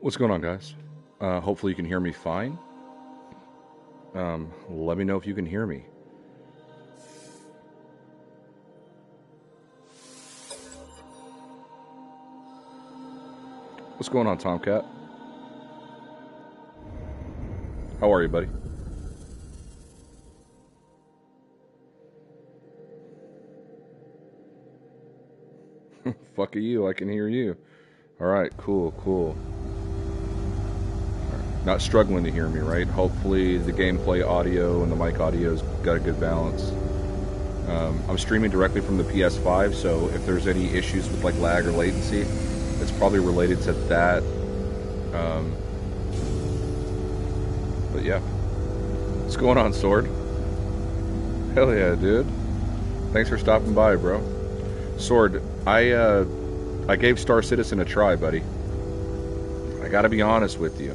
What's going on, guys? Hopefully you can hear me fine. Let me know if you can hear me. What's going on, Tomcat? How are you, buddy? Fuck you, I can hear you. Alright, cool, cool. Not struggling to hear me, right? Hopefully the gameplay audio and the mic audio's got a good balance. I'm streaming directly from the PS5, so if there's any issues with like lag or latency, it's probably related to that. But yeah. What's going on, Sword? Hell yeah, dude. Thanks for stopping by, bro. Sword, I gave Star Citizen a try, buddy. I gotta be honest with you.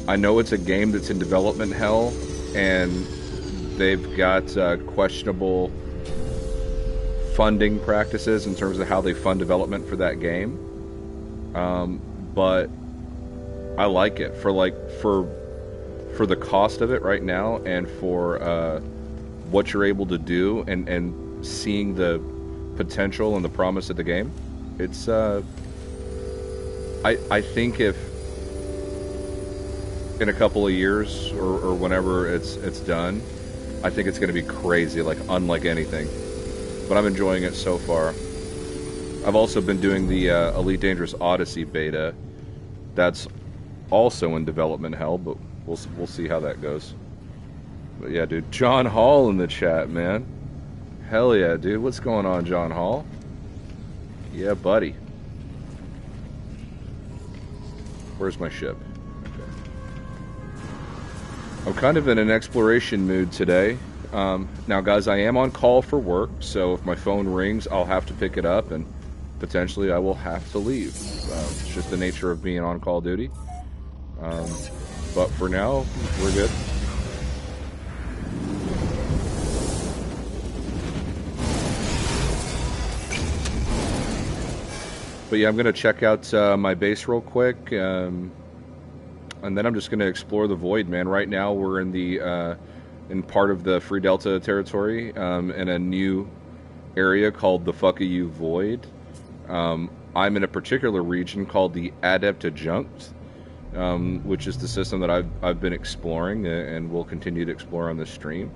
I know it's a game that's in development hell, and they've got questionable funding practices in terms of how they fund development for that game. But I like it for the cost of it right now, and for what you're able to do, and seeing the potential and the promise of the game. It's I think if in a couple of years or whenever it's done, I think it's going to be crazy, like unlike anything. But I'm enjoying it so far. I've also been doing the Elite Dangerous Odyssey beta. That's also in development hell, but we'll see how that goes. But yeah, dude, John Hall in the chat, man. Hell yeah, dude. What's going on, John Hall? Yeah, buddy. Where's my ship? I'm kind of in an exploration mood today. Now, guys, I am on call for work, so if my phone rings, I'll have to pick it up, and potentially I will have to leave. It's just the nature of being on call duty. But for now, we're good. But yeah, I'm going to check out my base real quick. And then I'm just going to explore the void, man. Right now we're in the in part of the Free Delta territory, in a new area called the Fucayu Void. I'm in a particular region called the Adept Adjunct, which is the system that I've been exploring and will continue to explore on this stream,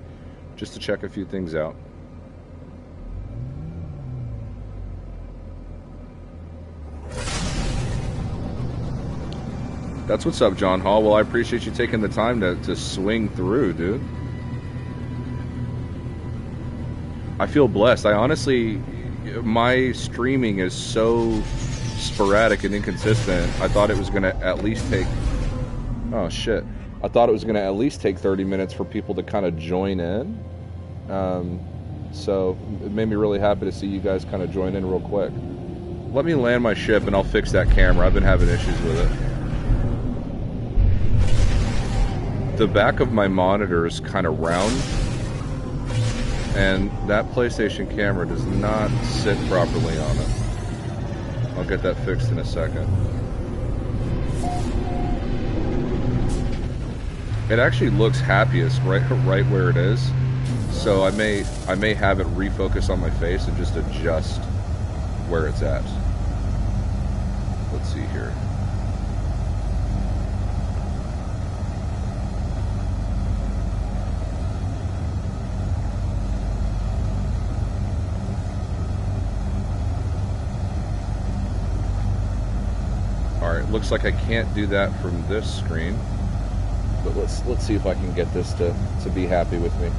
just to check a few things out. That's what's up, John Hall. Well, I appreciate you taking the time to swing through, dude. I feel blessed. I honestly, my streaming is so sporadic and inconsistent. I thought it was going to at least take... Oh, shit. I thought it was going to at least take 30 minutes for people to kind of join in. So it made me really happy to see you guys kind of join in real quick. Let me land my ship and I'll fix that camera. I've been having issues with it. The back of my monitor is kind of round, and that PlayStation camera does not sit properly on it. I'll get that fixed in a second. It actually looks happiest right where it is, so I may have it refocus on my face and just adjust where it's at. Let's see here. Alright, looks like I can't do that from this screen. But let's see if I can get this to be happy with me.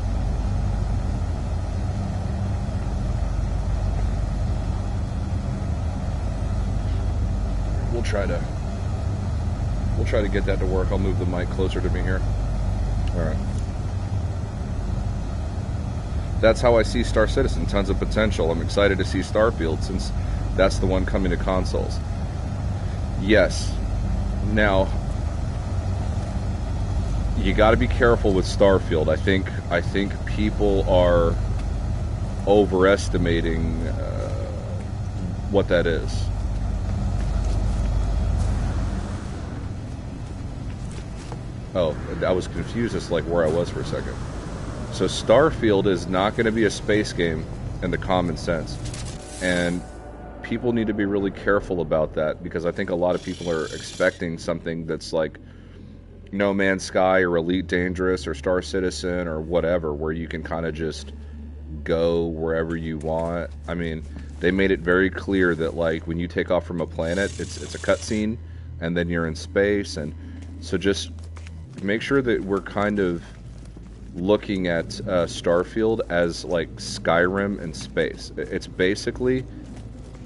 We'll try to get that to work. I'll move the mic closer to me here. Alright. That's how I see Star Citizen. Tons of potential. I'm excited to see Starfield since that's the one coming to consoles. Yes. Now, you got to be careful with Starfield. I think people are overestimating what that is. Oh, I was confused as to like where I was for a second. So Starfield is not going to be a space game in the common sense. And people need to be really careful about that, because I think a lot of people are expecting something that's like No Man's Sky or Elite Dangerous or Star Citizen or whatever, where you can kind of just go wherever you want. I mean, they made it very clear that like when you take off from a planet, it's a cutscene, and then you're in space. And so just make sure that we're kind of looking at Starfield as like Skyrim in space. It's basically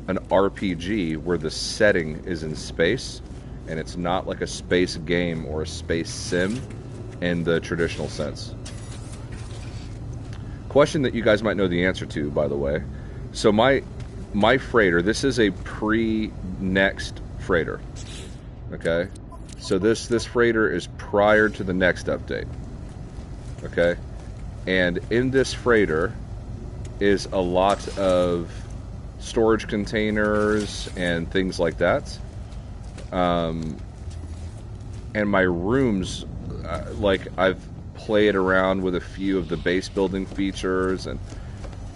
an RPG where the setting is in space, and it's not like a space game or a space sim in the traditional sense. Question that you guys might know the answer to, by the way. So my freighter, this is a pre-next freighter. Okay? So this freighter is prior to the next update. Okay? And in this freighter is a lot of storage containers and things like that. And my rooms, like I've played around with a few of the base building features, and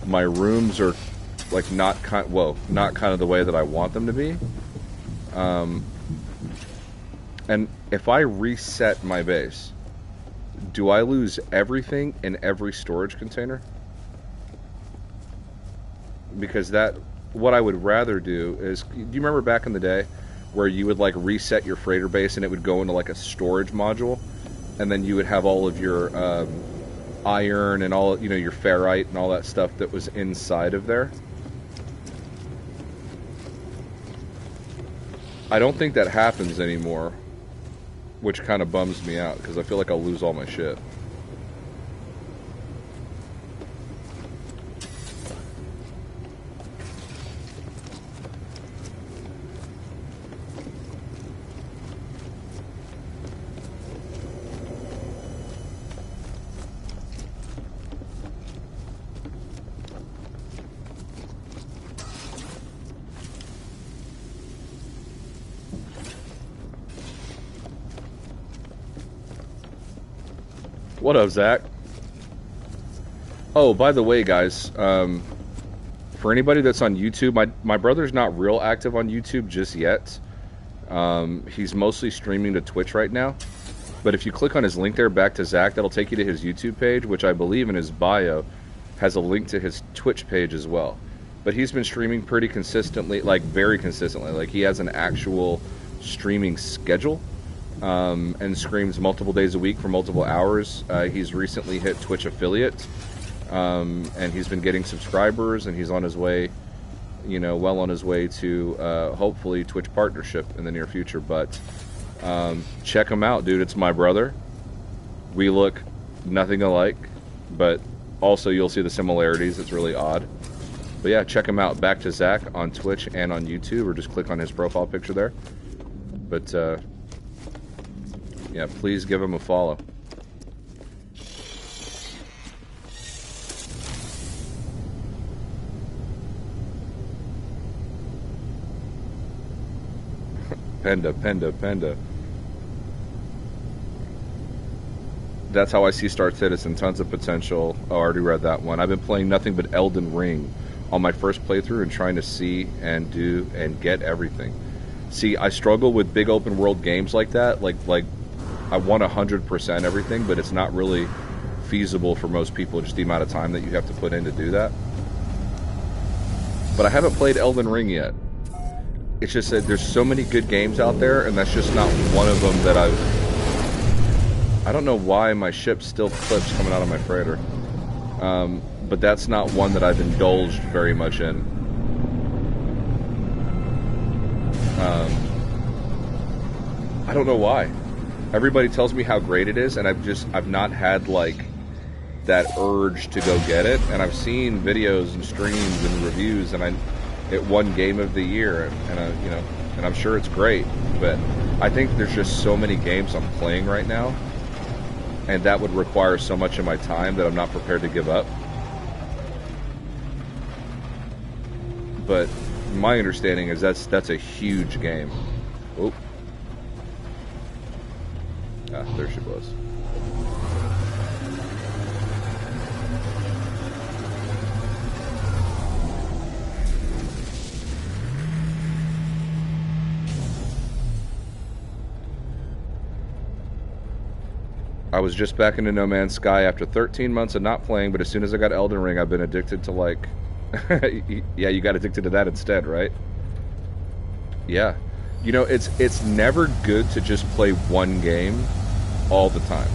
my rooms are like not kind of the way that I want them to be. And if I reset my base, do I lose everything in every storage container? Because what I would rather do is, do you remember back in the day where you would like reset your freighter base and it would go into like a storage module, and then you would have all of your iron and all, you know, your ferrite and all that stuff that was inside of there? I don't think that happens anymore, which kind of bums me out because I feel like I'll lose all my shit. What up, Zach? Oh, by the way, guys, for anybody that's on YouTube, my brother's not real active on YouTube just yet. He's mostly streaming to Twitch right now. But if you click on his link there, back to Zach, that'll take you to his YouTube page, which I believe in his bio has a link to his Twitch page as well. But he's been streaming pretty consistently, like very consistently. Like he has an actual streaming schedule. And streams multiple days a week for multiple hours. He's recently hit Twitch affiliate, and he's been getting subscribers, and he's on his way, you know, well on his way to hopefully Twitch partnership in the near future. But check him out, dude. It's my brother. We look nothing alike, but also you'll see the similarities. It's really odd. But yeah, check him out. Back to Zach on Twitch and on YouTube, or just click on his profile picture there. But yeah, please give him a follow. Penda. That's how I see Star Citizen. Tons of potential. Oh, I already read that one. I've been playing nothing but Elden Ring on my first playthrough and trying to see and do and get everything. See, I struggle with big open world games like that. Like I want 100% everything, but it's not really feasible for most people, just the amount of time that you have to put in to do that. But I haven't played Elden Ring yet. It's just that there's so many good games out there, and that's just not one of them that I don't know why my ship still clips coming out of my freighter. But that's not one that I've indulged very much in. I don't know why. Everybody tells me how great it is, and I've not had like that urge to go get it. And I've seen videos and streams and reviews, and it won Game of the Year, and I'm sure it's great. But I think there's just so many games I'm playing right now, and that would require so much of my time that I'm not prepared to give up. But my understanding is that's a huge game. Oh. Ah, there she was. I was just back into No Man's Sky after 13 months of not playing, but as soon as I got Elden Ring, I've been addicted to, like... Yeah, you got addicted to that instead, right? Yeah. You know, it's never good to just play one game all the time.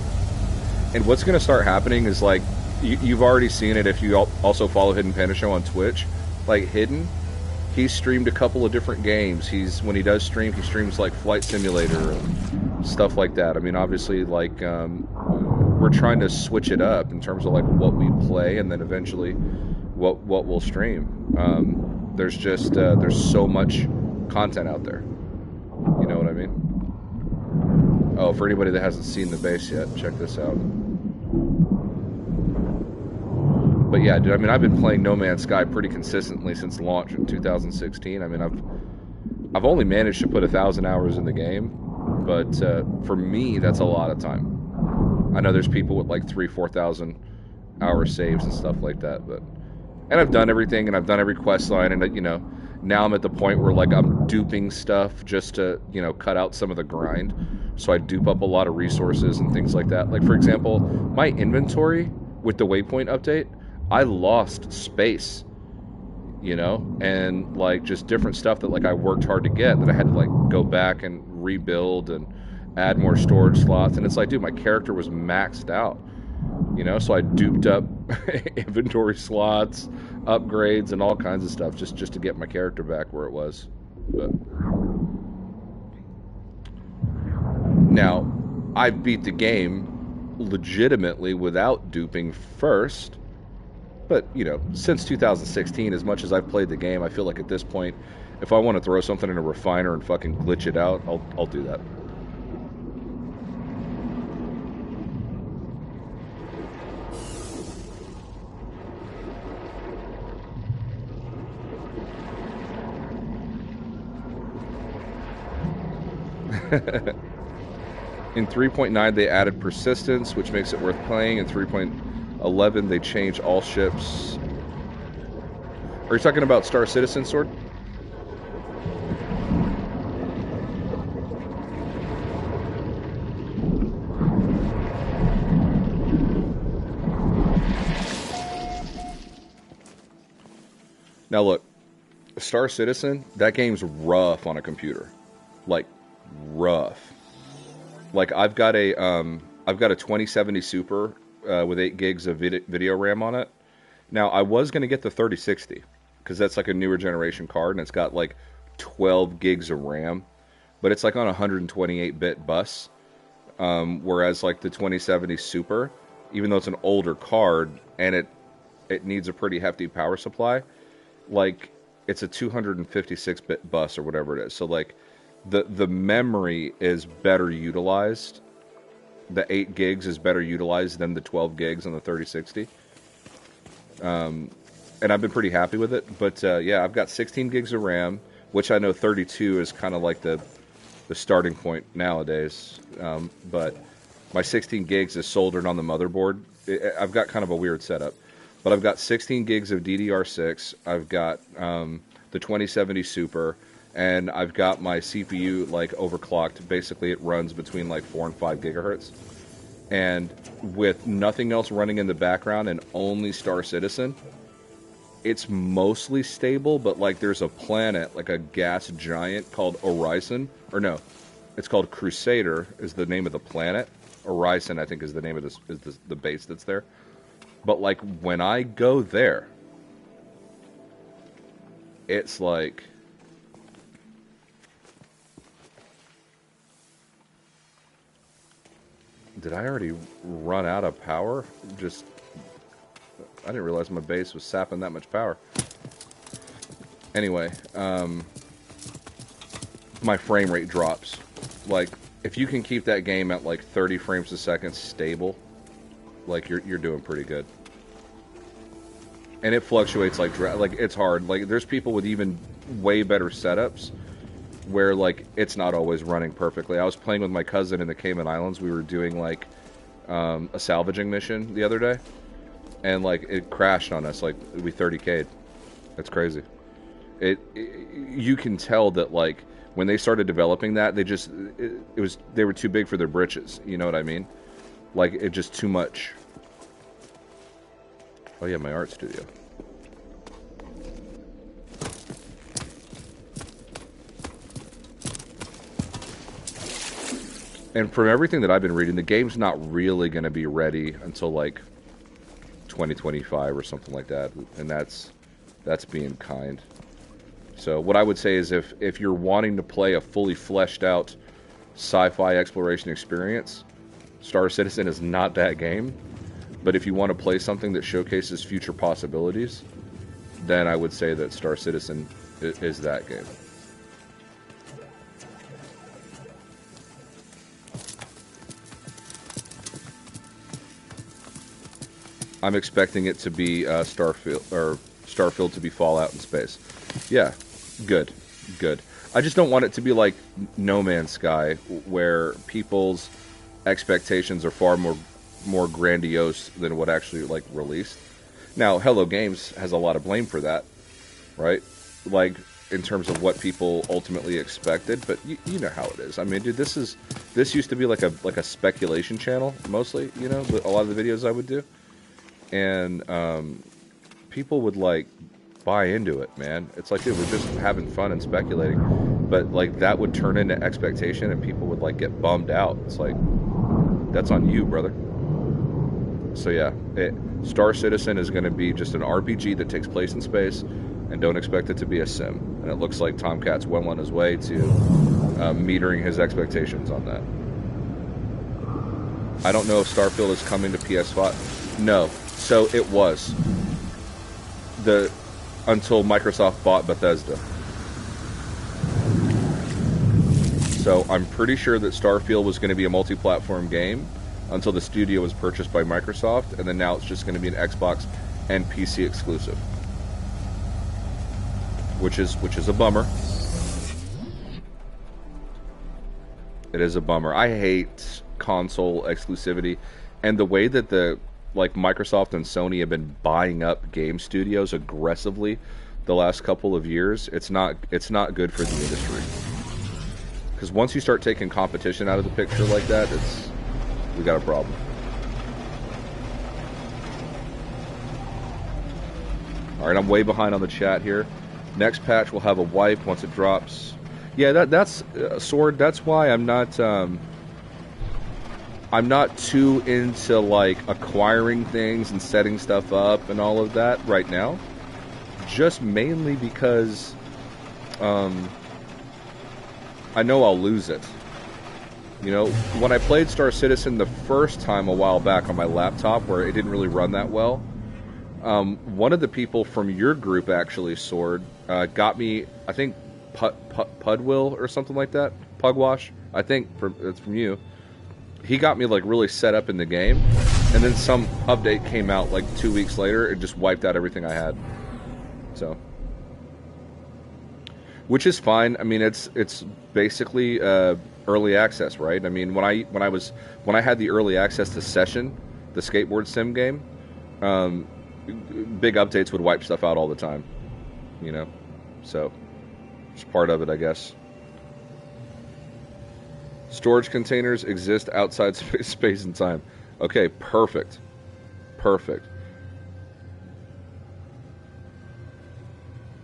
And what's going to start happening is, like, you've already seen it if you also follow Hidden Panda Show on Twitch. Like, Hidden, he's streamed a couple of different games. When he does stream, he streams, like, Flight Simulator and stuff like that. I mean, obviously, like, we're trying to switch it up in terms of, like, what we play and then eventually what we'll stream. There's just, there's so much content out there. You know what I mean? Oh, for anybody that hasn't seen the base yet, check this out. But yeah, dude, I mean, I've been playing No Man's Sky pretty consistently since launch in 2016. I mean, I've only managed to put 1,000 hours in the game, but for me, that's a lot of time. I know there's people with like 3,000-4,000 hour saves and stuff like that, and I've done everything, and I've done every quest line, and you know, now I'm at the point where like I'm duping stuff just to, you know, cut out some of the grind. So I dupe up a lot of resources and things like that. Like, for example, my inventory with the Waypoint update, I lost space, you know, and like just different stuff that like I worked hard to get that I had to like go back and rebuild and add more storage slots. And it's like, dude, my character was maxed out, you know, so I duped up inventory slots, upgrades, and all kinds of stuff just to get my character back where it was. But now, I beat the game legitimately without duping first. But, you know, since 2016, as much as I've played the game, I feel like at this point, if I want to throw something in a refiner and fucking glitch it out, I'll do that. In 3.9 they added persistence, which makes it worth playing. In 3.11 they changed all ships. Are you talking about Star Citizen, Sword? Now look, Star Citizen, that game's rough on a computer. Like, rough. Like, I've got a 2070 Super with 8 gigs of video RAM on it. Now, I was going to get the 3060 because that's like a newer generation card and it's got like 12 gigs of RAM, but it's like on a 128-bit bus. Whereas like the 2070 Super, even though it's an older card and it needs a pretty hefty power supply, like it's a 256-bit bus or whatever it is. So like the memory is better utilized. The 8 gigs is better utilized than the 12 gigs on the 3060. And I've been pretty happy with it. But yeah, I've got 16 gigs of RAM, which I know 32 is kind of like the starting point nowadays. But my 16 gigs is soldered on the motherboard. I've got kind of a weird setup. But I've got 16 gigs of DDR6. I've got the 2070 Super. And I've got my CPU like overclocked. Basically, it runs between like 4 and 5 gigahertz. And with nothing else running in the background and only Star Citizen, it's mostly stable. But like, there's a planet, like a gas giant called Orison, or no, it's called Crusader is the name of the planet. Orison, I think, is the name of this is the base that's there. But like, when I go there, it's like, did I already run out of power? I didn't realize my base was sapping that much power. Anyway, my frame rate drops. Like, if you can keep that game at like 30 frames a second stable, like you're doing pretty good. And it fluctuates like it's hard. Like, there's people with even way better setups where like it's not always running perfectly. I was playing with my cousin in the Cayman Islands. We were doing like a salvaging mission the other day, and like it crashed on us. Like we 30k'd. That's crazy. You can tell that like when they started developing that, they were too big for their britches. You know what I mean? Like it just too much. Oh yeah, my art studio. And from everything that I've been reading, the game's not really going to be ready until like 2025 or something like that, and that's being kind. So what I would say is if you're wanting to play a fully fleshed out sci-fi exploration experience, Star Citizen is not that game. But if you want to play something that showcases future possibilities, then I would say that Star Citizen is that game. I'm expecting it to be Starfield to be Fallout in space. Yeah, good. I just don't want it to be like No Man's Sky, where people's expectations are far more grandiose than what actually like released. Now, Hello Games has a lot of blame for that, right? Like in terms of what people ultimately expected, but you know how it is. I mean, dude, this used to be like a speculation channel mostly, you know, a lot of the videos I would do. And people would like buy into it, man. It's like, dude, we're just having fun and speculating, but like that would turn into expectation, and people would like get bummed out. It's like, that's on you, brother. So yeah, Star Citizen is going to be just an RPG that takes place in space, and don't expect it to be a sim. And it looks like Tomcat's well on his way to metering his expectations on that. I don't know if Starfield is coming to PS5. No. So it was until Microsoft bought Bethesda. So I'm pretty sure that Starfield was going to be a multi-platform game until the studio was purchased by Microsoft, and then now it's just going to be an Xbox and PC exclusive, which is a bummer. It is a bummer. I hate console exclusivity, and the way that like Microsoft and Sony have been buying up game studios aggressively the last couple of years, it's not good for the industry. Because once you start taking competition out of the picture like that, we got a problem. All right, I'm way behind on the chat here. Next patch will have a wipe once it drops. Yeah, that's Sword. That's why I'm not too into like acquiring things and setting stuff up and all of that right now. Just mainly because I know I'll lose it. You know, when I played Star Citizen the first time a while back on my laptop, where it didn't really run that well, one of the people from your group, actually, Sword, got me, I think, Pudwill or something like that. Pugwash, I think it's from you. He got me like really set up in the game, and then some update came out like 2 weeks later and just wiped out everything I had. So, which is fine. I mean, it's basically early access, right? I mean, when I had the early access to Session, the skateboard sim game, big updates would wipe stuff out all the time, you know. So, it's part of it, I guess. Storage containers exist outside space and time. Okay, perfect.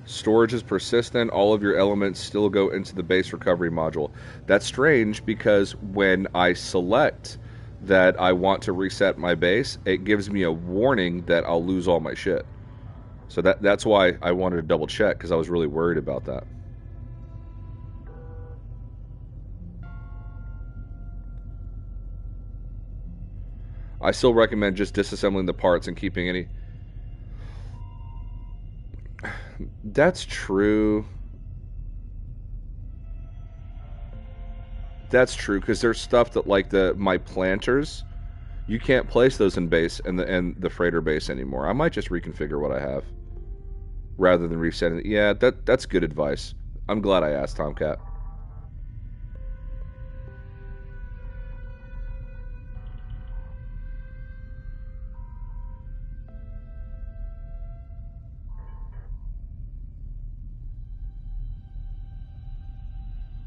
Storage is persistent. All of your elements still go into the base recovery module. That's strange, because when I select that I want to reset my base, it gives me a warning that I'll lose all my shit. So that's why I wanted to double check, because I was really worried about that. I still recommend just disassembling the parts and keeping any... That's true. That's true, because there's stuff that, like my planters, you can't place those in base and the freighter base anymore. I might just reconfigure what I have rather than resetting it. Yeah, that's good advice. I'm glad I asked, Tomcat.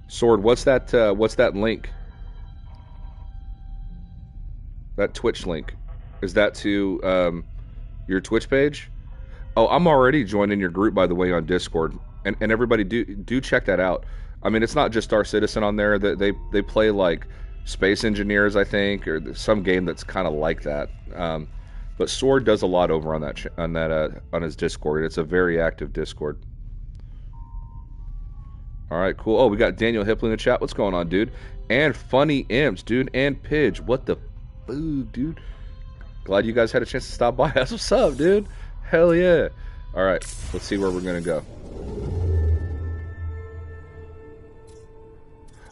Sword, what's that link? That Twitch link. Is that to your Twitch page? Oh, I'm already joining your group, by the way, on Discord. And everybody do check that out. I mean, it's not just Star Citizen on there. They play like Space Engineers, I think, or some game that's kind of like that. But Sword does a lot over on his Discord. It's a very active Discord. All right, cool. Oh, we got Daniel Hipley in the chat. What's going on, dude? And Funny Imps, dude. And Pidge. What the food, dude? Glad you guys had a chance to stop by. That's what's up, dude. Hell yeah. All right, let's see where we're going to go.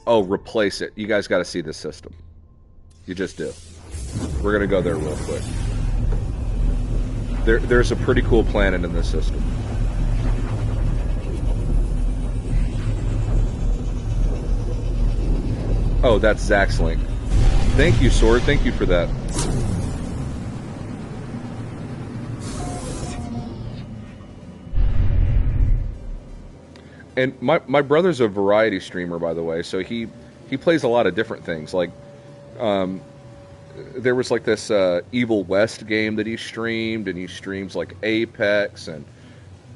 Oh, replace it. You guys got to see this system. You just do. We're going to go there real quick. There's a pretty cool planet in this system. Oh, that's Zach's link. Thank you, Sword. Thank you for that. And my brother's a variety streamer, by the way, so he plays a lot of different things. Like, there was like this Evil West game that he streamed, and he streams like Apex and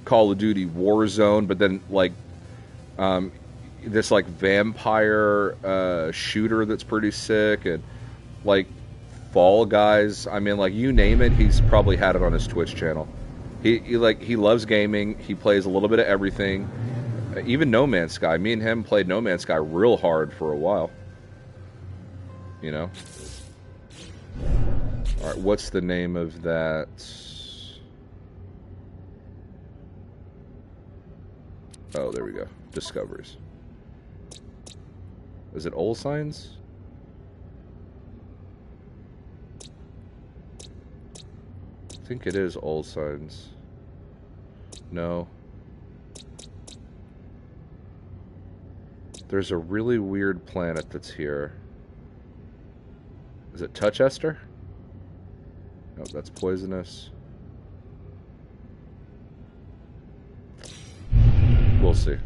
Call of Duty Warzone, but then like this like vampire shooter that's pretty sick, and like Fall Guys. I mean, like, you name it, he's probably had it on his Twitch channel. He loves gaming. He plays a little bit of everything. Even No Man's Sky. Me and him played No Man's Sky real hard for a while. You know? Alright, what's the name of that? Oh, there we go. Discoveries. Is it Old Signs? I think it is Old Signs. No. There's a really weird planet that's here. Is it Touchester? No, that's poisonous. We'll see.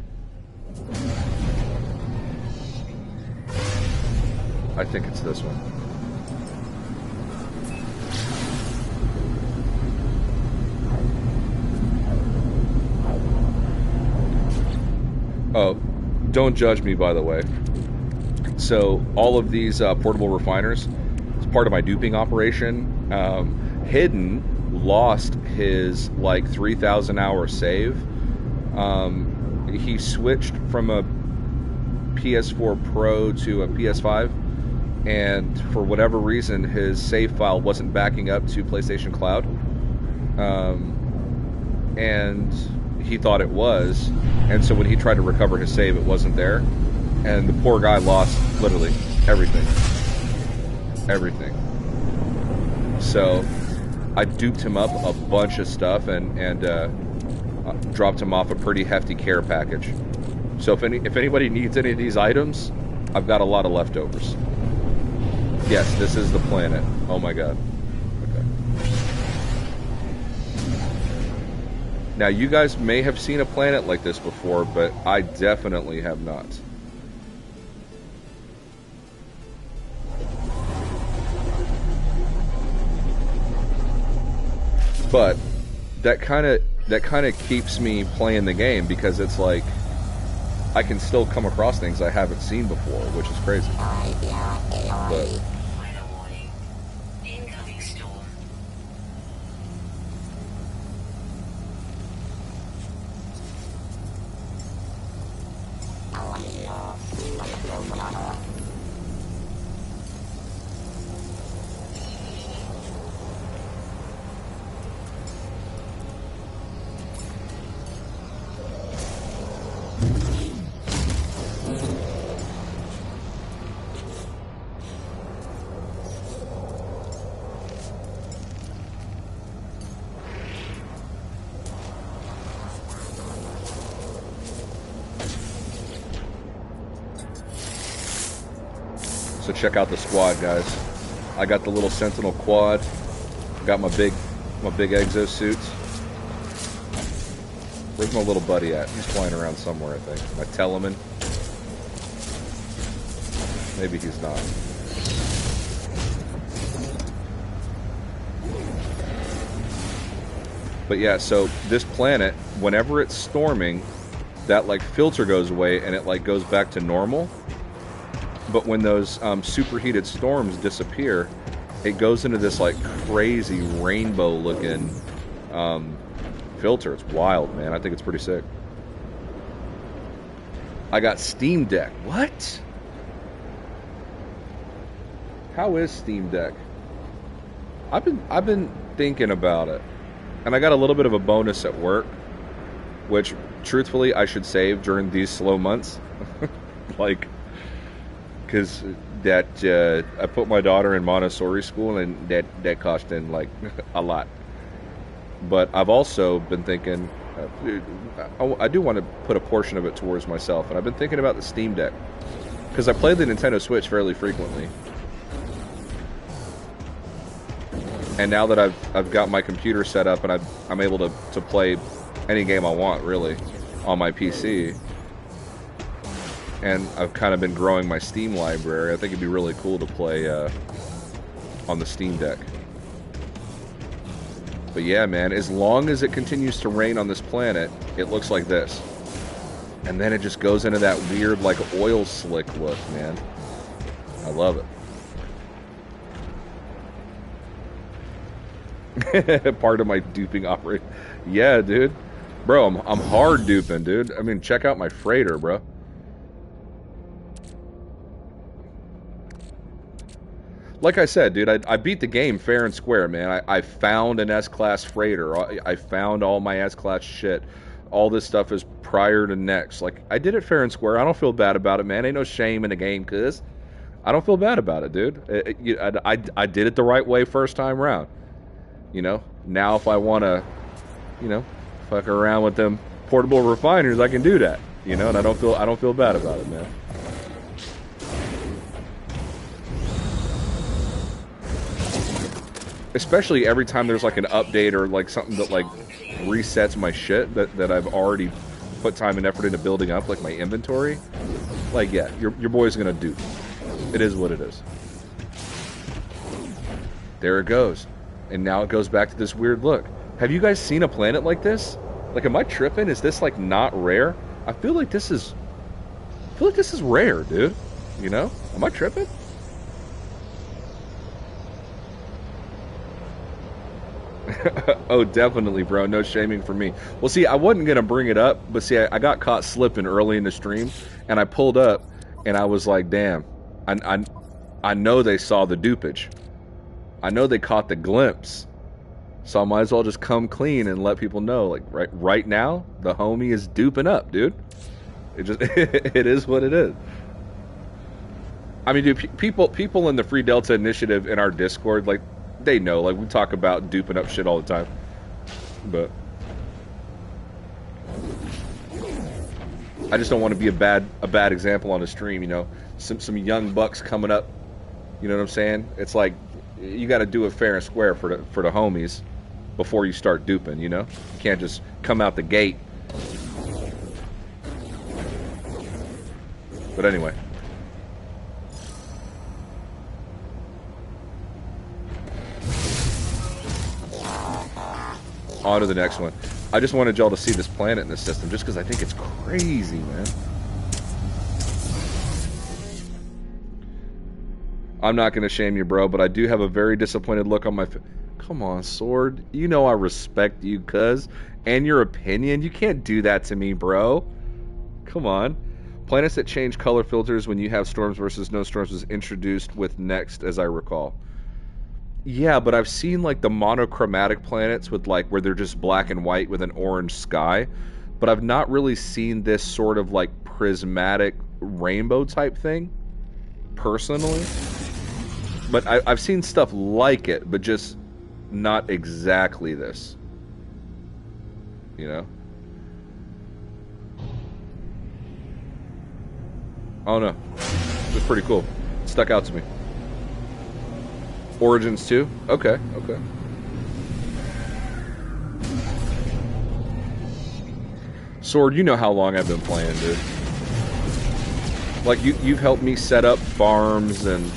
I think it's this one. Oh, don't judge me, by the way. So all of these portable refiners, as part of my duping operation, Hidden lost his like 3,000 hour save. He switched from a PS4 Pro to a PS5, and for whatever reason his save file wasn't backing up to PlayStation Cloud, and he thought it was, and so when he tried to recover his save, it wasn't there, and the poor guy lost literally everything. So I duped him up a bunch of stuff and dropped him off a pretty hefty care package. So if anybody needs any of these items, I've got a lot of leftovers. Yes, this is the planet. Oh my god. Okay. Now, you guys may have seen a planet like this before, but I definitely have not. But that kind of keeps me playing the game, because it's like I can still come across things I haven't seen before, which is crazy. But so check out the squad, guys. I got the little Sentinel quad. Got my big exosuits. Where's my little buddy at? He's flying around somewhere, I think. My Telemann. Maybe he's not. But yeah, so this planet, whenever it's storming, that like filter goes away and it like goes back to normal. But when those superheated storms disappear, it goes into this like crazy rainbow looking filter. It's wild, man. I think it's pretty sick. I got Steam Deck. What? How is Steam Deck? I've been thinking about it. And I got a little bit of a bonus at work, which truthfully I should save during these slow months. Like, because that I put my daughter in Montessori school, and that cost in like a lot. But I've also been thinking, I do want to put a portion of it towards myself, and I've been thinking about the Steam Deck because I play the Nintendo Switch fairly frequently. And now that I've got my computer set up and I'm able to play any game I want, really, on my PC, and I've kind of been growing my Steam library, I think it'd be really cool to play on the Steam Deck. But yeah, man, as long as it continues to rain on this planet, it looks like this. And then it just goes into that weird, like, oil slick look, man. I love it. Part of my duping operation. Yeah, dude. Bro, I'm hard duping, dude. I mean, check out my freighter, bro. Like I said, dude, I beat the game fair and square, man. I found an S-Class freighter. I found all my S-Class shit. All this stuff is prior to next. Like, I did it fair and square. I don't feel bad about it, man. Ain't no shame in the game, cuz. I don't feel bad about it, dude. I did it the right way first time round. You know, now if I want to, you know, fuck around with them portable refiners, I can do that. You know, and I don't feel bad about it, man. Especially every time there's like an update or like something that like resets my shit that I've already put time and effort into building up, like my inventory. Like, yeah, your boy's gonna dupe. It is what it is. There it goes. And now it goes back to this weird look. Have you guys seen a planet like this? Like, am I tripping? Is this like not rare? I feel like this is rare, dude. You know? Am I tripping? Oh, definitely, bro. No shaming for me. Well, see, I wasn't going to bring it up, but see, I got caught slipping early in the stream, and I pulled up, and I was like, damn, I know they saw the dupage. I know they caught the glimpse. So I might as well just come clean and let people know, like, right now, the homie is duping up, dude. It just, it is what it is. I mean, dude, people in the Free Delta Initiative in our Discord, like, they know, like, we talk about duping up shit all the time. But I just don't want to be a bad example on the stream, you know. Some young bucks coming up, you know what I'm saying? It's like, you got to do it fair and square for the homies before you start duping, you know? You can't just come out the gate. But anyway. On to the next one. I just wanted y'all to see this planet in this system just because I think it's crazy, man. I'm not going to shame you, bro, but I do have a very disappointed look on my face. Come on, Sword. You know I respect you, cuz. And your opinion. You can't do that to me, bro. Come on. Planets that change color filters when you have storms versus no storms was introduced with Next, as I recall. Yeah, but I've seen, like, the monochromatic planets with, like, where they're just black and white with an orange sky. But I've not really seen this sort of, like, prismatic rainbow type thing, personally. But I've seen stuff like it, but just not exactly this. You know? Oh no. It was pretty cool. It stuck out to me. Origins 2? Okay, okay. Sword, you know how long I've been playing, dude. Like you've helped me set up farms and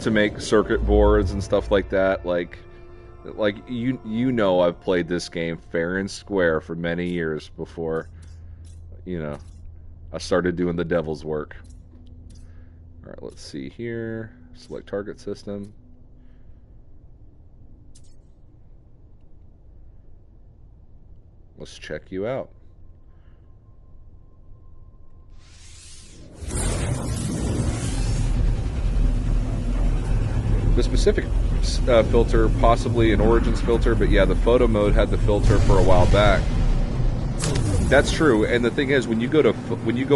to make circuit boards and stuff like that. Like you know I've played this game fair and square for many years before, you know, I started doing the devil's work. All right, let's see here. Select target system. Let's check you out. The specific filter, possibly an Origins filter, but yeah, the photo mode had the filter for a while back. That's true, and the thing is, when you go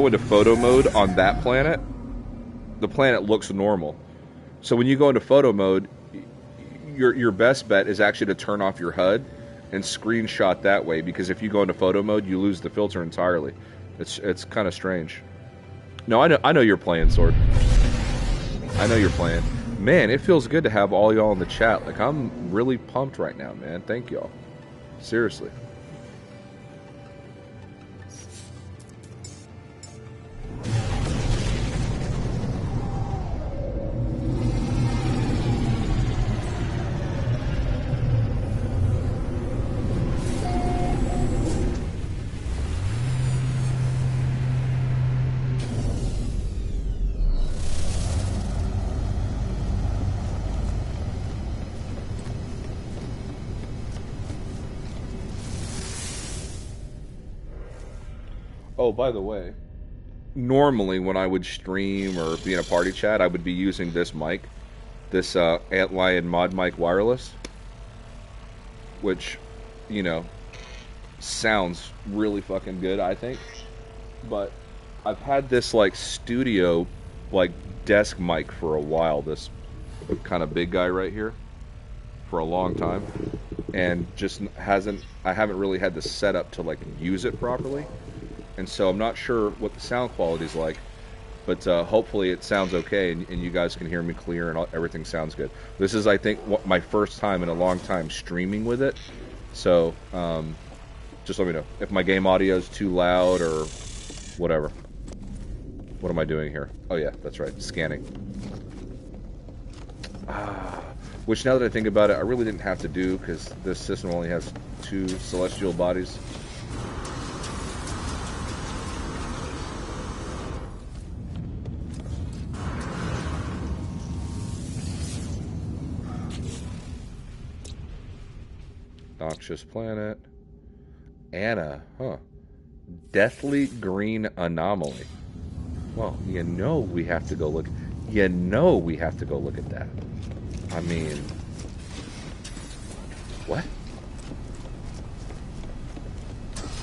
into photo mode on that planet, the planet looks normal. So when you go into photo mode, your best bet is actually to turn off your HUD and screenshot that way, because if you go into photo mode, you lose the filter entirely. It's kind of strange. No, I know you're playing, Sword. I know you're playing. Man, it feels good to have all y'all in the chat. Like, I'm really pumped right now, man. Thank y'all. Seriously. Oh, by the way, normally when I would stream or be in a party chat, I would be using this mic, this Antlion Mod Mic Wireless, which, you know, sounds really fucking good, I think. But I've had this, like, studio, like, desk mic for a while, this kind of big guy right here, for a long time, and just I haven't really had the setup to, like, use it properly. And so I'm not sure what the sound quality is like, but hopefully it sounds okay and you guys can hear me clear and everything sounds good. This is, I think, my first time in a long time streaming with it. So just let me know if my game audio is too loud or whatever. What am I doing here? Oh yeah, that's right, scanning. Which, now that I think about it, I really didn't have to do, because this system only has 2 celestial bodies. Noxious planet. Anna, huh. Deathly green anomaly. Well, you know we have to go look. You know we have to go look at that. I mean, what?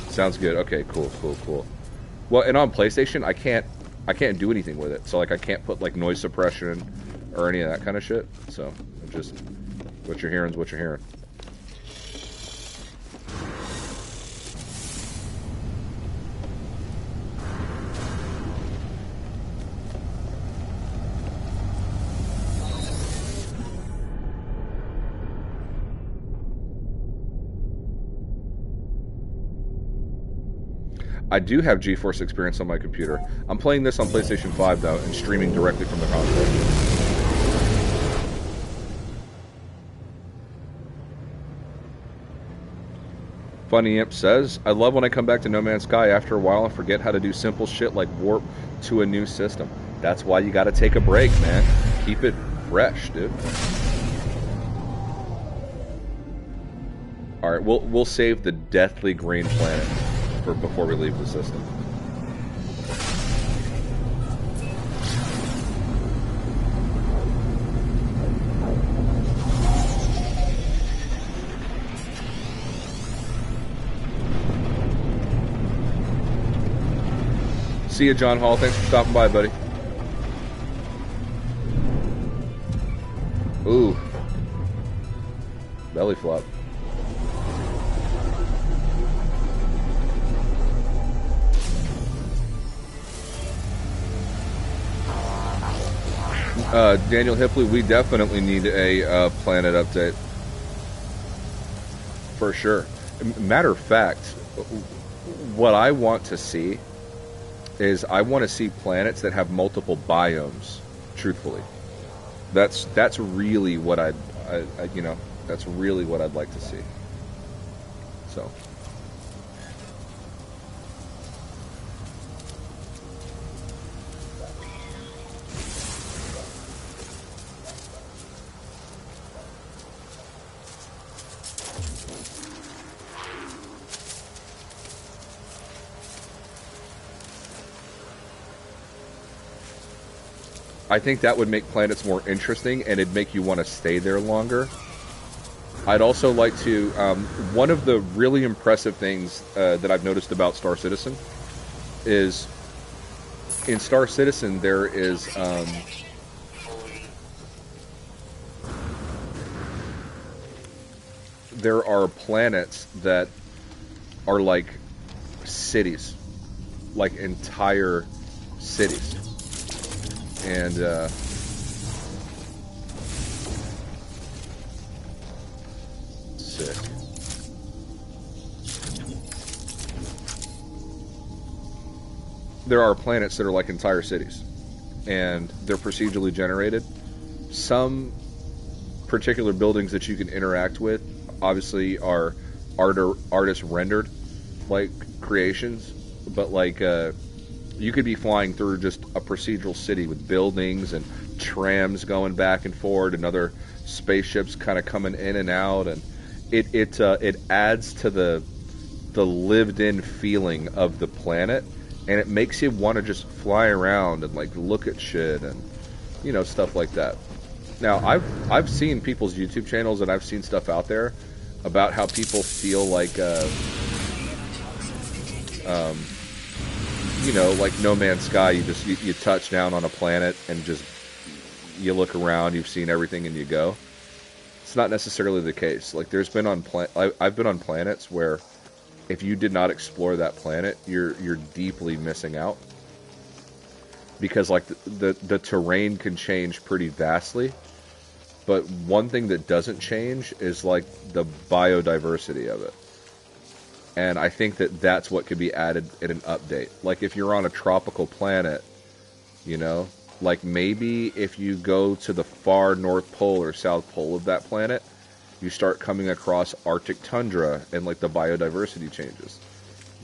Sounds good. Okay, cool. Well, and on PlayStation, I can't do anything with it. So, like, I can't put, like, noise suppression or any of that kind of shit. So, just what you're hearing is what you're hearing. I do have GeForce Experience on my computer. I'm playing this on PlayStation 5, though, and streaming directly from the console. Funny Imp says, I love when I come back to No Man's Sky after a while and forget how to do simple shit like warp to a new system. That's why you gotta take a break, man. Keep it fresh, dude. Alright, we'll save the deathly green planet for before we leave the system. See you, John Hall. Thanks for stopping by, buddy. Ooh. Belly flop. Daniel Hipley, we definitely need a planet update. For sure. Matter of fact, what I want to see is I want to see planets that have multiple biomes. Truthfully, that's really what I you know, that's really what I'd like to see. So. I think that would make planets more interesting, and it'd make you want to stay there longer. I'd also like to... one of the really impressive things that I've noticed about Star Citizen is... in Star Citizen, there is... there are planets that are like cities. Like entire cities. And sick. There are planets that are like entire cities, and they're procedurally generated. Some particular buildings that you can interact with obviously are artist rendered like creations, but like you could be flying through just a procedural city with buildings and trams going back and forth and other spaceships kind of coming in and out, and it adds to the lived-in feeling of the planet, and it makes you want to just fly around and like look at shit and, you know, stuff like that. Now I've seen people's YouTube channels, and I've seen stuff out there about how people feel like you know, like No Man's Sky. You touch down on a planet and just you look around, you've seen everything, and you go. It's not necessarily the case. Like I've been on planets where if you did not explore that planet, you're deeply missing out, because like the terrain can change pretty vastly. But one thing that doesn't change is like the biodiversity of it. And I think that that's what could be added in an update. Like if you're on a tropical planet, you know, like maybe if you go to the far North Pole or South Pole of that planet, you start coming across Arctic tundra and like the biodiversity changes,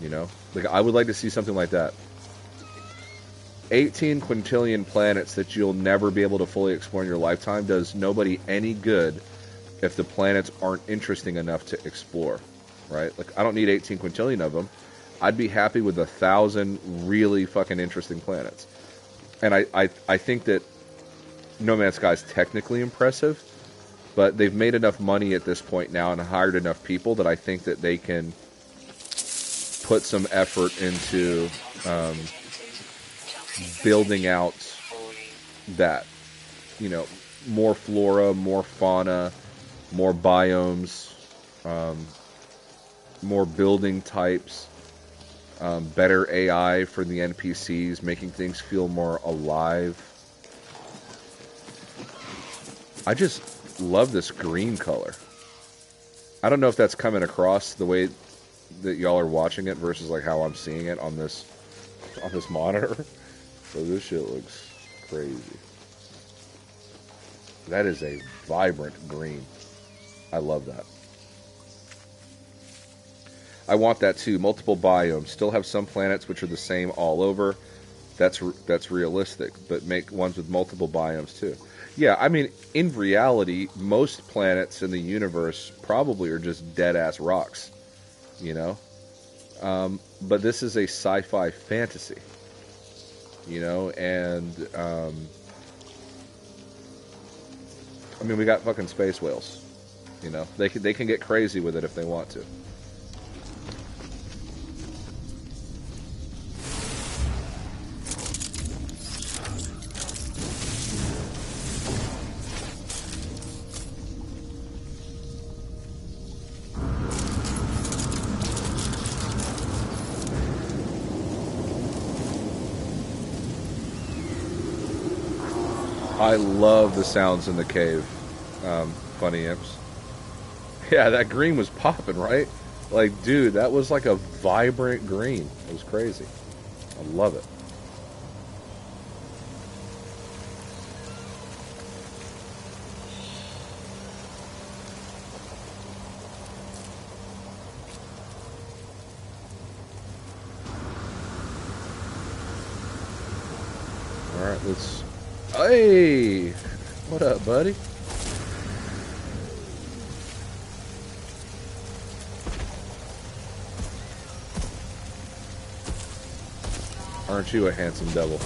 you know? Like I would like to see something like that. 18 quintillion planets that you'll never be able to fully explore in your lifetime does nobody any good if the planets aren't interesting enough to explore. Right? Like, I don't need 18 quintillion of them. I'd be happy with 1,000 really fucking interesting planets. And I think that No Man's Sky is technically impressive, but they've made enough money at this point now and hired enough people that I think that they can put some effort into building out that, you know, more flora, more fauna, more biomes, more building types, better AI for the NPCs, making things feel more alive. I just love this green color. I don't know if that's coming across the way that y'all are watching it versus like how I'm seeing it on this monitor. So this shit looks crazy. That is a vibrant green. I love that. I want that too. Multiple biomes. Still have some planets which are the same all over. That's realistic, but make ones with multiple biomes too. Yeah, I mean, in reality, most planets in the universe probably are just dead-ass rocks, you know? But this is a sci-fi fantasy, you know? And, I mean, we got fucking space whales, you know? They can get crazy with it if they want to. I love the sounds in the cave. Funny imps. Yeah, that green was popping, right? Like, dude, that was like a vibrant green. It was crazy. I love it. Let's... Hey! What up, buddy? Aren't you a handsome devil?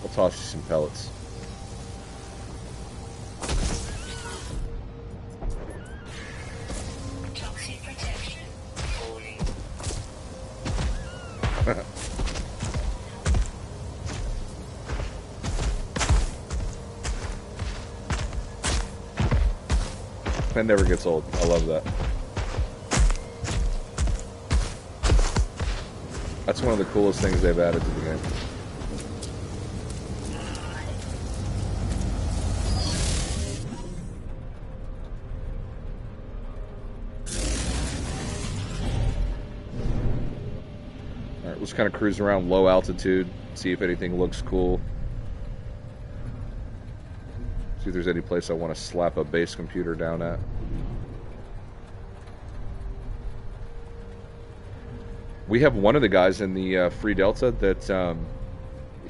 I'll toss you some pellets. Toxic protection falling. That never gets old. I love that. That's one of the coolest things they've added to the game. Alright, let's kind of cruise around low altitude, see if anything looks cool. See if there's any place I want to slap a base computer down at. We have one of the guys in the Free Delta that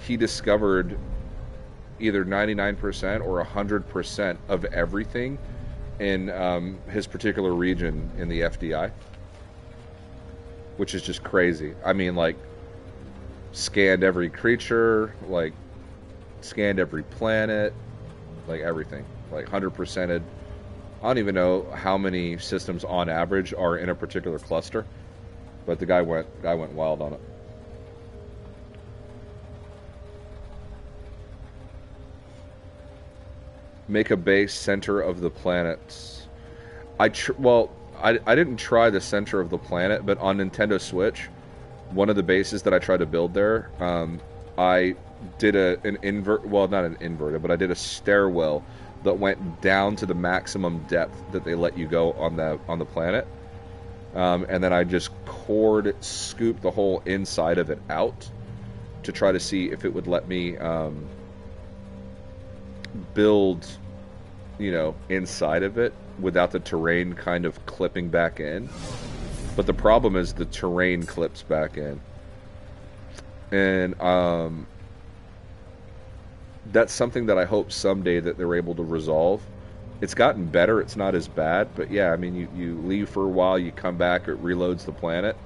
he discovered either 99% or 100% of everything in his particular region in the FDI, which is just crazy. I mean, like, scanned every creature, like, scanned every planet, like everything, like 100%ed. I don't even know how many systems on average are in a particular cluster. But the guy went wild on it. Make a base center of the planet. I didn't try the center of the planet, but on Nintendo Switch, one of the bases that I tried to build there, I did not an inverted, but I did a stairwell that went down to the maximum depth that they let you go on the planet. And then I just scooped the whole inside of it out to try to see if it would let me build, inside of it without the terrain kind of clipping back in. But the problem is the terrain clips back in. And that's something that I hope someday that they're able to resolve. It's gotten better. It's not as bad, but yeah, I mean, you leave for a while, you come back, it reloads the planet,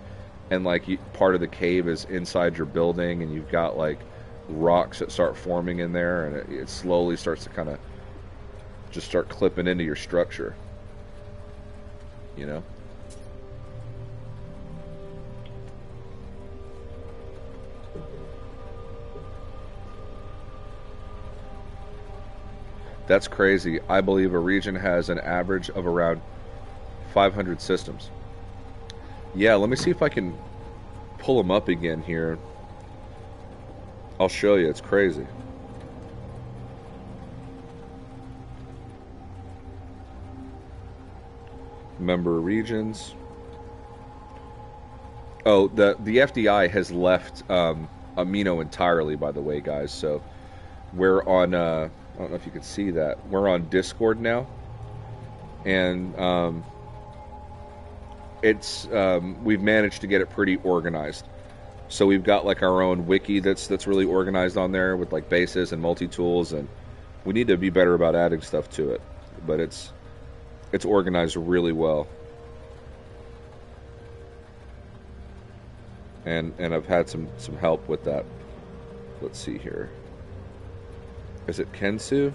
and like part of the cave is inside your building, and you've got like rocks that start forming in there, and it slowly starts to kind of just start clipping into your structure, That's crazy. I believe a region has an average of around 500 systems. Yeah, let me see if I can pull them up again here. I'll show you. It's crazy. Member regions. Oh, the FDI has left Amino entirely, by the way, guys. So we're on... I don't know if you can see that. We're on Discord now, and we've managed to get it pretty organized. So we've got like our own wiki that's really organized on there with like bases and multi-tools, and we need to be better about adding stuff to it. But it's organized really well, and I've had some help with that. Let's see here. Is it Kensu?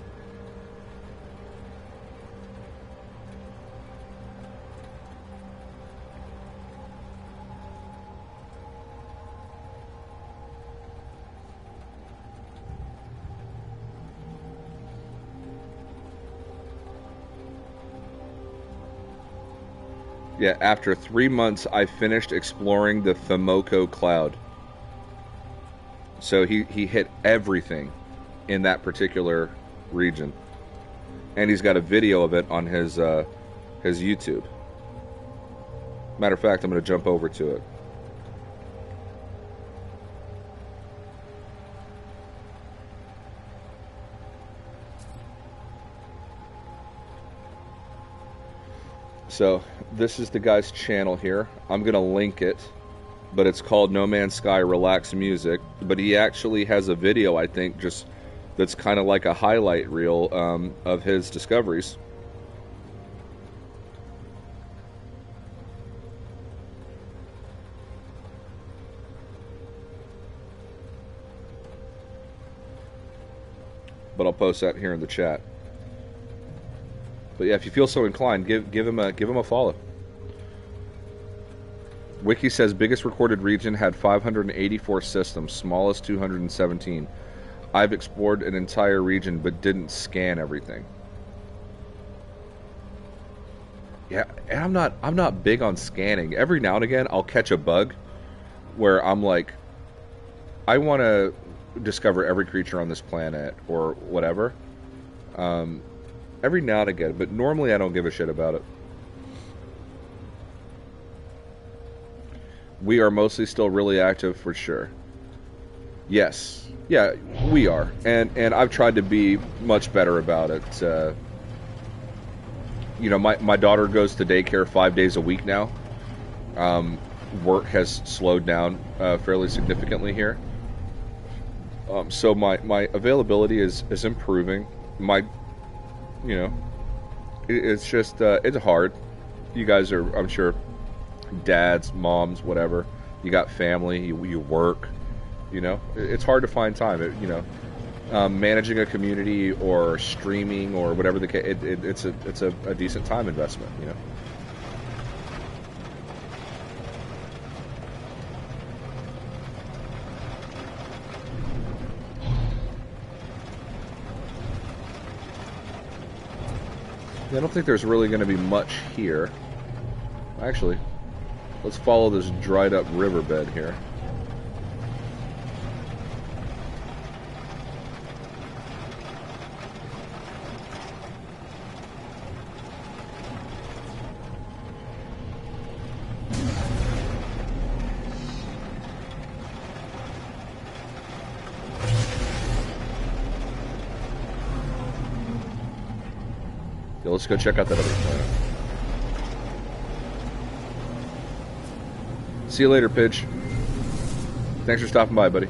Yeah, after 3 months, I finished exploring the Themoko cloud. So he hit everything in that particular region, and he's got a video of it on his YouTube. Matter of fact, I'm going to jump over to it. So this is the guy's channel here. I'm going to link it but it's called No Man's Sky Relax Music. But he actually has a video, I think, just that's kind of like a highlight reel of his discoveries. But I'll post that here in the chat. But yeah, if you feel so inclined, give him a follow. Wiki says biggest recorded region had 584 systems, smallest 217. I've explored an entire region but didn't scan everything. Yeah, and I'm not big on scanning. Every now and again I'll catch a bug where I'm like, I want to discover every creature on this planet or whatever. Every now and again, but normally I don't give a shit about it. We are mostly still really active for sure. Yes. Yeah, we are. And I've tried to be much better about it. You know, my daughter goes to daycare 5 days a week now. Work has slowed down fairly significantly here. So my availability is improving. You know, it's just, it's hard. You guys are, I'm sure, dads, moms, whatever. You got family, you work, you know. It's hard to find time, you know. Managing a community or streaming or whatever the case, it's a decent time investment, you know. I don't think there's really going to be much here. Actually, let's follow this dried up riverbed here. Let's go check out that other planet. See you later, Pidge. Thanks for stopping by, buddy.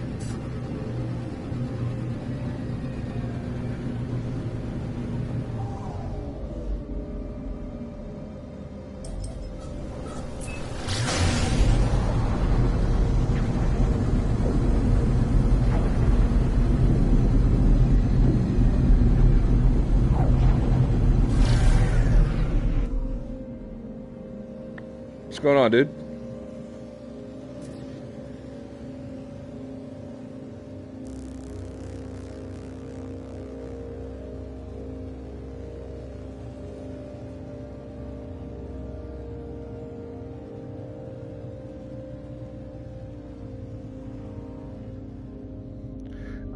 What's going on, dude?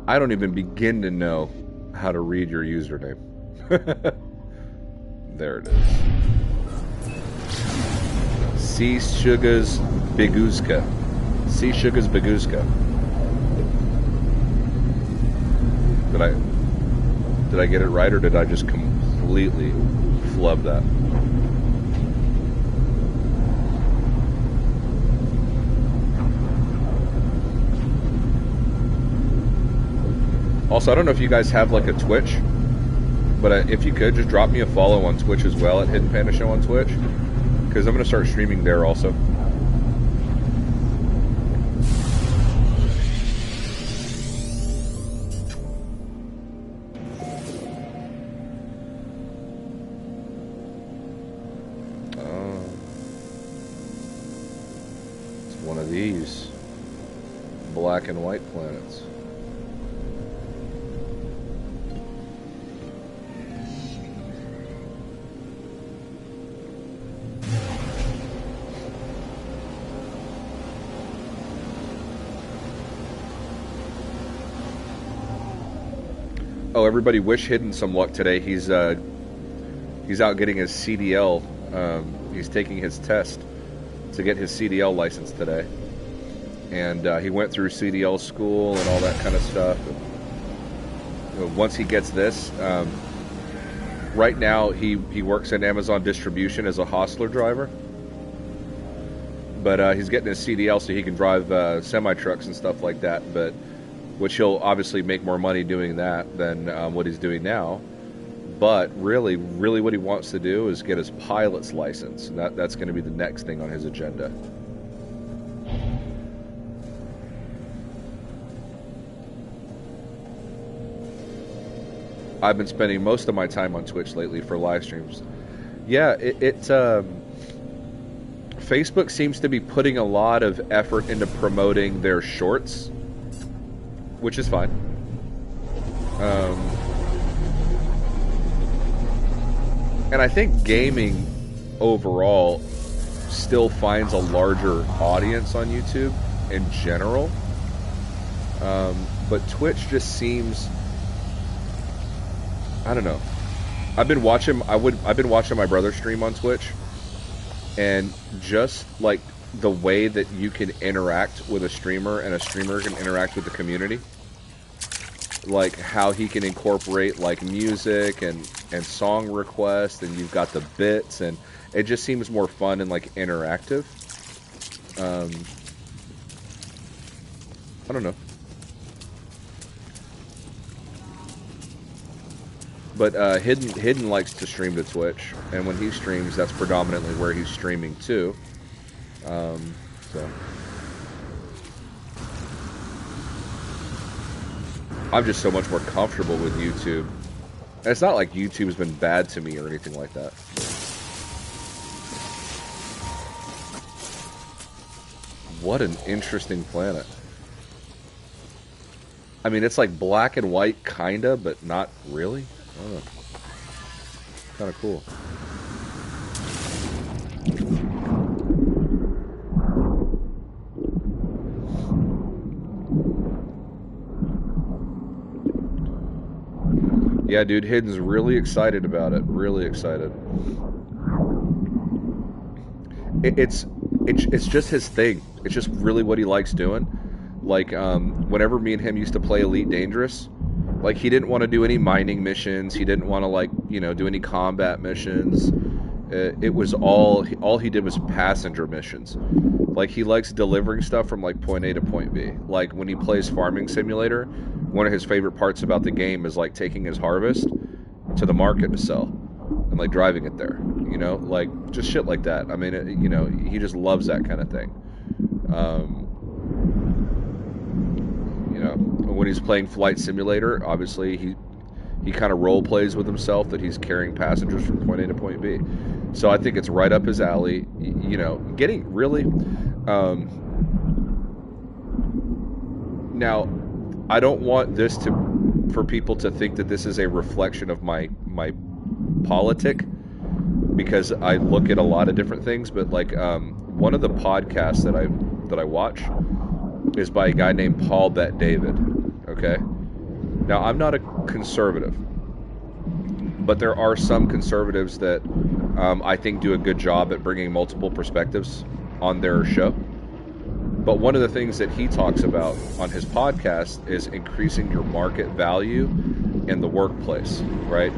I don't even begin to know how to read your username. There it is. C. Sugas Biguzka. C. Sugas Biguzka. Did I get it right, or did I just completely flub that? Also, I don't know if you guys have like a Twitch, but if you could, just drop me a follow on Twitch as well at Hidden Panda Show on Twitch, because I'm going to start streaming there also. It's one of these black and white planets. Oh, everybody wish Hidden some luck today. He's out getting his CDL. He's taking his test to get his CDL license today. And he went through CDL school and all that kind of stuff. And once he gets this, right now he works in Amazon distribution as a hostler driver. But he's getting his CDL so he can drive semi-trucks and stuff like that, but which he'll obviously make more money doing that than what he's doing now. But really what he wants to do is get his pilot's license. And that's going to be the next thing on his agenda. I've been spending most of my time on Twitch lately for live streams. Yeah, Facebook seems to be putting a lot of effort into promoting their shorts, which is fine. And I think gaming overall still finds a larger audience on YouTube in general. But Twitch just seems, I don't know. I've been watching my brother stream on Twitch, and just like the way that you can interact with a streamer and a streamer can interact with the community, like how he can incorporate like music and song requests, and you've got the bits, and it just seems more fun and like interactive. I don't know. But Hidden likes to stream to Twitch, and when he streams, that's predominantly where he's streaming to. So I'm just so much more comfortable with YouTube. And it's not like YouTube's been bad to me or anything like that. What an interesting planet. I mean, it's like black and white, kinda, but not really. I don't know. Kind of cool. Yeah, dude, Hidden's really excited about it. Really excited. It's just his thing. It's just really what he likes doing. Like, whenever me and him used to play Elite Dangerous, like, he didn't want to do any mining missions. He didn't want to, like, you know, do any combat missions. It was all he did was passenger missions. Like, he likes delivering stuff from, like, point A to point B. Like, when he plays Farming Simulator, one of his favorite parts about the game is, like, taking his harvest to the market to sell and, like, driving it there. You know, like, just shit like that. I mean, you know, he just loves that kind of thing. You know, when he's playing Flight Simulator, obviously he kind of role plays with himself that he's carrying passengers from point A to point B. So I think it's right up his alley. You know, getting really. Now, I don't want this for people to think that this is a reflection of my politic, because I look at a lot of different things. But like one of the podcasts that I watch is by a guy named Paul Bet David. Okay. Now, I'm not a conservative, but there are some conservatives that I think do a good job at bringing multiple perspectives on their show. But one of the things that he talks about on his podcast is increasing your market value in the workplace, right?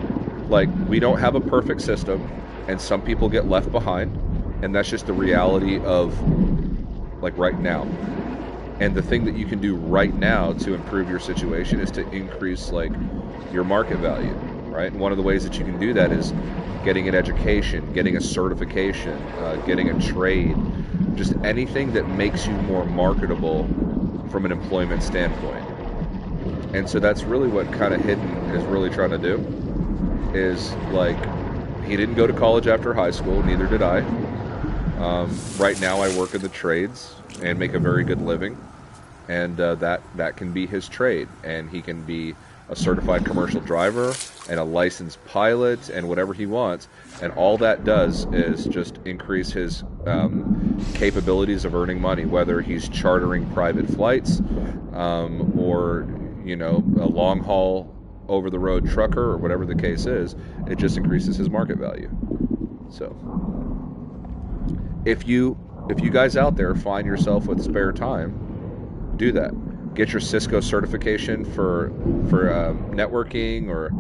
Like, we don't have a perfect system, and some people get left behind, and that's just the reality of, like, right now. And the thing that you can do right now to improve your situation is to increase, like, your market value, right? And one of the ways that you can do that is getting an education, getting a certification, getting a trade, just anything that makes you more marketable from an employment standpoint. And so that's really what kind of Hidden is really trying to do, is, like, he didn't go to college after high school, neither did I. Right now I work in the trades and make a very good living, and that can be his trade, and he can be a certified commercial driver and a licensed pilot and whatever he wants, and all that does is just increase his capabilities of earning money, whether he's chartering private flights or, you know, a long haul over the road trucker or whatever the case is. It just increases his market value. So if you guys out there find yourself with spare time, do that. Get your Cisco certification for networking, or,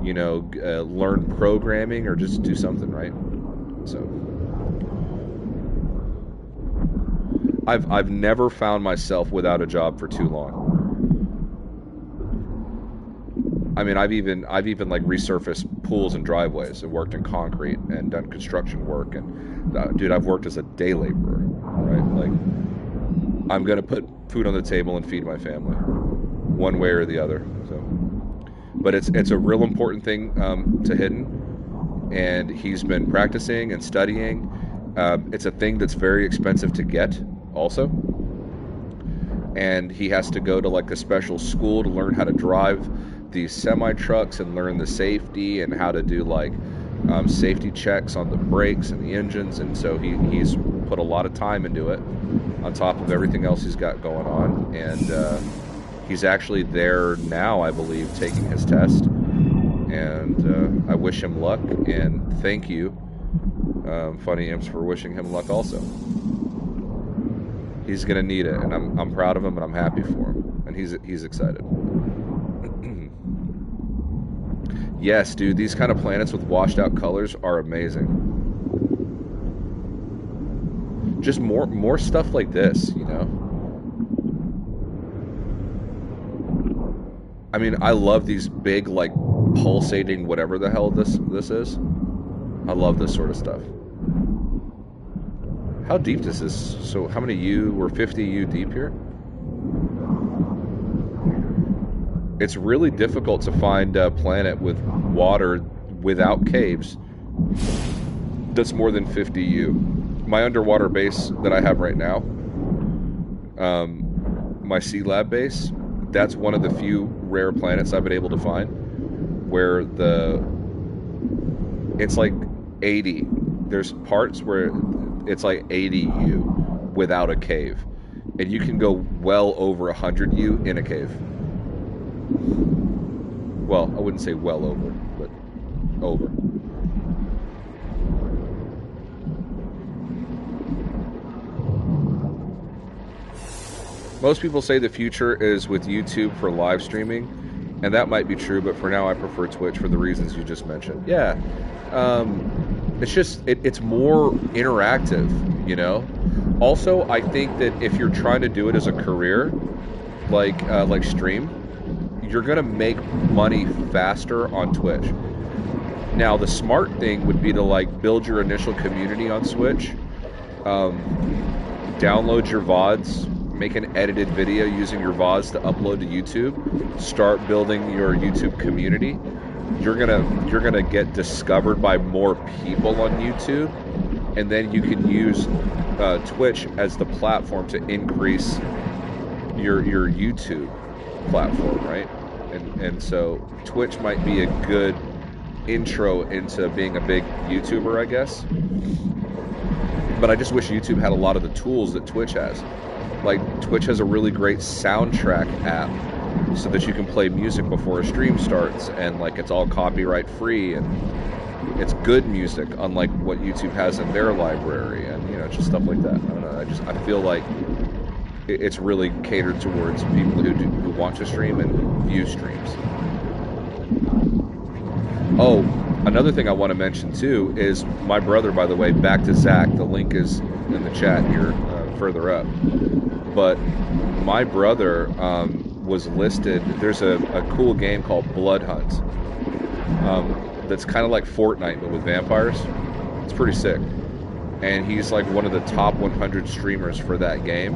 you know, learn programming, or just do something, right? So I've never found myself without a job for too long. I mean, I've even like resurfaced pools and driveways and worked in concrete and done construction work and dude, I've worked as a day laborer, right? Like I'm gonna put food on the table and feed my family, one way or the other. So, but it's a real important thing to Hidden, and he's been practicing and studying. It's a thing that's very expensive to get, also, and he has to go to like a special school to learn how to drive these semi trucks and learn the safety and how to do like safety checks on the brakes and the engines, and so he's put a lot of time into it on top of everything else he's got going on, and he's actually there now, I believe, taking his test, and I wish him luck, and thank you, Funny Imps, for wishing him luck also. He's gonna need it, and I'm proud of him, and I'm happy for him, and he's excited. Yes, dude, these kind of planets with washed out colors are amazing. Just more stuff like this, you know. I mean, I love these big, like, pulsating whatever the hell this is. I love this sort of stuff. How deep this is? So how many U? We're 50 U deep here? It's really difficult to find a planet with water without caves that's more than 50 U. My underwater base that I have right now, my JLab base, that's one of the few rare planets I've been able to find where it's like 80. There's parts where it's like 80 U without a cave, and you can go well over 100 U in a cave. Well, I wouldn't say well over, but over. Most people say the future is with YouTube for live streaming, and that might be true, but for now I prefer Twitch for the reasons you just mentioned. Yeah, it's just, it's more interactive, you know? Also, I think that if you're trying to do it as a career, like stream, you're gonna make money faster on Twitch. Now, the smart thing would be to like build your initial community on Twitch, download your VODs, make an edited video using your VODs to upload to YouTube, start building your YouTube community. You're gonna get discovered by more people on YouTube, and then you can use Twitch as the platform to increase your YouTube platform, right? And so Twitch might be a good intro into being a big YouTuber, I guess. But I just wish YouTube had a lot of the tools that Twitch has. Like, Twitch has a really great soundtrack app so that you can play music before a stream starts, and like it's all copyright free, and it's good music, unlike what YouTube has in their library, and you know, just stuff like that. I don't know, I feel like it's really catered towards people who want to stream and view streams. Oh, another thing I want to mention too is my brother, by the way, back to Zach, the link is in the chat here, further up. But my brother was listed, there's a cool game called Blood Hunt that's kind of like Fortnite but with vampires. It's pretty sick. And he's like one of the top 100 streamers for that game.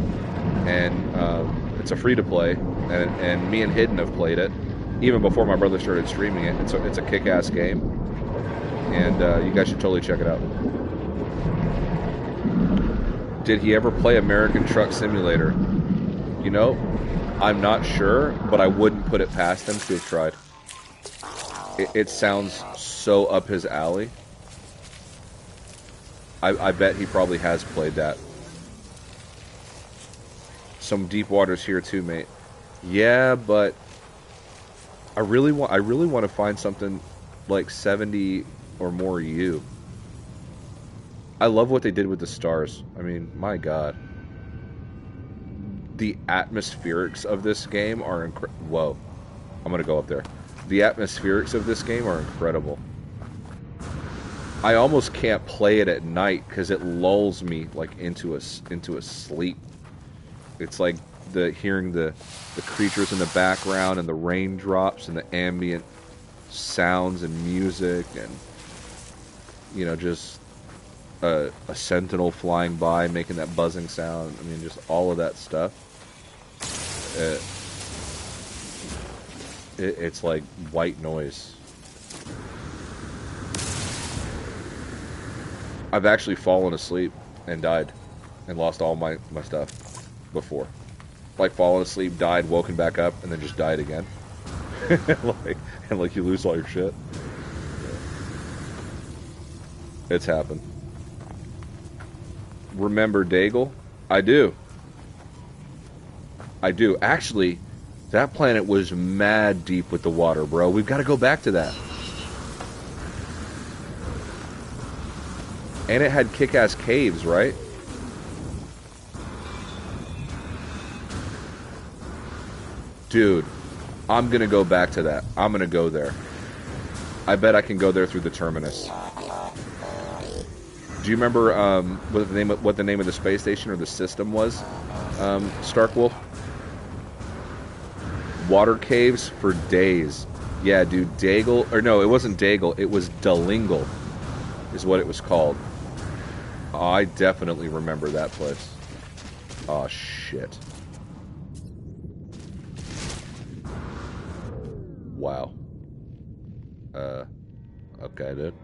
And it's a free-to-play, and me and Hidden have played it even before my brother started streaming it. It's a kick-ass game, and you guys should totally check it out. Did he ever play American Truck Simulator? You know, I'm not sure, but I wouldn't put it past him to have tried. It sounds so up his alley. I bet he probably has played that. Some deep waters here too, mate. Yeah, but I really want to find something like 70 or more U. I love what they did with the stars. I mean, my God. The atmospherics of this game are whoa. I'm going to go up there. The atmospherics of this game are incredible. I almost can't play it at night because it lulls me like into a sleep It's like hearing the creatures in the background and the raindrops and the ambient sounds and music and, you know, just a sentinel flying by making that buzzing sound. I mean, just all of that stuff. It's like white noise. I've actually fallen asleep and died and lost all my stuff before. Like fallen asleep, died, woken back up, and then just died again. like you lose all your shit. It's happened. Remember Daigle? I do. Actually, that planet was mad deep with the water, bro. We've got to go back to that. And it had kick-ass caves, right? Dude, I'm going to go back to that. I'm going to go there. I bet I can go there through the terminus. Do you remember what the name of the space station or the system was, Starkwolf? Water caves for days. Yeah, dude, Daigle, or no, it wasn't Daigle, it was Dalingle, is what it was called. Oh, I definitely remember that place. Oh, shit. Wow. Okay, dude.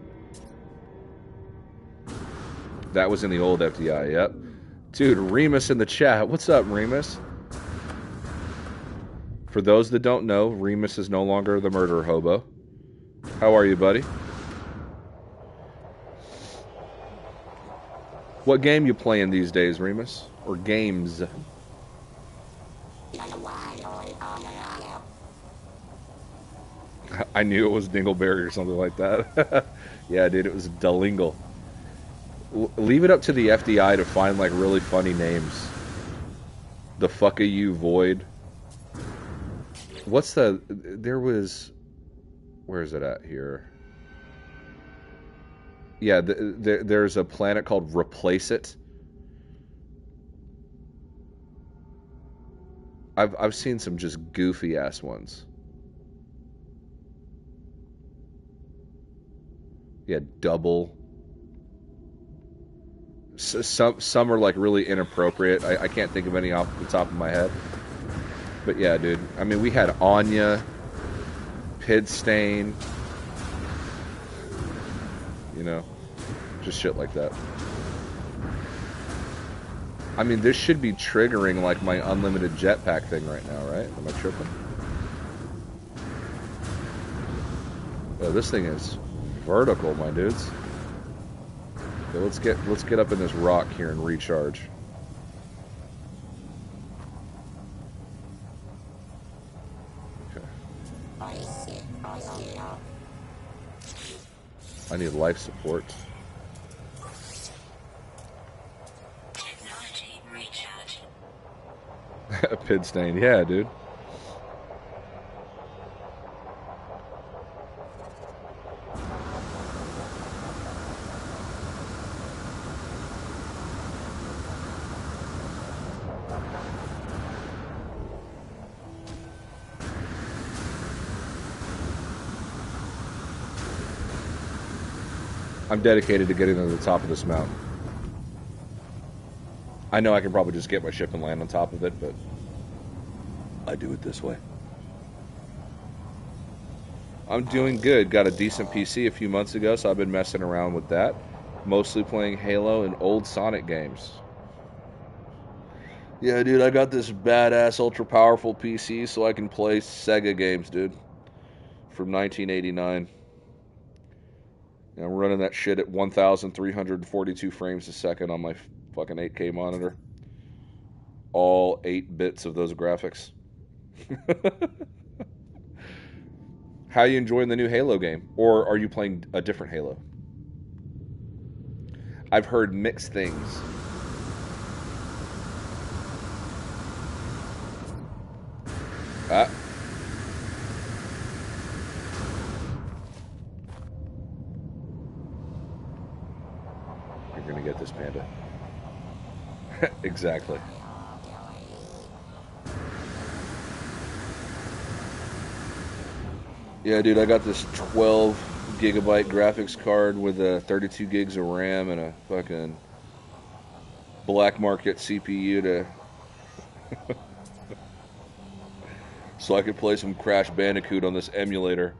That was in the old FDI, yep. Dude, Remus in the chat. What's up, Remus? For those that don't know, Remus is no longer the murderer hobo. How are you, buddy? What game you playing these days, Remus? Or games? I knew it was Dingleberry or something like that. Yeah, dude, it was Dalingle. Leave it up to the FDI to find, like, really funny names. The Fucayu Void. What's the... There was... Where is it at here? Yeah, there's a planet called Replace It. I've seen some just goofy-ass ones. Yeah, Double... Some are like really inappropriate. I can't think of any off the top of my head. But yeah, dude. I mean, we had Anya, Pidstain, you know, just shit like that. I mean, this should be triggering like my unlimited jetpack thing right now, right? Am I tripping? Oh, this thing is vertical, my dudes. So let's get up in this rock here and recharge. Okay. I need life support. Technology recharge. Pidstain, yeah, dude. I'm dedicated to getting to the top of this mountain. I know I can probably just get my ship and land on top of it, but I do it this way. I'm doing good. Got a decent PC a few months ago, so I've been messing around with that. Mostly playing Halo and old Sonic games. Yeah, dude, I got this badass ultra powerful PC so I can play Sega games, dude. From 1989. I'm running that shit at 1,342 frames a second on my fucking 8K monitor. All 8 bits of those graphics. How are you enjoying the new Halo game? Or are you playing a different Halo? I've heard mixed things. Ah. You're gonna get this, Panda. Exactly. Yeah, dude, I got this 12 gigabyte graphics card with 32 gigs of RAM and a fucking black market CPU to so I could play some Crash Bandicoot on this emulator.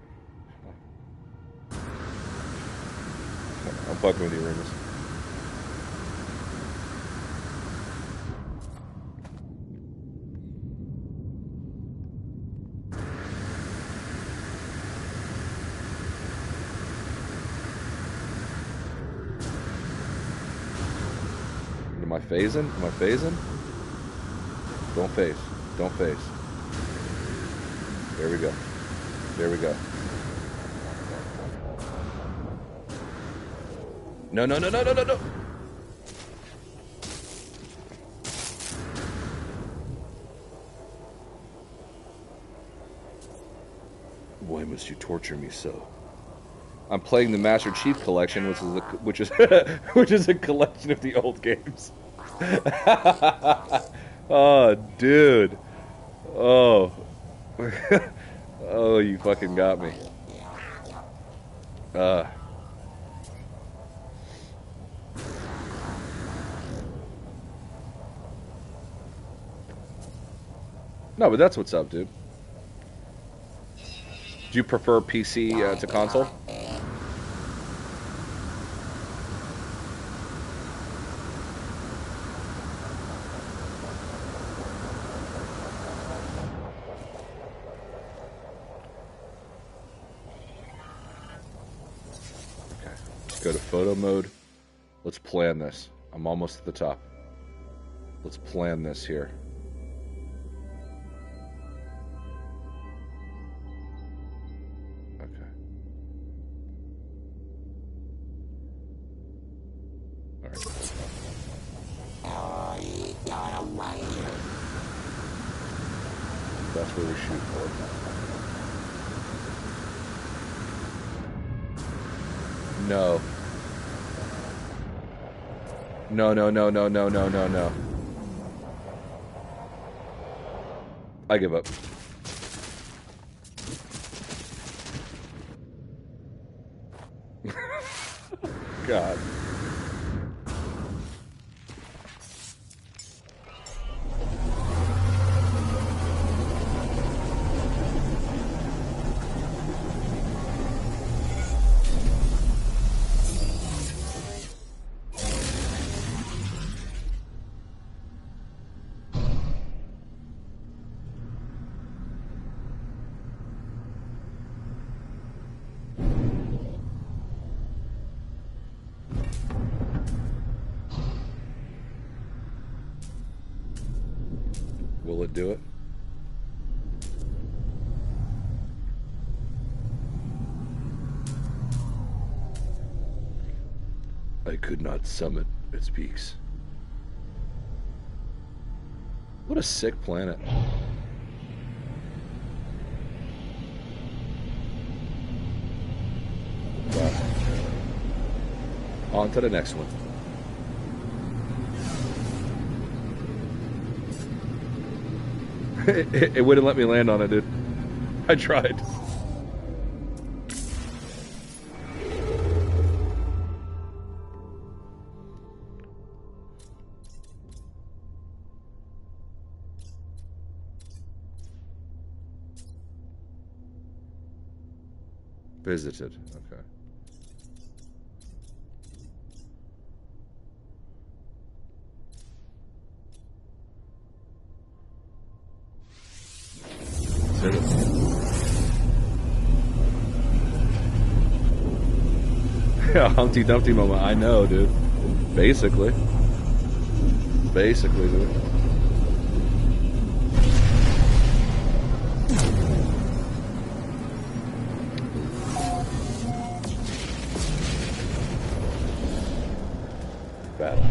I'm fucking with you, Remus. Am I phasing? Am I phasing? Don't phase. Don't phase. There we go. There we go. No, no, no, no, no, no, no. Why must you torture me so? I'm playing the Master Chief Collection, which is a collection of the old games. Oh, dude. Oh. Oh, you fucking got me. No, but that's what's up, dude. Do you prefer PC to console? Okay, let's go to photo mode. Let's plan this. I'm almost at the top. Let's plan this here. That's where we shoot for. No. No, no, no, no, no, no, no, no. I give up. God. Will it do it? I could not summit its peaks. What a sick planet. Wow. On to the next one. It wouldn't let me land on it, dude. I tried. Visited. Okay. Yeah, Humpty Dumpty moment. I know, dude. Basically, dude. Battle.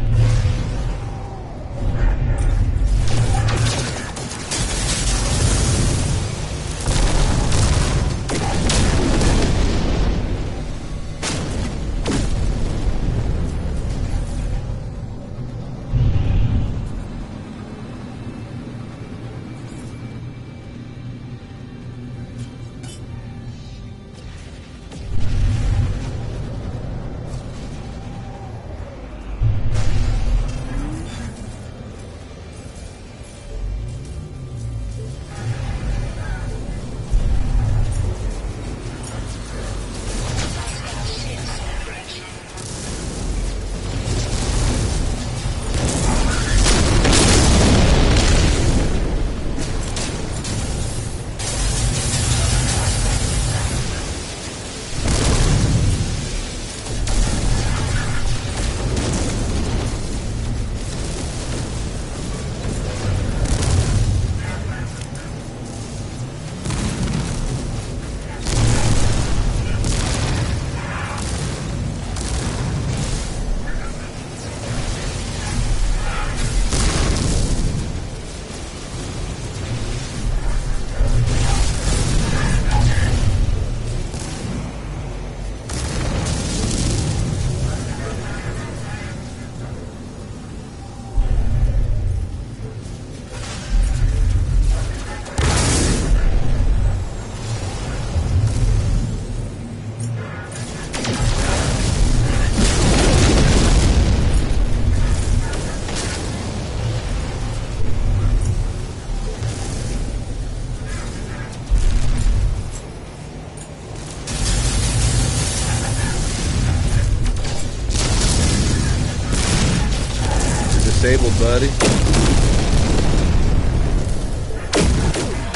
disabled, buddy.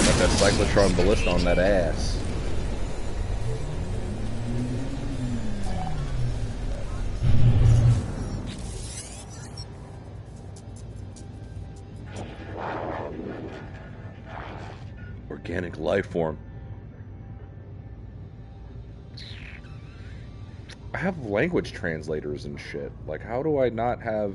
Got that cyclotron ballista on that ass. Organic life form. I have language translators and shit. Like, how do I not have...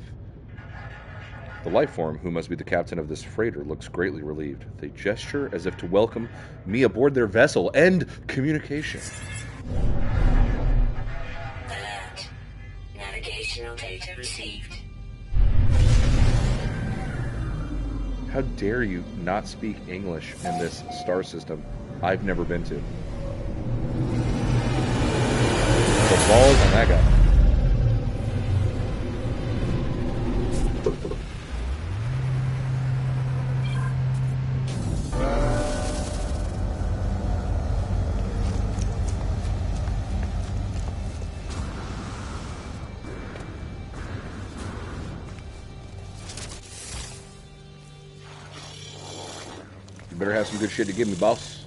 The life form, who must be the captain of this freighter, looks greatly relieved. They gesture as if to welcome me aboard their vessel. End communication. Alert. Navigational data received. How dare you not speak English in this star system I've never been to? The balls on that guy. You better have some good shit to give me, boss.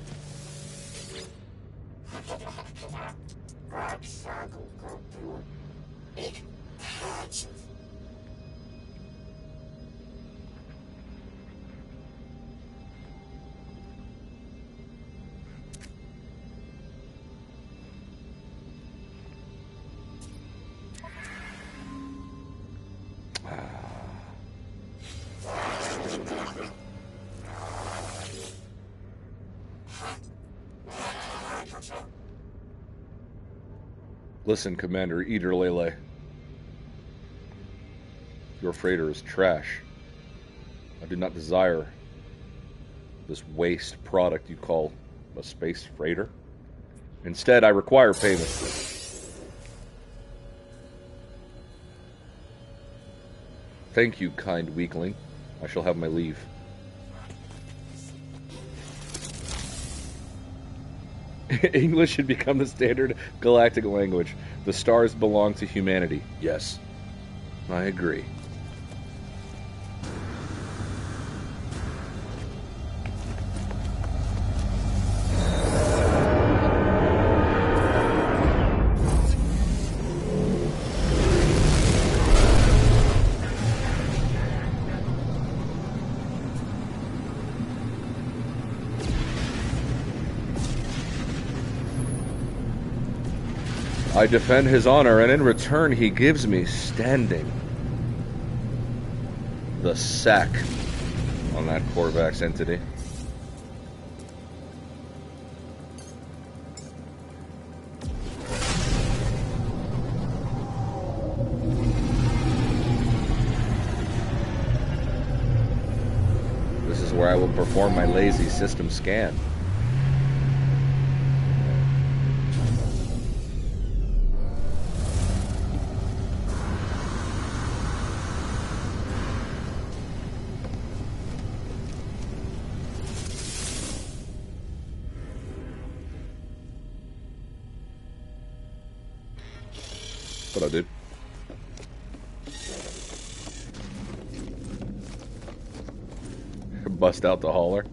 Listen, Commander Eater Lele. Your freighter is trash. I do not desire this waste product you call a space freighter. Instead, I require payment. Thank you, kind weakling. I shall have my leave. English should become the standard galactic language. The stars belong to humanity. Yes, I agree. I defend his honor, and in return he gives me standing. The sack on that Korvax entity. This is where I will perform my lazy system scan. What I did. Bust out the hauler.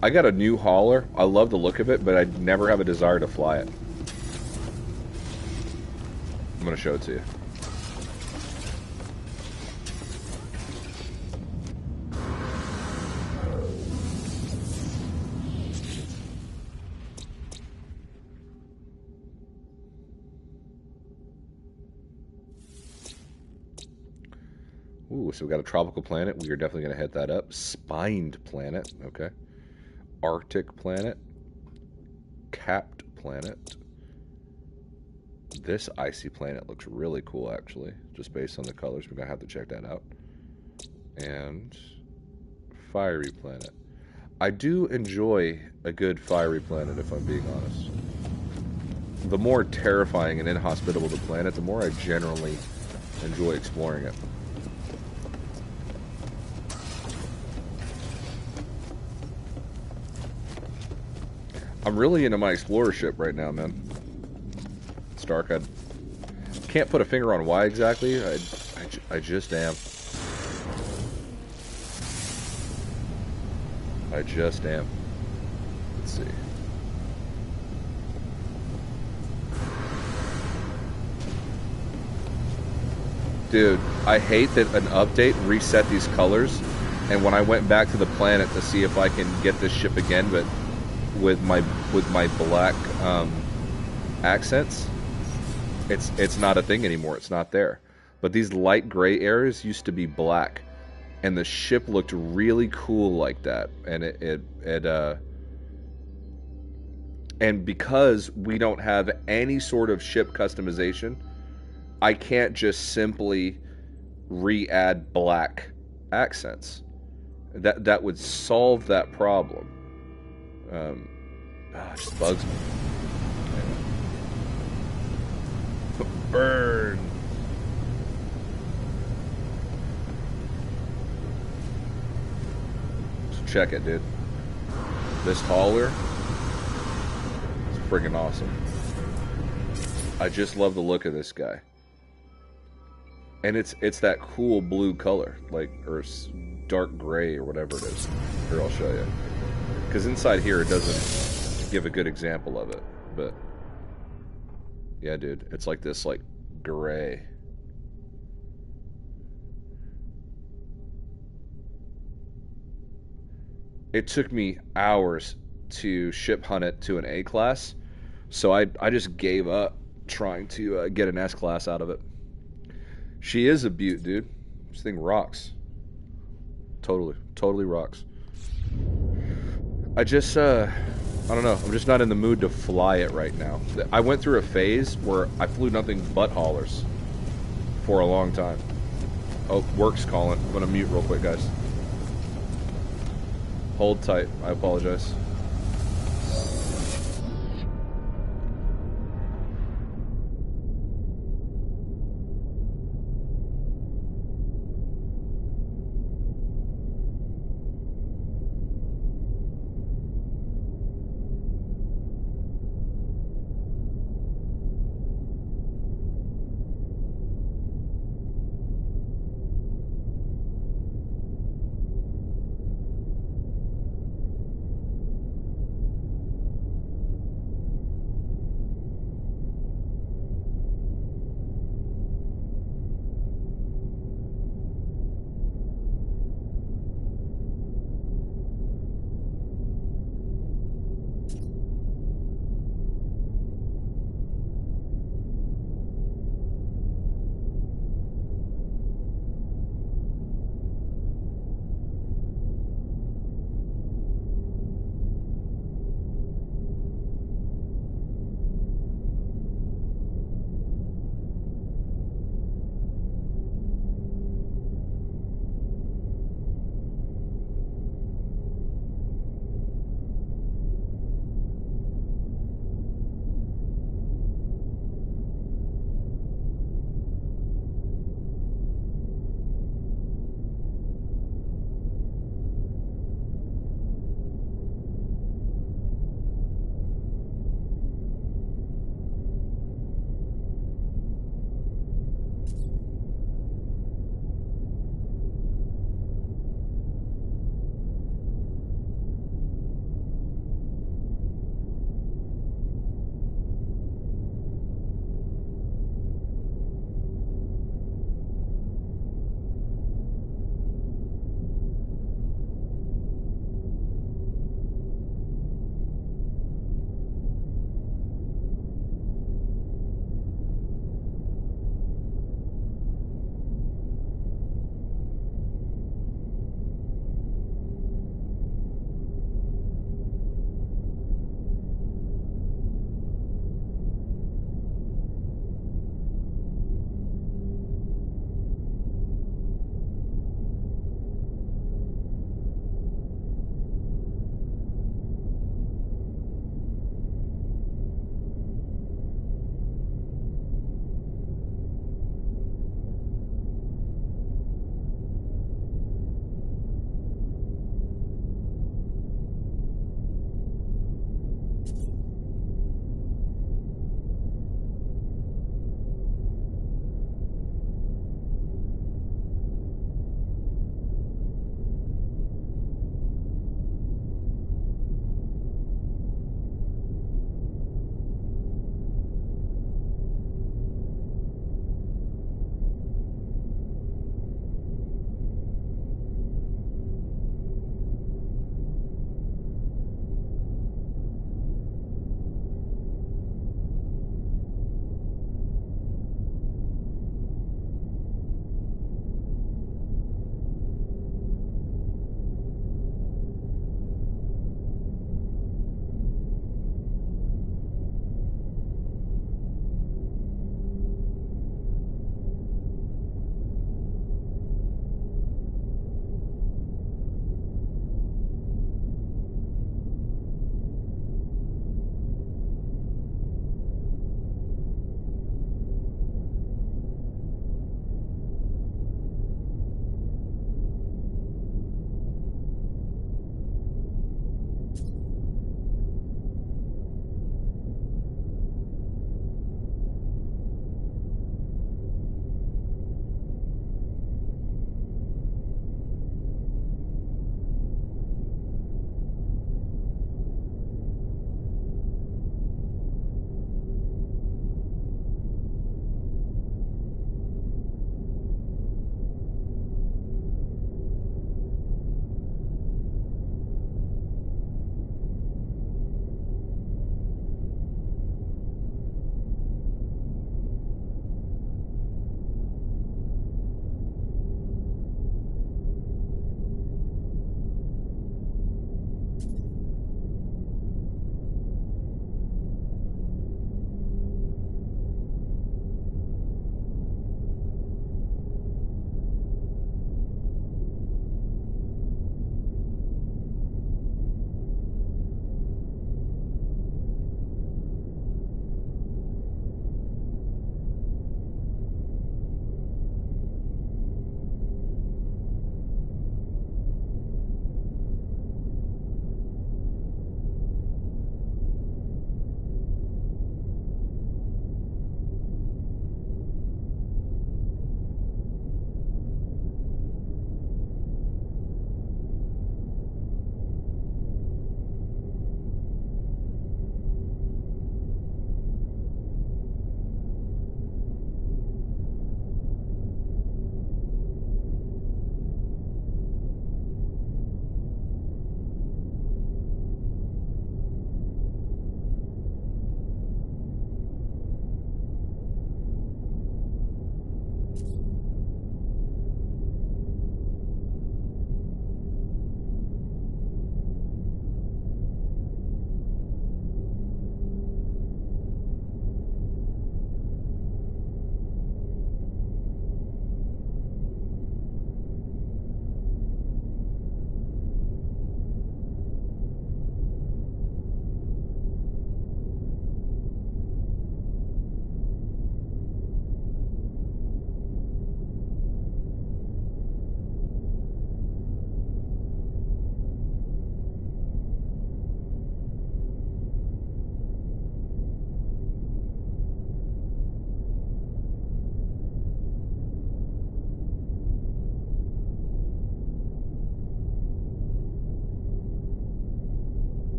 I got a new hauler. I love the look of it, but I never have a desire to fly it. I'm gonna show it to you. Ooh, so we got a tropical planet. We are definitely going to hit that up. Spined planet. Okay. Arctic planet. Capped planet. This icy planet looks really cool, actually. Just based on the colors. We're going to have to check that out. And fiery planet. I do enjoy a good fiery planet, if I'm being honest. The more terrifying and inhospitable the planet, the more I generally enjoy exploring it. I'm really into my explorer ship right now, man. Stark, I can't put a finger on why exactly. I just am. I just am. Let's see. Dude, I hate that an update reset these colors, and when I went back to the planet to see if I can get this ship again, but with my black accents, it's not a thing anymore. It's not there. But these light gray areas used to be black, and the ship looked really cool like that. And and because we don't have any sort of ship customization, I can't just simply re-add black accents. That would solve that problem. It just bugs me. Burn. So check it, dude. This hauler is friggin' awesome. I just love the look of this guy. And it's that cool blue color, like, or dark gray or whatever it is. Here, I'll show you. Because inside here it doesn't give a good example of it, but yeah, dude, it's like this, like, gray. It took me hours to ship hunt it to an A class, so I just gave up trying to get an S class out of it. She is a beaut, dude. This thing rocks. Totally rocks. I just, I don't know. I'm just not in the mood to fly it right now. I went through a phase where I flew nothing but haulers for a long time. Oh, work's calling. I'm gonna mute real quick, guys. Hold tight. I apologize.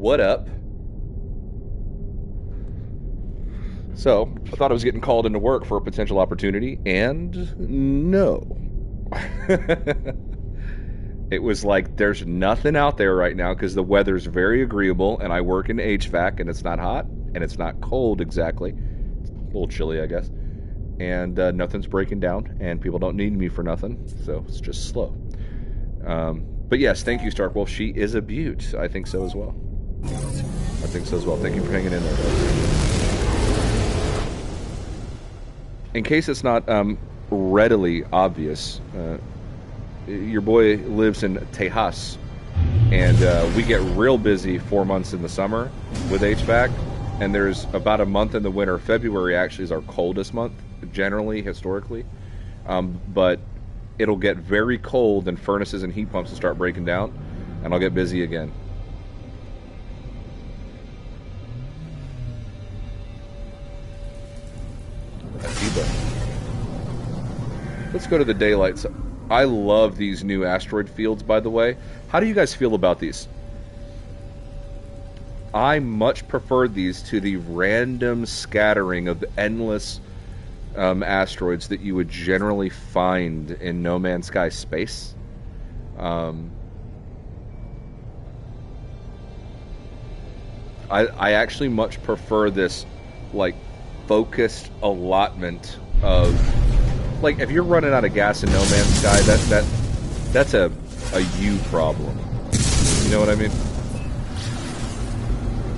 What up? So, I thought I was getting called into work for a potential opportunity, and no. It was like, there's nothing out there right now because the weather's very agreeable, and I work in HVAC, and it's not hot, and it's not cold exactly. It's a little chilly, I guess. And nothing's breaking down, and people don't need me for nothing, so it's just slow. But yes, thank you, Starkwolf. She is a beaut. I think so as well. I think so as well. Thank you for hanging in there, guys. In case it's not readily obvious, your boy lives in Tejas, and we get real busy 4 months in the summer with HVAC, and there's about a month in the winter. February actually is our coldest month, generally, historically, but it'll get very cold, and furnaces and heat pumps will start breaking down, and I'll get busy again. Let's go to the daylight. I love these new asteroid fields, by the way. How do you guys feel about these? I much prefer these to the random scattering of endless asteroids that you would generally find in No Man's Sky space. I actually much prefer this, like, focused allotment of, like, if you're running out of gas in No Man's Sky, that's a you problem. You know what I mean?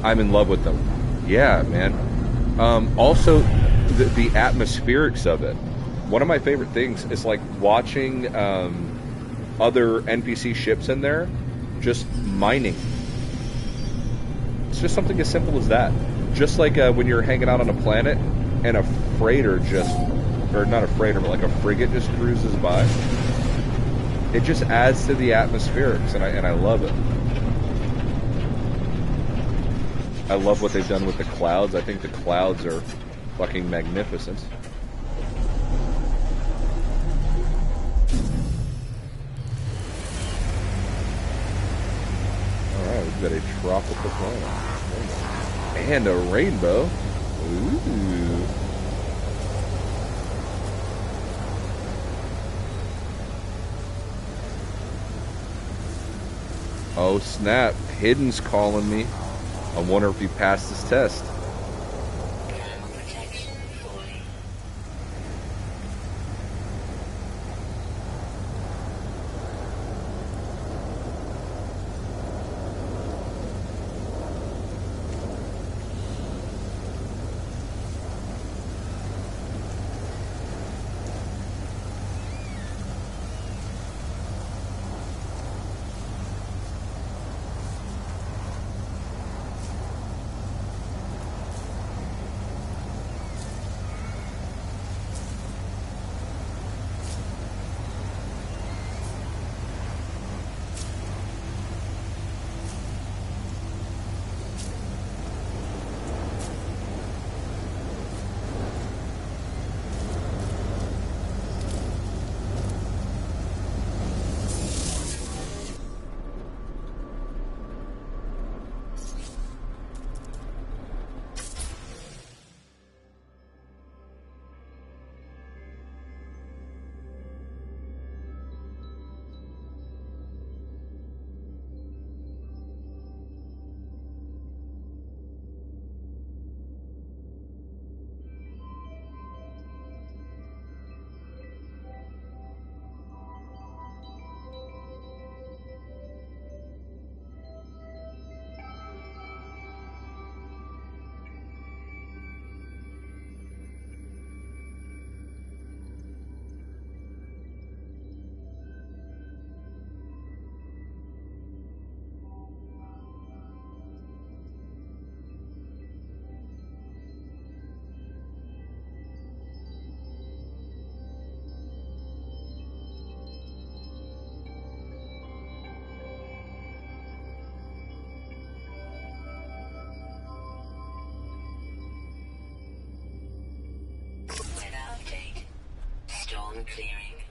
I'm in love with them. Yeah, man. Also, the atmospherics of it. One of my favorite things is, like, watching other NPC ships in there just mining. It's just something as simple as that. Just like when you're hanging out on a planet and a freighter just, or not a freighter, but like a frigate just cruises by. It just adds to the atmospherics, and I love it. I love what they've done with the clouds. I think the clouds are fucking magnificent. Alright, we've got a tropical planet. And a rainbow. Ooh. Oh snap, Hidden's calling me. I wonder if he passed his test. Clearing.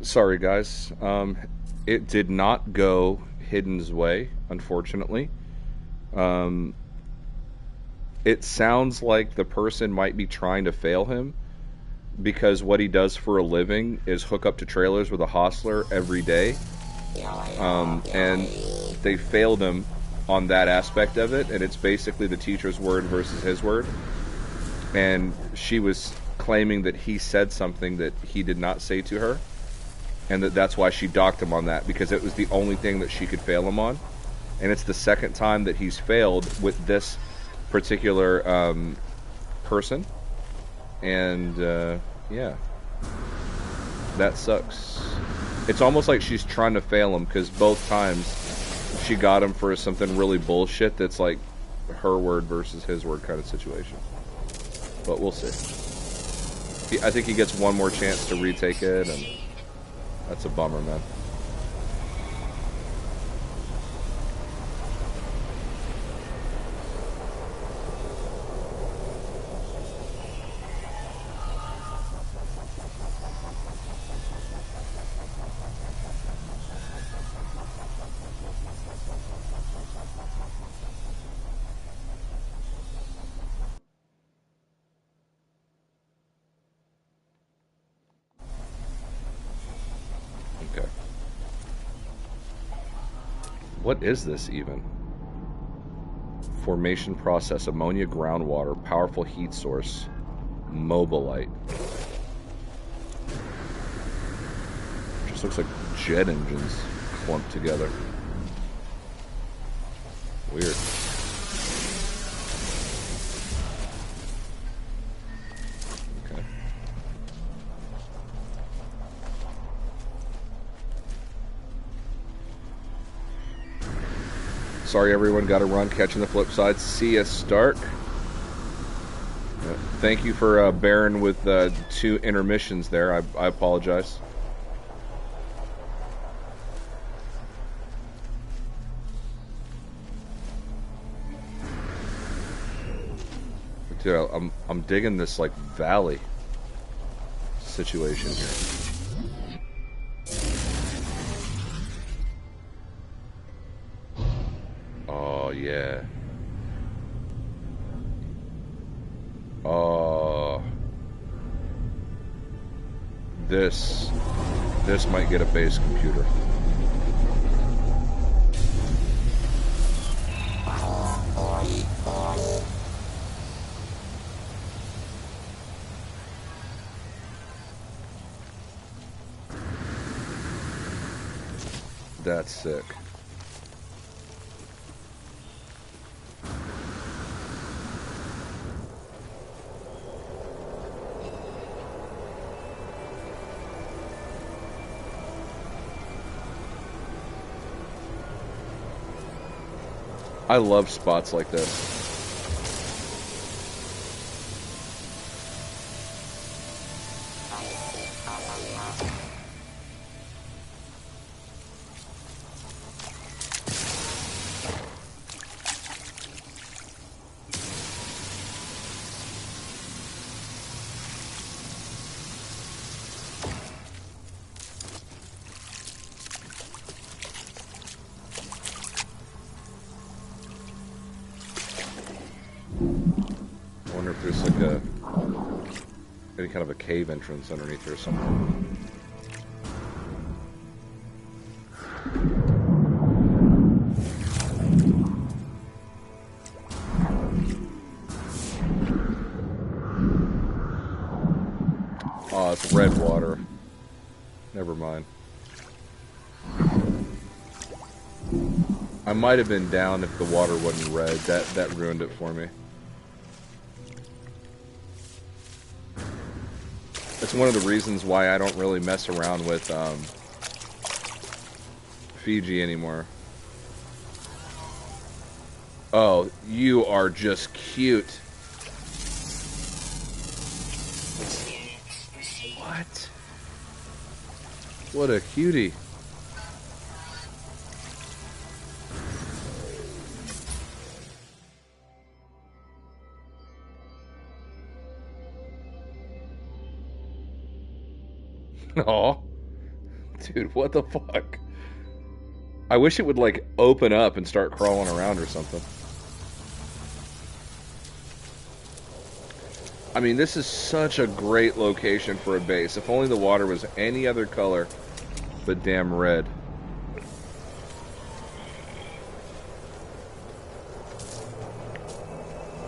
Sorry, guys. It did not go Hidden's way, unfortunately. Um, it sounds like the person might be trying to fail him because what he does for a living is hook up to trailers with a hostler every day. And they failed him on that aspect of it, and it's basically the teacher's word versus his word. And she was claiming that he said something that he did not say to her, and that's why she docked him on that, because it was the only thing that she could fail him on. And it's the second time that he's failed with this particular person. And yeah, that sucks. It's almost like she's trying to fail him, because both times she got him for something really bullshit that's like her word versus his word kind of situation. But we'll see. I think he gets one more chance to retake it, and that's a bummer, man. Okay. What is this even? Formation process, ammonia, groundwater, powerful heat source, mobilite. Just looks like jet engines clumped together. Weird. Okay. Sorry, everyone. Got to run. Catching the flip side. See ya, Stark. Thank you for bearing with 2 intermissions there. I apologize. Dude, I'm digging this like valley situation here. Oh yeah. Oh, this might get a base computer. That's sick. I love spots like this. I wonder if there's like any kind of a cave entrance underneath here or something. Oh, it's red water. Never mind. I might have been down if the water wasn't red. That ruined it for me. That's one of the reasons why I don't really mess around with Fiji anymore. Oh, you are just cute. What? What a cutie. Aw. Dude, what the fuck? I wish it would, like, open up and start crawling around or something. I mean, this is such a great location for a base. If only the water was any other color but damn red.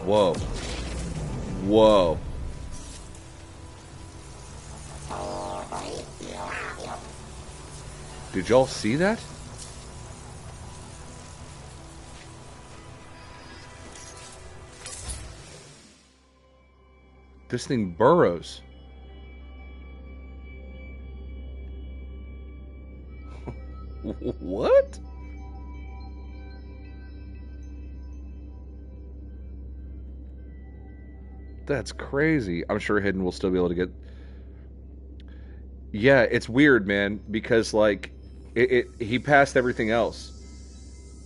Whoa. Whoa. Did y'all see that? This thing burrows. What? That's crazy. I'm sure Hidden will still be able to get... Yeah, it's weird, man, because, like, he passed everything else.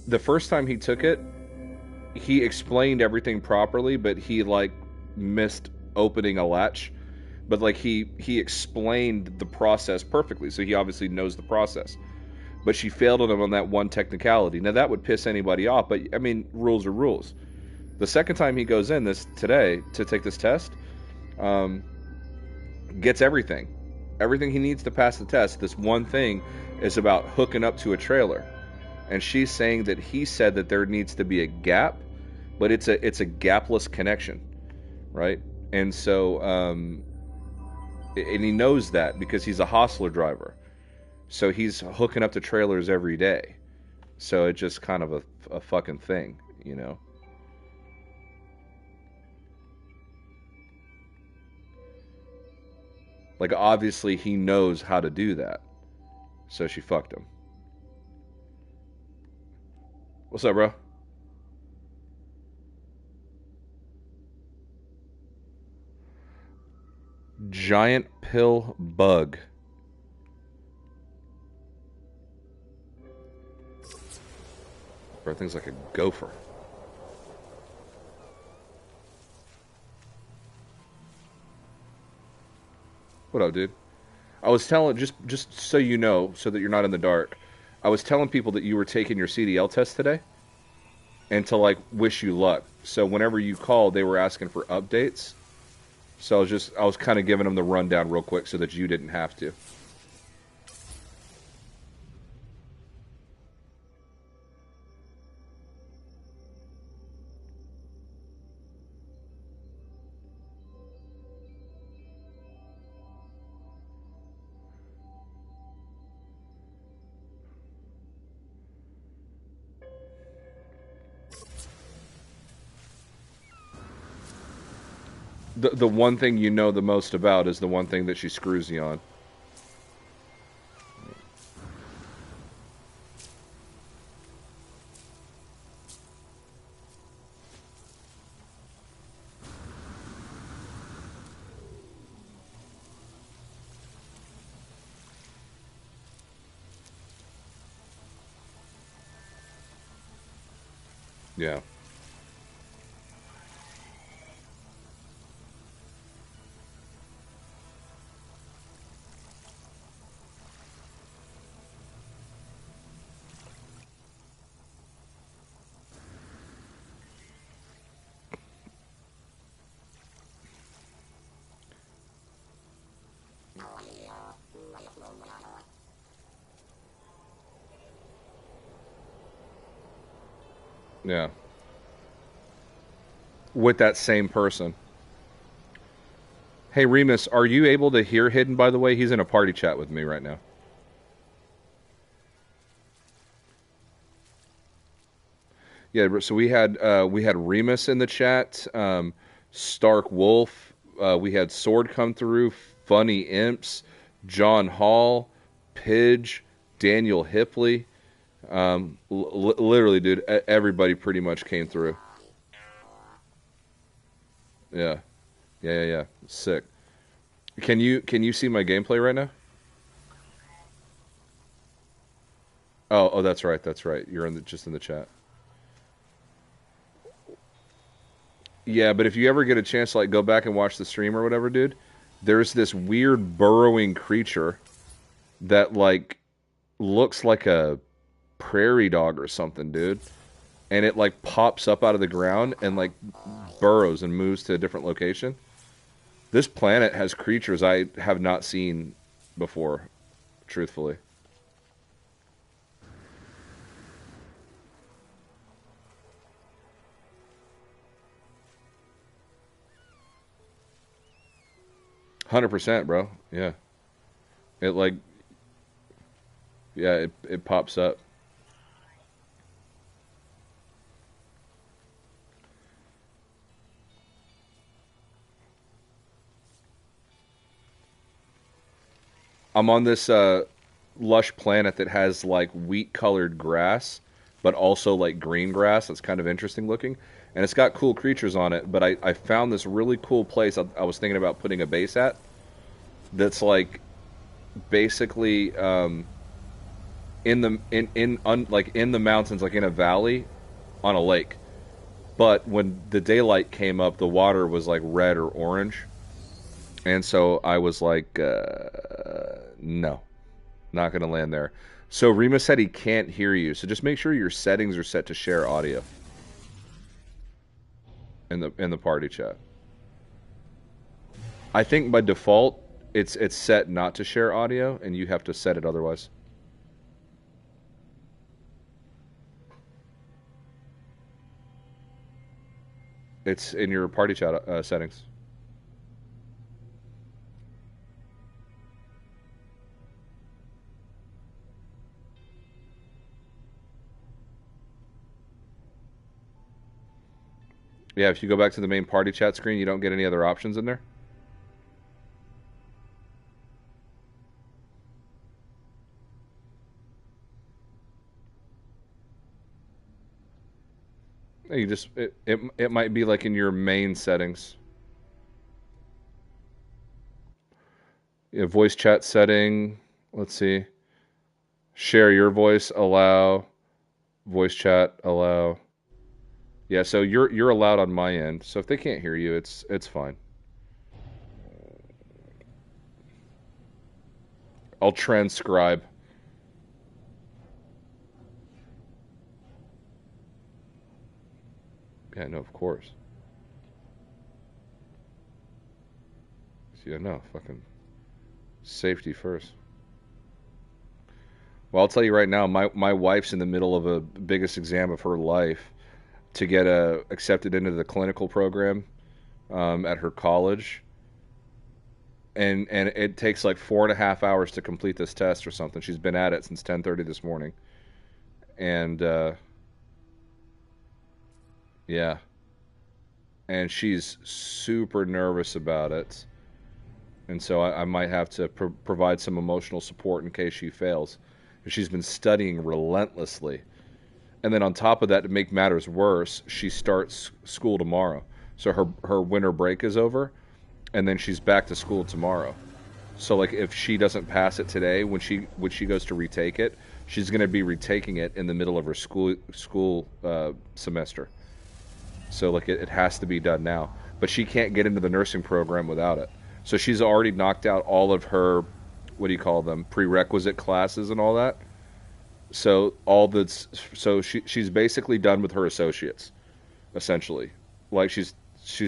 The first time he took it, he explained everything properly, but he, like, missed opening a latch. But, like, he explained the process perfectly, so he obviously knows the process. But she failed him on that one technicality. Now, that would piss anybody off, but, I mean, rules are rules. The second time he goes in today to take this test, gets everything. Everything he needs to pass the test. This one thing is about hooking up to a trailer. And she's saying that he said that there needs to be a gap, but it's a gapless connection, right? And so, and he knows that because he's a hostler driver. So he's hooking up to trailers every day. So it's just kind of a fucking thing, you know? Like, obviously, he knows how to do that. So she fucked him. What's up, bro? Giant pill bug. Bro, thing's like a gopher. What up, dude? I was telling, just so you know, so that you're not in the dark, I was telling people that you were taking your CDL test today, and to, like, wish you luck. So whenever you called, they were asking for updates. So I was kind of giving them the rundown real quick so that you didn't have to. The one thing you know the most about is the one thing that she screws you on. Yeah. Yeah. With that same person. Hey, Remus, are you able to hear Hidden, by the way? He's in a party chat with me right now. Yeah, so we had Remus in the chat, Stark Wolf, we had Sword come through, Funny Imps, John Hall, Pidge, Daniel Hipley. Literally, dude, everybody pretty much came through. Yeah. Yeah. Sick. Can you see my gameplay right now? Oh, that's right. You're just in the chat. Yeah, but if you ever get a chance to, like, go back and watch the stream or whatever, dude, there's this weird burrowing creature that, like, looks like a prairie dog or something, dude. And it like pops up out of the ground and like burrows and moves to a different location. This planet has creatures I have not seen before, truthfully. %, bro. Yeah. It like yeah, it pops up. I'm on this lush planet that has like wheat colored grass, but also like green grass. That's kind of interesting looking. And it's got cool creatures on it, but I found this really cool place I was thinking about putting a base at that's like basically like in the mountains, like in a valley on a lake. But when the daylight came up, the water was like red or orange, and so I was like, no, not going to land there. So Rima said he can't hear you. So just make sure your settings are set to share audio in the party chat. I think by default it's set not to share audio, and you have to set it otherwise. It's in your party chat settings. Yeah, if you go back to the main party chat screen, you don't get any other options in there. You just it might be like in your main settings. Yeah, voice chat setting. Let's see. Share your voice, allow. Voice chat, allow. Yeah, so you're allowed on my end. So if they can't hear you, it's fine. I'll transcribe. Yeah, no, of course. Yeah, no, fucking safety first. Well, I'll tell you right now, my wife's in the middle of a biggest exam of her life to get accepted into the clinical program at her college, and it takes like 4.5 hours to complete this test or something. She's been at it since 10:30 this morning, and yeah, and she's super nervous about it, and so I might have to provide some emotional support in case she fails. She's been studying relentlessly. And then on top of that, to make matters worse, she starts school tomorrow. So her winter break is over, and then she's back to school tomorrow. So like if she doesn't pass it today, when she goes to retake it, she's going to be retaking it in the middle of her school semester. So like it has to be done now. But she can't get into the nursing program without it. So she's already knocked out all of her, what do you call them, prerequisite classes and all that. So all that's so she's basically done with her associates, essentially. Like she's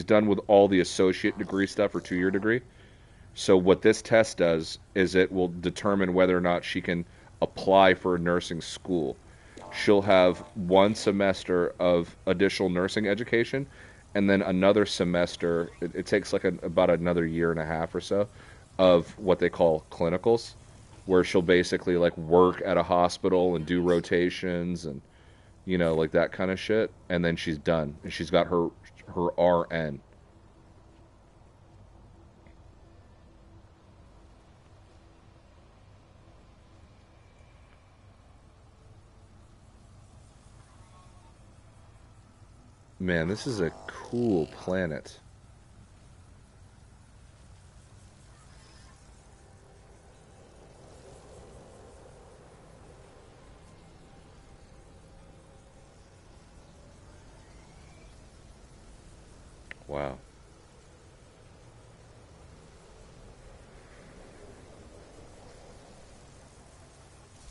done with all the associate degree stuff, or 2-year degree. So what this test does is it will determine whether or not she can apply for a nursing school. She'll have 1 semester of additional nursing education, and then another semester. It takes like about another year and a half or so of what they call clinicals, where she'll basically like work at a hospital and do rotations and like that kind of shit, and then she's done and she's got her RN. Man, this is a cool planet. Wow.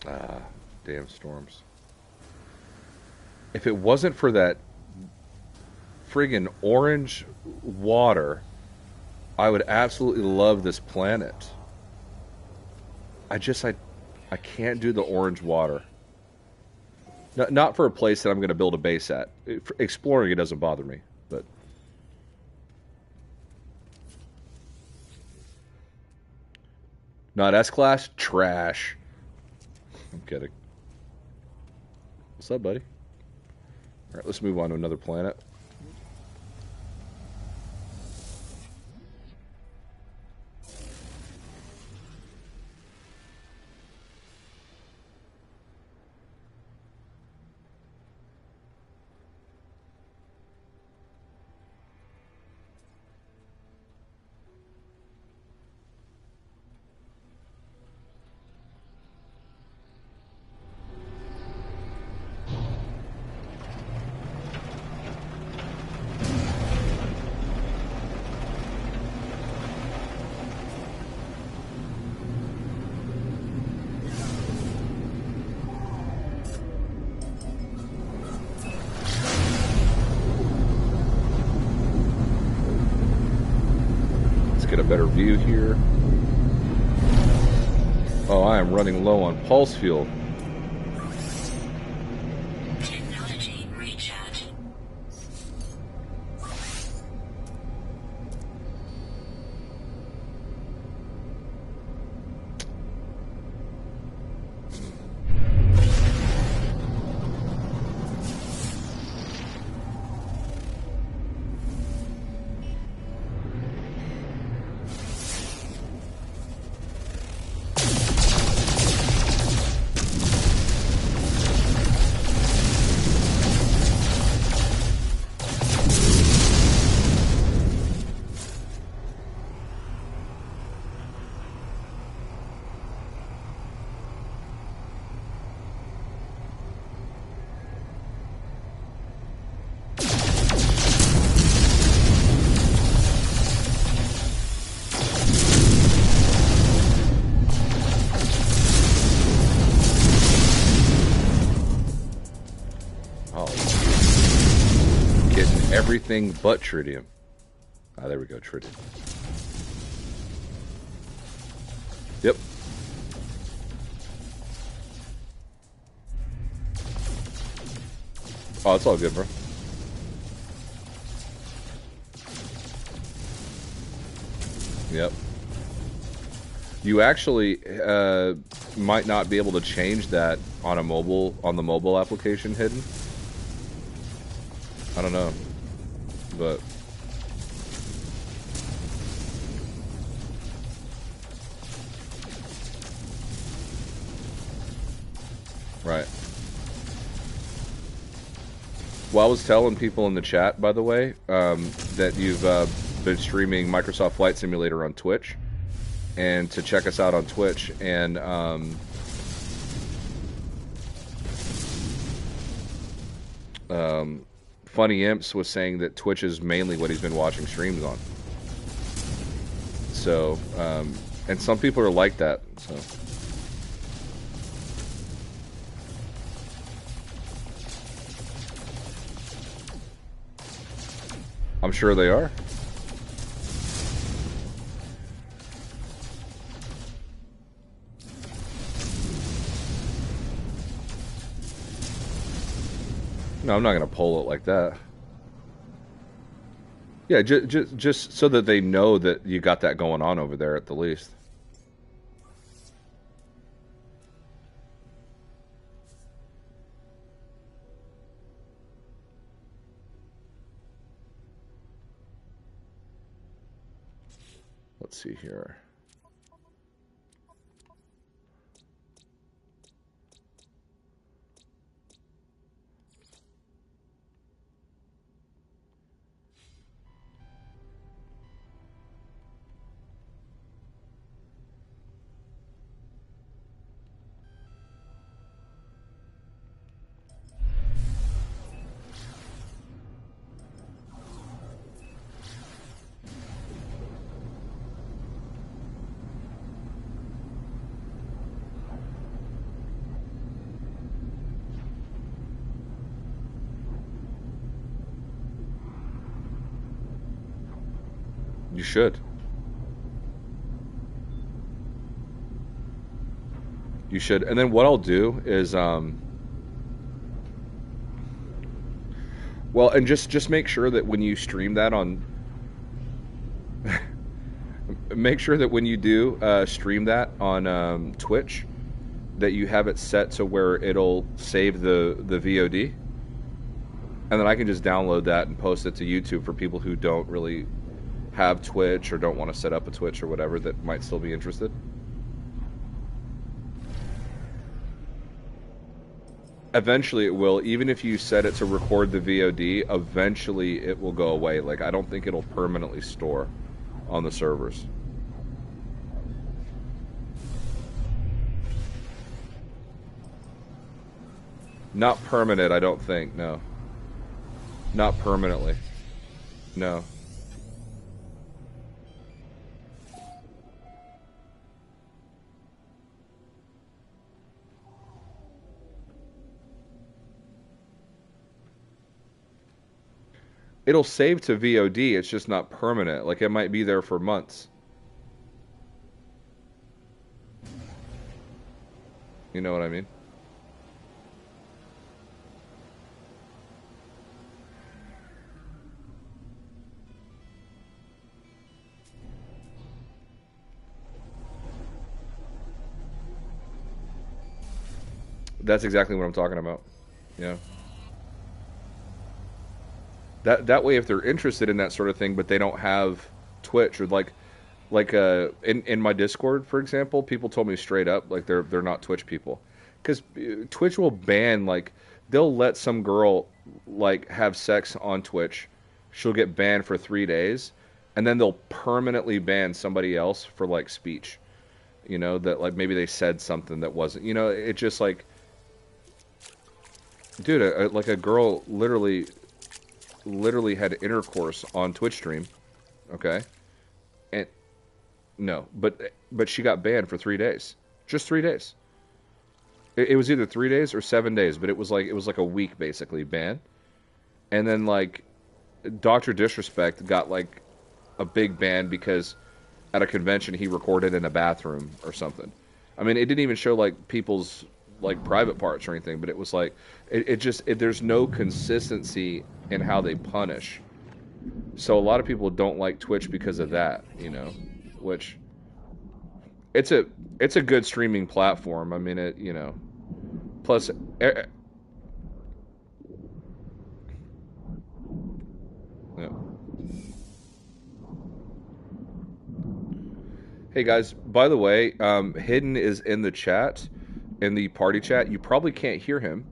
Ah, damn storms. If it wasn't for that friggin' orange water, I would absolutely love this planet. I can't do the orange water. Not for a place that I'm going to build a base at. Exploring it doesn't bother me, but not S-Class? Trash. I'm kidding. What's up, buddy? Alright, let's move on to another planet. Get a better view here. Oh, I am running low on pulse fuel. Technology recharge. Everything but tritium. Ah, there we go, tritium. Yep. Oh, it's all good, bro. Yep. You actually might not be able to change that on the mobile application hidden. I don't know. But right. Well, I was telling people in the chat, by the way, that you've been streaming Microsoft Flight Simulator on Twitch, and to check us out on Twitch. And Funny Imps was saying that Twitch is mainly what he's been watching streams on. So, and some people are like that. So, I'm sure they are. No, I'm not going to poll it like that. Yeah, just so that they know that you got that going on over there at the least. Let's see here. You should. You should. And then what I'll do is, well, and just make sure that when you stream that on, make sure that when you do stream that on Twitch, that you have it set to where it'll save the VOD, and then I can just download that and post it to YouTube for people who don't really have Twitch or don't want to set up a Twitch or whatever that might still be interested. Eventually it will. Even if you set it to record the VOD, eventually it will go away. Like, I don't think it'll permanently store on the servers. Not permanent, I don't think, no. Not permanently. No. It'll save to VOD, it's just not permanent. Like, it might be there for months. You know what I mean? That's exactly what I'm talking about. Yeah. That way, if they're interested in that sort of thing, but they don't have Twitch or like in my Discord, for example, people told me straight up like they're not Twitch people, because Twitch will ban, like, they'll let some girl like have sex on Twitch, she'll get banned for 3 days, and then they'll permanently ban somebody else for like speech, you know, that like maybe they said something that wasn't, you know, it just like, dude, like a girl literally had intercourse on Twitch stream, okay, and no, but she got banned for 3 days, just 3 days. It was either 3 days or 7 days, but it was like a week basically ban, and then like Doctor Disrespect got like a big ban because at a convention he recorded in a bathroom or something. I mean, it didn't even show like people's like private parts or anything, but it was like there's no consistency in how they punish. So a lot of people don't like Twitch because of that, you know, which it's a good streaming platform. I mean, it, you know, plus yeah. Hey guys, by the way, Hidden is in the chat, in the party chat. You probably can't hear him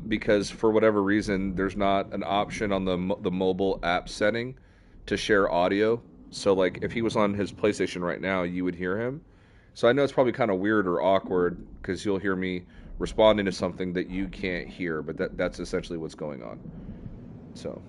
because for whatever reason, there's not an option on the mobile app setting to share audio. So like if he was on his PlayStation right now, you would hear him. So I know it's probably kind of weird or awkward because you'll hear me responding to something that you can't hear, but that's essentially what's going on. So.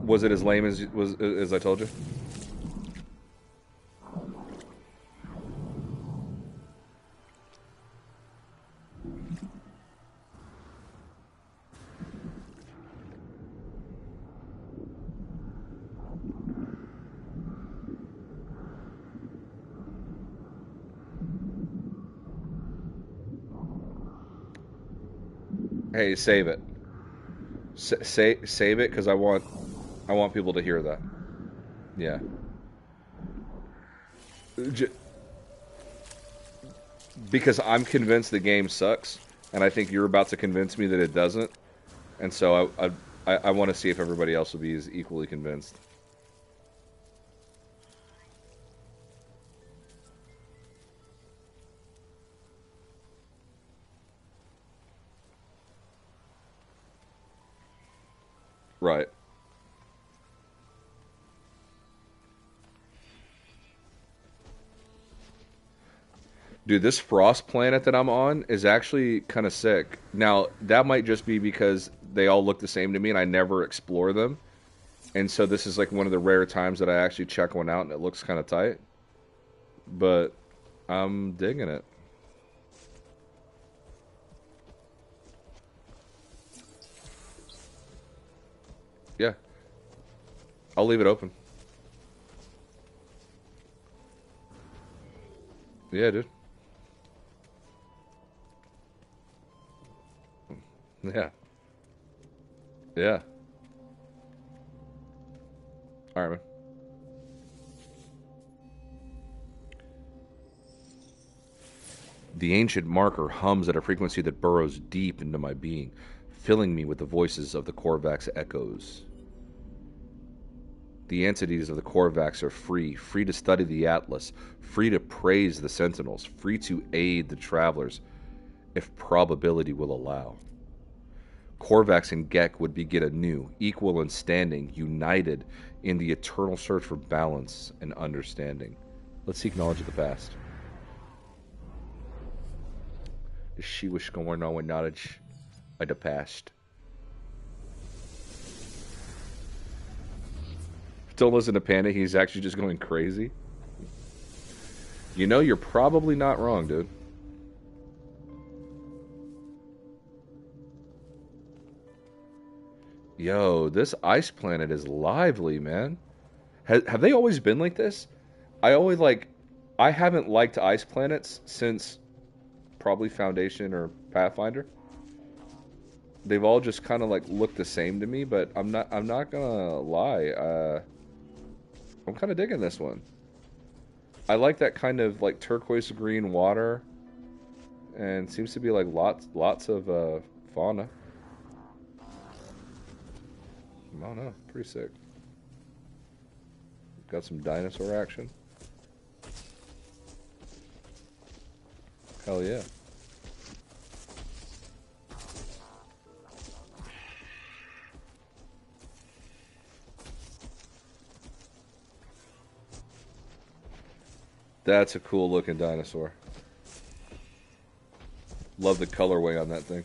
Was it as lame as I told you? Hey, save it. Save it because I want people to hear that. Yeah. J- because I'm convinced the game sucks, and I think you're about to convince me that it doesn't, and so I want to see if everybody else will be as equally convinced. Right. Dude, this frost planet that I'm on is actually kind of sick. Now, that might just be because they all look the same to me and I never explore them. And so this is like one of the rare times that I actually check one out and it looks kind of tight. But I'm digging it. Yeah, I'll leave it open. Yeah, dude. Yeah. Yeah. All right, man. The ancient marker hums at a frequency that burrows deep into my being, filling me with the voices of the Korvax echoes. The entities of the Korvax are free, free to study the Atlas, free to praise the Sentinels, free to aid the travelers, if probability will allow. Korvax and Gek would begin anew, equal in standing, united in the eternal search for balance and understanding. Let's seek knowledge of the past. She was going on with knowledge of the past. Don't listen to Panda, he's actually just going crazy. You know, you're probably not wrong, dude. Yo, this ice planet is lively, man. Have they always been like this? I haven't liked ice planets since probably Foundation or Pathfinder. They've all just kind of like looked the same to me, but I'm not gonna lie. I'm kind of digging this one. I like that kind of like turquoise green water, and seems to be like lots of fauna. I don't know, pretty sick. Got some dinosaur action. Hell yeah. That's a cool looking dinosaur. Love the colorway on that thing.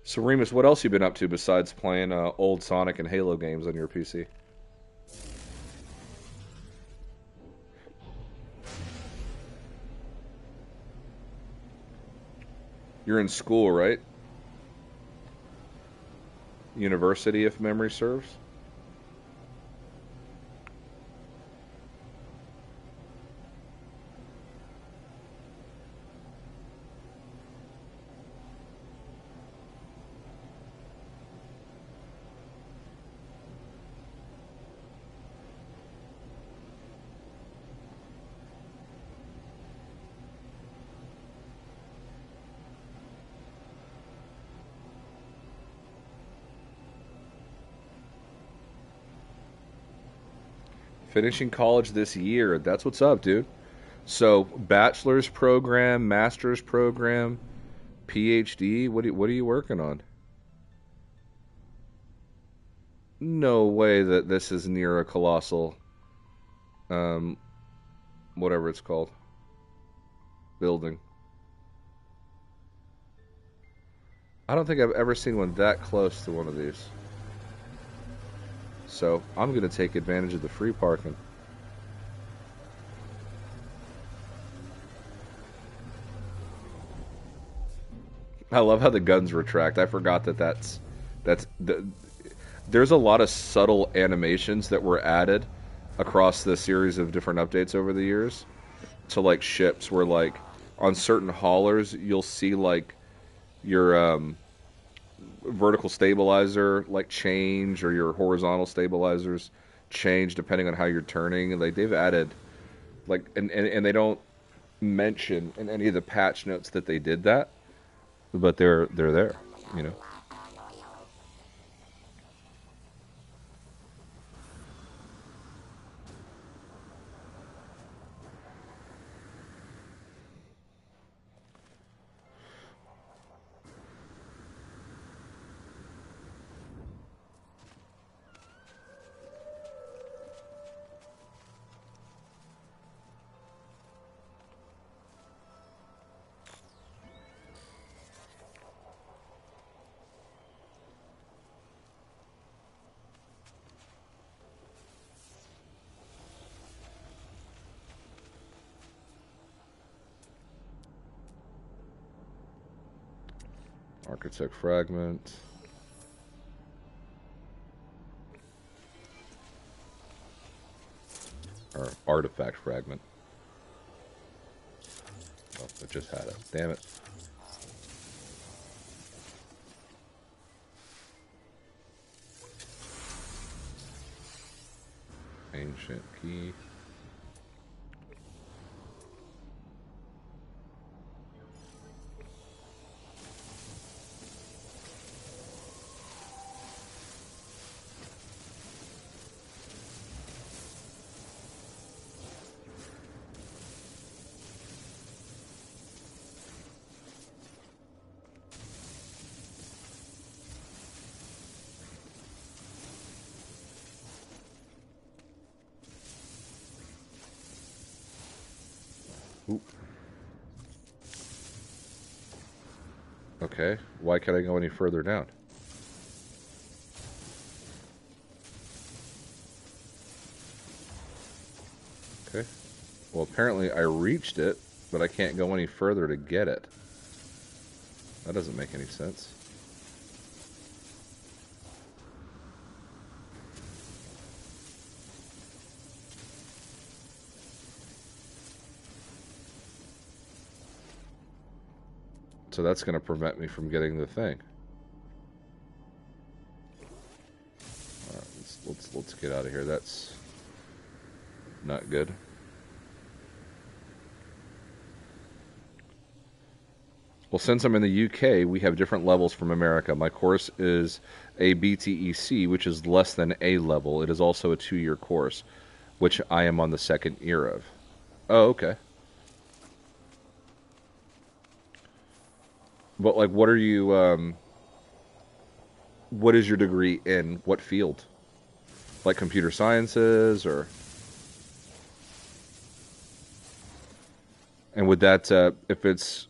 So Remus, what else you been up to besides playing old Sonic and Halo games on your PC? You're in school, right? University, if memory serves. Finishing college this year. That's what's up, dude. So, bachelor's program, master's program, PhD. What are you working on? No way that this is near a colossal, um, whatever it's called, building. I don't think I've ever seen one that close to one of these. So I'm gonna take advantage of the free parking. I love how the guns retract. I forgot that that's the, there's a lot of subtle animations that were added across the series of different updates over the years to like ships where like on certain haulers you'll see like your vertical stabilizer like change or your horizontal stabilizers change depending on how you're turning. Like they've added like and they don't mention in any of the patch notes that they did that, but they're there, you know. Architect fragment. Or artifact fragment. Oh, it just had it. Damn it. Ancient key. Oop. Okay, why can't I go any further down? Okay. Well, apparently I reached it, but I can't go any further to get it. That doesn't make any sense. So that's going to prevent me from getting the thing. All right, let's get out of here. That's not good. Well, since I'm in the UK, we have different levels from America. My course is a BTEC, which is less than A level. It is also a 2-year course, which I am on the 2nd year of. Oh, okay. But like, what are you? What is your degree in? What field? Like computer sciences, or? And would that, if it's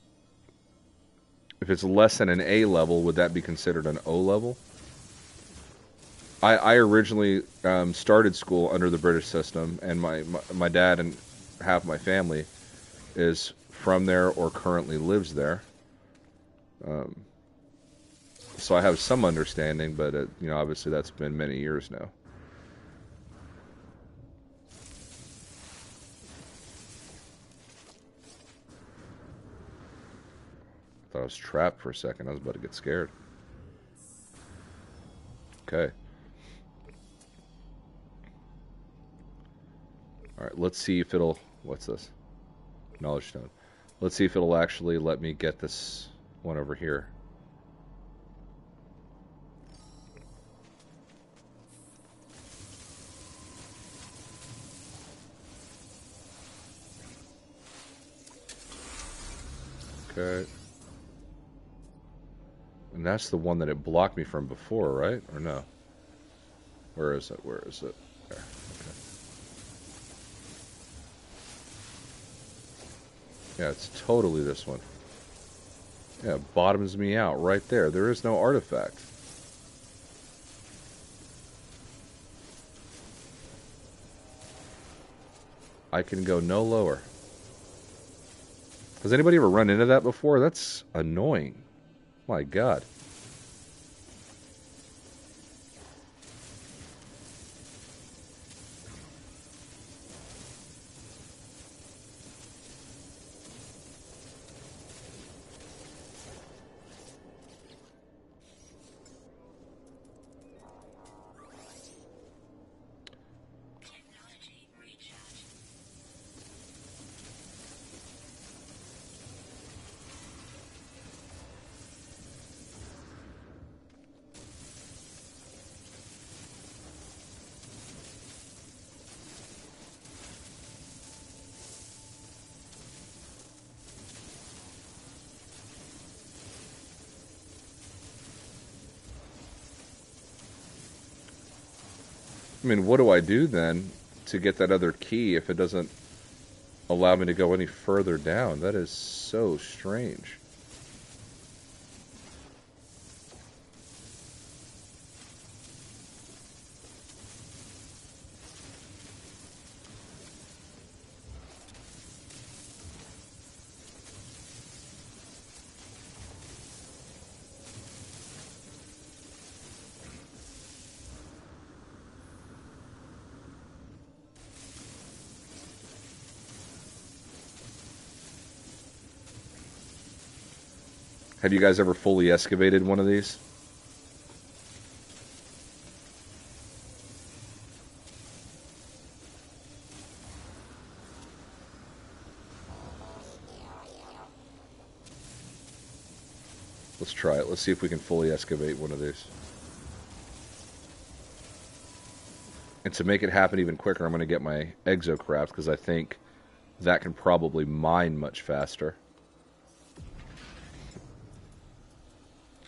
less than an A level, would that be considered an O level? I originally started school under the British system, and my dad and half my family is from there or currently lives there. So I have some understanding, but obviously that's been many years now. I thought I was trapped for a second. I was about to get scared. Okay. All right, let's see if it'll... What's this? Knowledge stone. Let's see if it'll actually let me get this one over here. Okay. And that's the one that it blocked me from before, right? Or no? Where is it? Where is it? There. Okay. Yeah, it's totally this one. Yeah, it bottoms me out right there. There is no artifact. I can go no lower. Has anybody ever run into that before? That's annoying. My God. Technology recharge. I mean, what do I do then to get that other key if it doesn't allow me to go any further down? That is so strange. Have you guys ever fully excavated one of these? Let's try it. Let's see if we can fully excavate one of these. And to make it happen even quicker, I'm going to get my exocraft because I think that can probably mine much faster.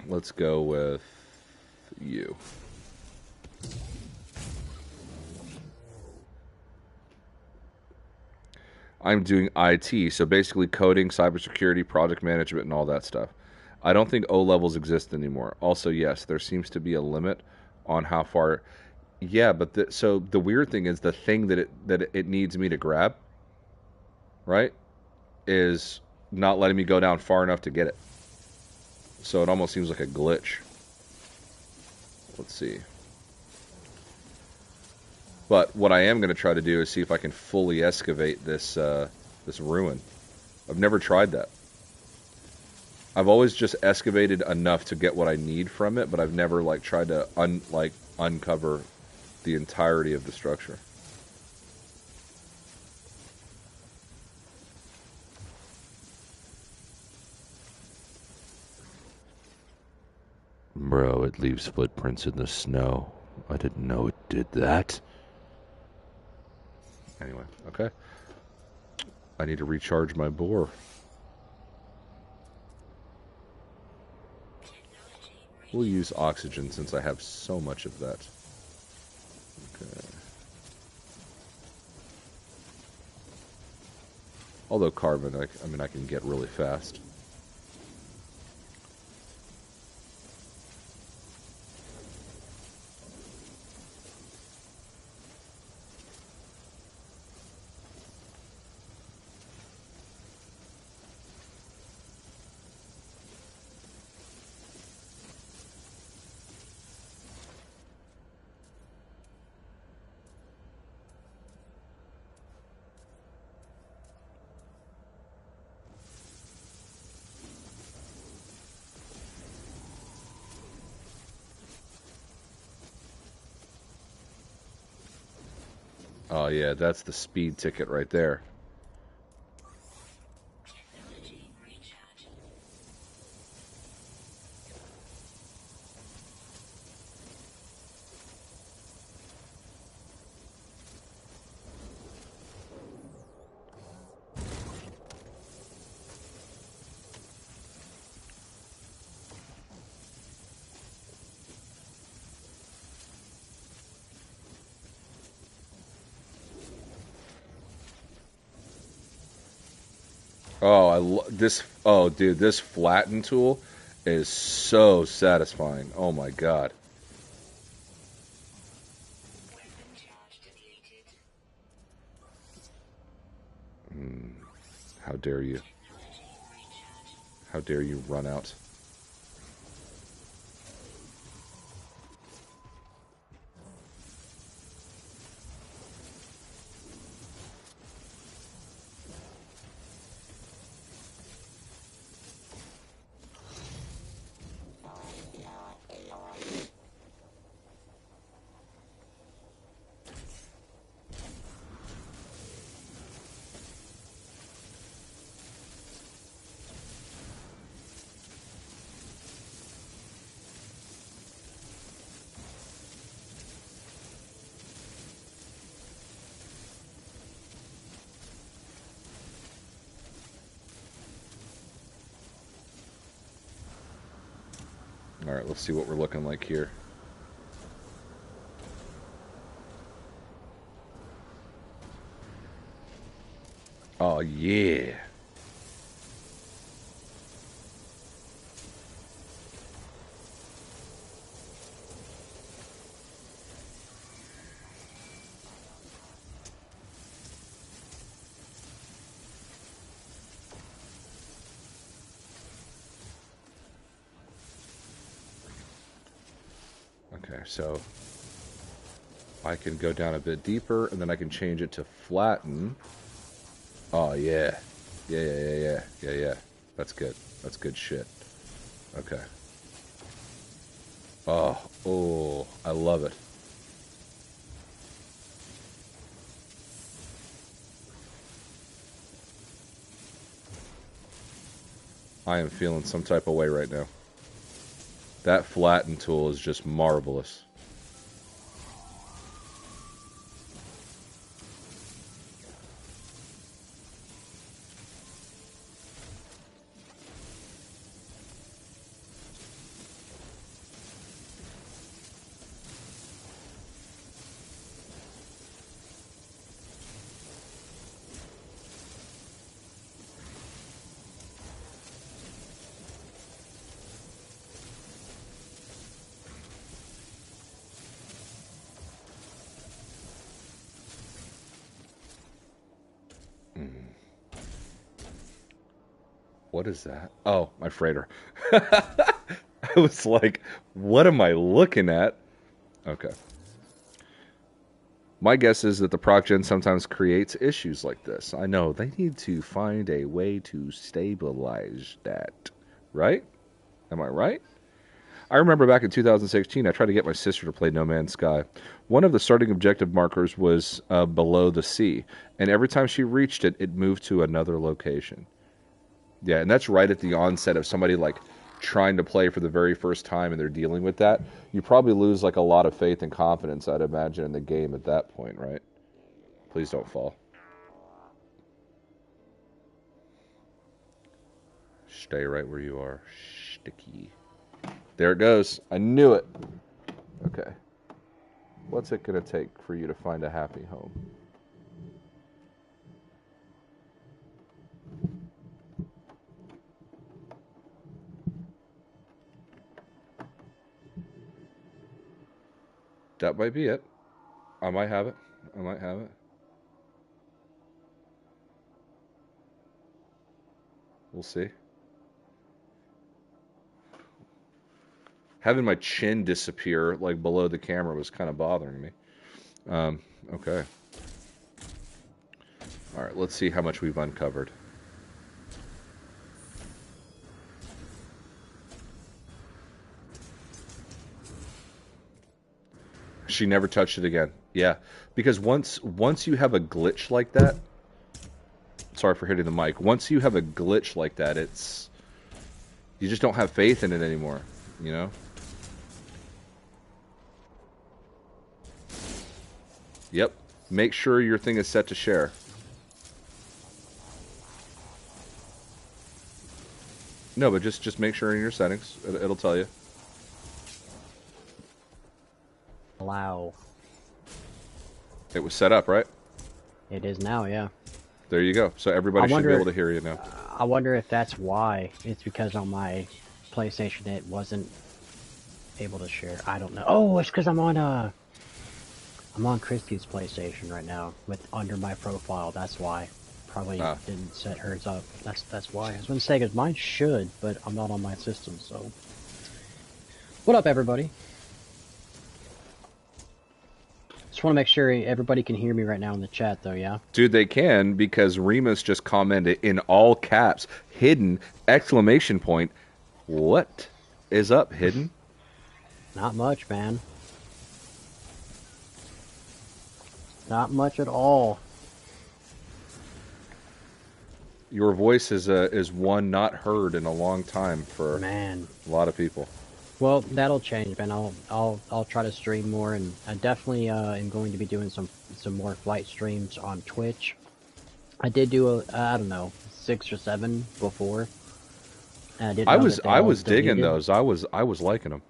Let's go with you. I'm doing IT, so basically coding, cybersecurity, project management, and all that stuff. I don't think O levels exist anymore. Also, yes, there seems to be a limit on how far. Yeah, but so the weird thing is the thing that it needs me to grab, right, is not letting me go down far enough to get it. So it almost seems like a glitch. Let's see. But what I am going to try to do is see if I can fully excavate this this ruin. I've never tried that. I've always just excavated enough to get what I need from it, but I've never like tried to uncover the entirety of the structure. Bro, it leaves footprints in the snow. I didn't know it did that. Anyway, okay. I need to recharge my boar. We'll use oxygen since I have so much of that. Okay. Although carbon, I mean, I can get really fast. Oh yeah, that's the speed ticket right there. Technology recharge. Oh, this. Oh, dude, this flatten tool is so satisfying. Oh my god. Weapon charge depleted. How dare you? Technology recharge. How dare you run out? All right, let's see what we're looking like here. Oh yeah. Okay, so I can go down a bit deeper, and then I can change it to flatten. Oh yeah, yeah. That's good. That's good shit. Okay. Oh, I love it. I am feeling some type of way right now. That flatten tool is just marvelous. What is that? Oh, my freighter. I was like, what am I looking at? Okay. My guess is that the ProcGen sometimes creates issues like this. I know, they need to find a way to stabilize that. Right? Am I right? I remember back in 2016, I tried to get my sister to play No Man's Sky. One of the starting objective markers was below the sea, and every time she reached it, it moved to another location. Yeah, and that's right at the onset of somebody like trying to play for the very first time and they're dealing with that. You probably lose like a lot of faith and confidence, I'd imagine, in the game at that point, right? Please don't fall. Stay right where you are. Sticky. There it goes. I knew it. Okay. What's it going to take for you to find a happy home? That might be it. I might have it. I might have it. We'll see. Having my chin disappear like below the camera was kind of bothering me. Okay. All right, let's see how much we've uncovered. She never touched it again. Yeah, because once you have a glitch like that, sorry for hitting the mic. Once you have a glitch like that, it's you just don't have faith in it anymore, you know? Yep. Make sure your thing is set to share. No, but just make sure in your settings. It'll tell you. Allow. It was set up, right? It is now, yeah. There you go. So everybody should be able to hear you now. I wonder if that's why. It's because on my PlayStation it wasn't able to share. I don't know. Oh, it's because I'm on Christy's PlayStation right now with under my profile. That's why. Probably didn't set hers up. That's why. I was gonna say, because mine should, but I'm not on my system. So, what up, everybody? Just want to make sure everybody can hear me right now in the chat, though, yeah? Dude, they can, because Remus just commented in all caps, hidden, exclamation point. What is up, hidden? Not much, man. Not much at all. Your voice is one not heard in a long time for a lot of people. Well, that'll change, man. I'll try to stream more, and I definitely am going to be doing some more flight streams on Twitch. I did do I don't know, 6 or 7 before. And I was digging those. I was liking them.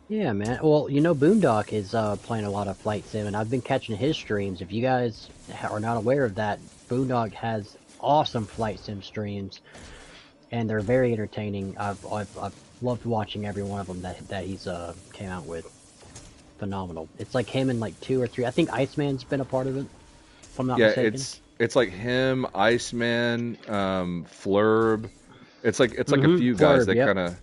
Yeah, man. Well, you know, Boondock is playing a lot of flight sim, and I've been catching his streams. If you guys are not aware of that, Boondock has awesome flight sim streams, and they're very entertaining. I've loved watching every one of them that he's came out with. Phenomenal. It's like him and like 2 or 3. I think Iceman's been a part of it, if I'm not mistaken. It's like him, Iceman, Flurb. It's like a few guys that kind of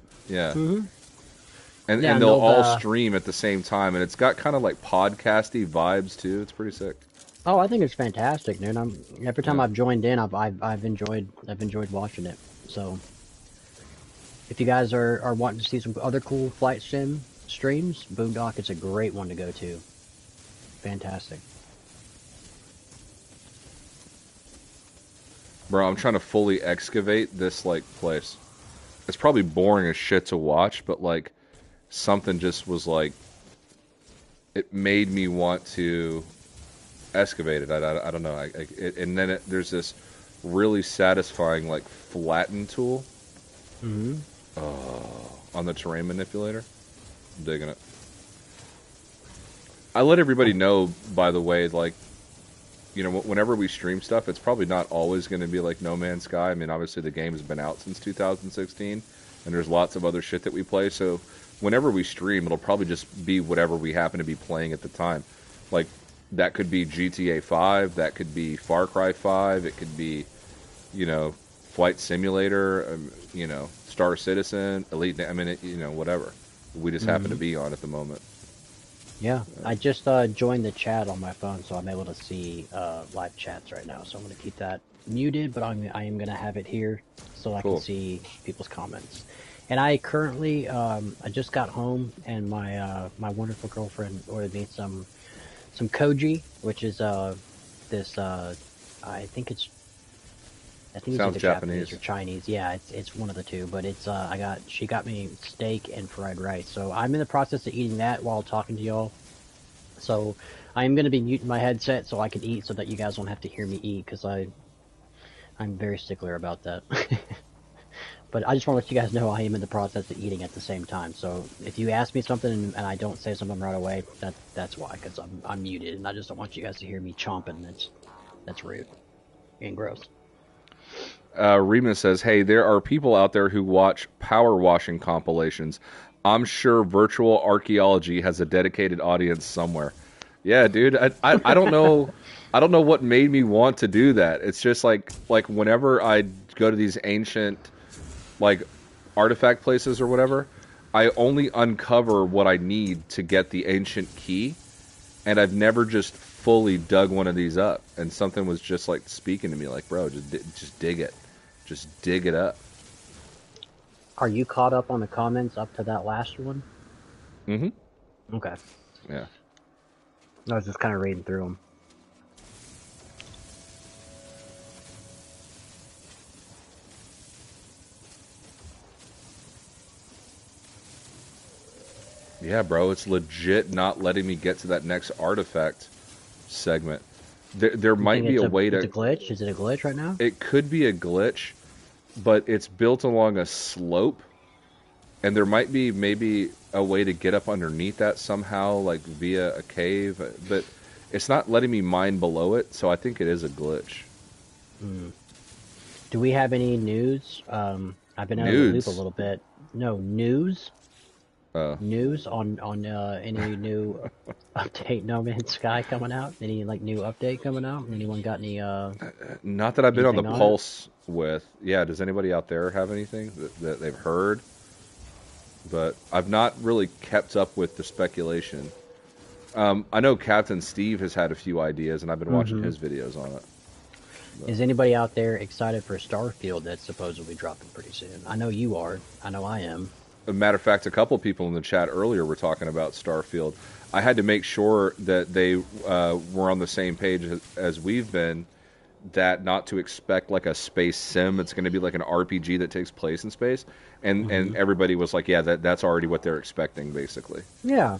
and they'll all stream at the same time, and it's got kind of like podcasty vibes too. It's pretty sick. Oh, I think it's fantastic, dude. Every time I've joined in, I've enjoyed watching it. So if you guys are wanting to see some other cool flight sim streams, Boondock is a great one to go to. Fantastic. Bro, I'm trying to fully excavate this like place. It's probably boring as shit to watch, but like something just was like it made me want to excavate it. I don't know. And then there's this really satisfying like flatten tool Mm-hmm. on the terrain manipulator. I'm digging it. I let everybody know, by the way, like, you know, whenever we stream stuff, it's probably not always going to be like No Man's Sky. I mean, obviously the game has been out since 2016, and there's lots of other shit that we play. So whenever we stream, it'll probably just be whatever we happen to be playing at the time. Like, that could be GTA 5, that could be Far Cry 5, it could be, you know, Flight Simulator, you know, Star Citizen, Elite, I mean, you know, whatever. We just happen to be on at the moment. Yeah, I just joined the chat on my phone, so I'm able to see live chats right now. So I'm going to keep that muted, but I am going to have it here so I Cool. can see people's comments. And I currently, I just got home, and my wonderful girlfriend ordered me some koji, which is this I think it's Sounds either Japanese Japanese. or Chinese. Yeah, it's one of the two. But it's she got me steak and fried rice. So I'm in the process of eating that while talking to y'all. So I am going to be muting my headset so I can eat so that you guys don't have to hear me eat because I'm very stickler about that. But I just want to let you guys know I am in the process of eating at the same time. So if you ask me something and I don't say something right away, that's why, because I'm muted and I just don't want you guys to hear me chomping. That's rude and gross. Remus says, "Hey, there are people out there who watch power washing compilations. I'm sure virtual archaeology has a dedicated audience somewhere." Yeah, dude. I don't know. I don't know what made me want to do that. It's just like whenever I go to these ancient like artifact places or whatever, I only uncover what I need to get the ancient key, and I've never just fully dug one of these up. And something was just like speaking to me, like, bro, just dig it. Just dig it up. Are you caught up on the comments up to that last one? Mm-hmm. Okay. Yeah. I was just kind of reading through them. Yeah, bro, it's legit not letting me get to that next artifact segment. There might be a way to... It's a glitch? Is it a glitch right now? It could be a glitch, but it's built along a slope, and there might be maybe a way to get up underneath that somehow, like via a cave, but it's not letting me mine below it, so I think it is a glitch. Do we have any news? I've been out of the loop a little bit. No, news? News on any new update No Man's Sky coming out? Any like new update coming out? Anyone got any Not that I've been on the anything on pulse with. Yeah, does anybody out there have anything that they've heard? But I've not really kept up with the speculation. I know Captain Steve has had a few ideas, and I've been watching his videos on it. Is anybody out there excited for Starfield that's supposedly dropping pretty soon? I know you are. I know I am. A matter of fact, a couple people in the chat earlier were talking about Starfield. I had to make sure that they were on the same page as we've been, that not to expect like a space sim. It's going to be like an RPG that takes place in space. And everybody was like, yeah, that's already what they're expecting, basically. Yeah.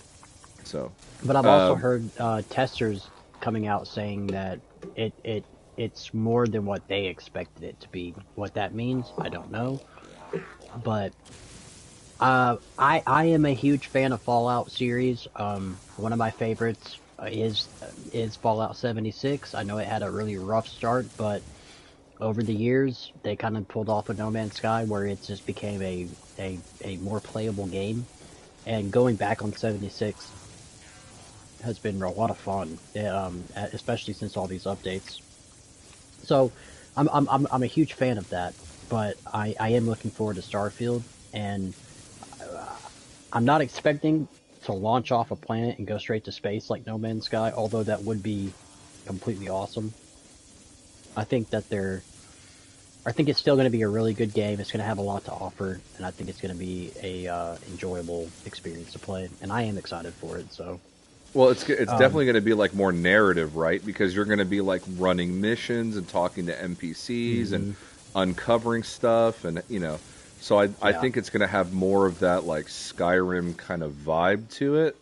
So, but I've also heard testers coming out saying that it's more than what they expected it to be. What that means, I don't know. But I am a huge fan of Fallout series. One of my favorites is Fallout 76. I know it had a really rough start, but over the years they kind of pulled off a No Man's Sky where it just became a more playable game. And going back on 76 has been a lot of fun, especially since all these updates. So I'm a huge fan of that, but I am looking forward to Starfield, and I'm not expecting to launch off a planet and go straight to space like No Man's Sky, although that would be completely awesome. I think that I think it's still going to be a really good game. It's going to have a lot to offer, and I think it's going to be a enjoyable experience to play. And I am excited for it. So, Well, it's um, definitely going to be like more narrative, right? Because you're going to be like running missions and talking to NPCs and hmm uncovering stuff, and so I yeah, think it's going to have more of that like Skyrim kind of vibe to it.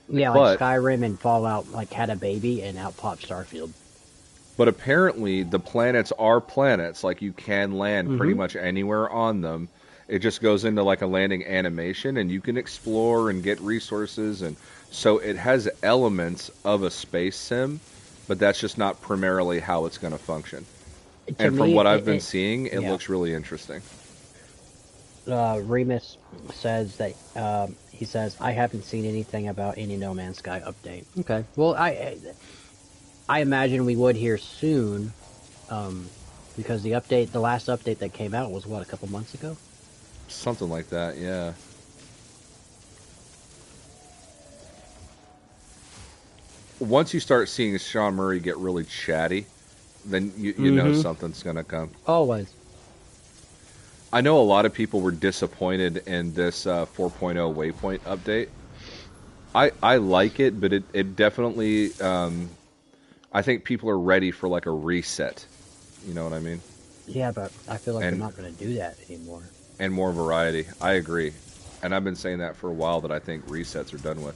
yeah, like But Skyrim and Fallout like had a baby, and out popped Starfield. but apparently the planets are planets, like you can land pretty hmm much anywhere on them. It just goes into like a landing animation, and you can explore and get resources, and so it has elements of a space sim, but that's just not primarily how it's going to function. To And from me, what I've been seeing, it yeah. looks really interesting. Remus says that he says I haven't seen anything about any No Man's Sky update. Okay, well, I imagine we would hear soon, um, because the last update that came out was what, a couple months ago. Something like that, yeah. Once you start seeing Sean Murray get really chatty, then you know Mm-hmm. something's going to come. Always. I know a lot of people were disappointed in this 4.0 Waypoint update. I like it, but it definitely I think people are ready for like a reset. You know what I mean? Yeah, but I feel like they're And not going to do that anymore. and more variety. I agree, and I've been saying that for a while that I think resets are done with.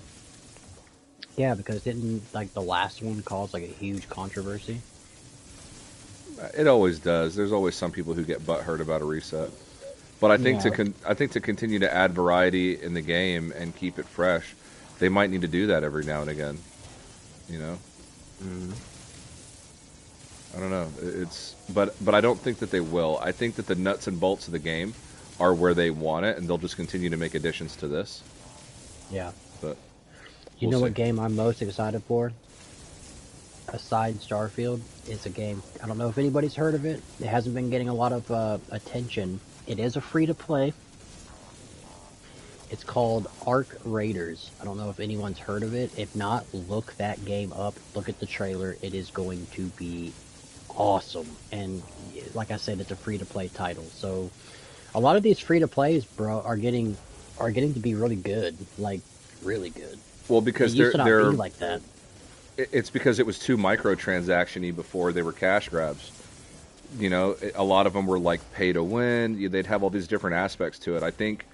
Yeah, because didn't like the last one cause like a huge controversy? It always does. There's always some people who get butthurt about a reset. But Yeah. I think to continue to add variety in the game and keep it fresh, they might need to do that every now and again. You know, Mm. I don't know. But I don't think that they will. I think that the nuts and bolts of the game are where they want it, and they'll just continue to make additions to this. Yeah. But You we'll know see. what game I'm most excited for? Aside Starfield, is a game. I don't know if anybody's heard of it. It hasn't been getting a lot of attention. It is a free to play. It's called Arc Raiders. I don't know if anyone's heard of it. If not, look that game up. Look at the trailer. It is going to be awesome. And like I said, it's a free to play title. So a lot of these free to plays, bro, are getting to be really good. Like really good. Well, It because used to not be like that. it's because it was too microtransaction-y before they were cash grabs. A lot of them were like pay to win. They'd have all these different aspects to it. I think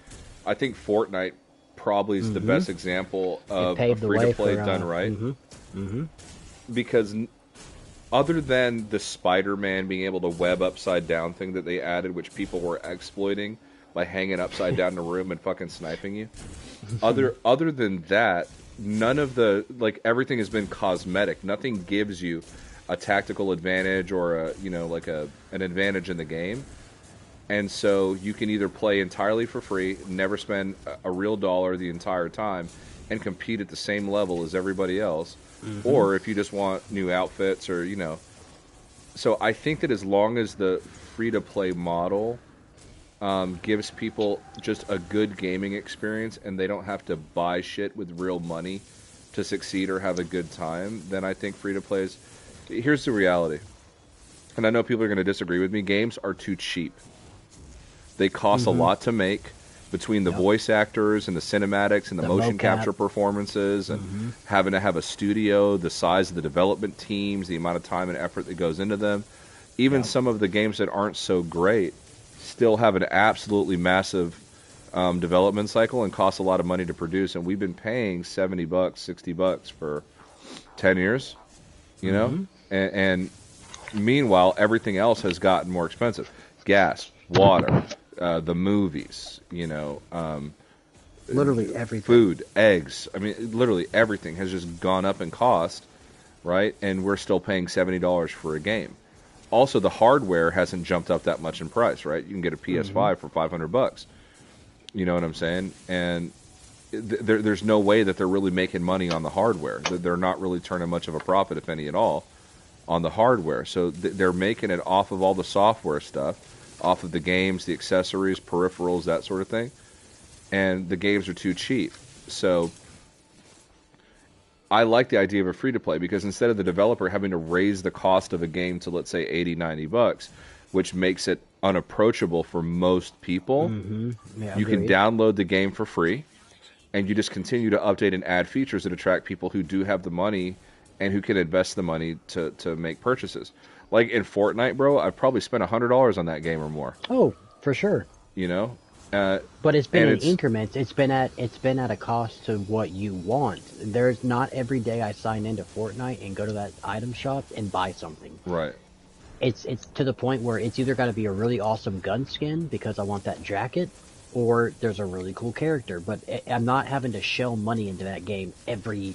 Fortnite probably is the hmm best example It of a paved the free to way play for done right. hmm Because other than the Spider-Man being able to web upside down thing that they added, which people were exploiting by hanging upside down in a room and fucking sniping you, other than that, none of the like everything has been cosmetic. Nothing gives you a tactical advantage or like an advantage in the game. And so you can either play entirely for free, never spend a real dollar the entire time, and compete at the same level as everybody else, hmm or if you just want new outfits or. So I think that as long as the free to play model gives people just a good gaming experience and they don't have to buy shit with real money to succeed or have a good time, then I think free to play is. Here's the reality, and I know people are going to disagree with me. Games are too cheap. They cost a hmm lot to make between the Yep. voice actors and the cinematics and the The motion mocap. capture performances and hmm having to have a studio, the size of the development teams, the amount of time and effort that goes into them. Even Yep. some of the games that aren't so great still have an absolutely massive development cycle and cost a lot of money to produce. And we've been paying $70, $60 for 10 years, you know? hmm And meanwhile, everything else has gotten more expensive. Gas, water, the movies, Literally everything. food, eggs. I mean, literally everything has just gone up in cost, right? And we're still paying $70 for a game. Also, the hardware hasn't jumped up that much in price, right? You can get a hmm PS5 for $500. You know what I'm saying? And there's no way that they're really making money on the hardware. They're not really turning much of a profit, if any at all, on the hardware. So they're making it off of all the software stuff, off of the games, the accessories, peripherals, that sort of thing. And the games are too cheap. So I like the idea of a free to play because instead of the developer having to raise the cost of a game to, let's say, 80, $90, which makes it unapproachable for most people. Yeah, You can agreed. download the game for free, and you just continue to update and add features that attract people who do have the money and who can invest the money to make purchases. Like in Fortnite, bro, I've probably spent $100 on that game or more. Oh, for sure. You know, uh, But it's been and in it's increments. It's been at a cost to what you want. There's not every day I sign into Fortnite and go to that item shop and buy something. right. It's to the point where it's either got to be a really awesome gun skin because I want that jacket, or there's a really cool character. But I'm not having to shell money into that game every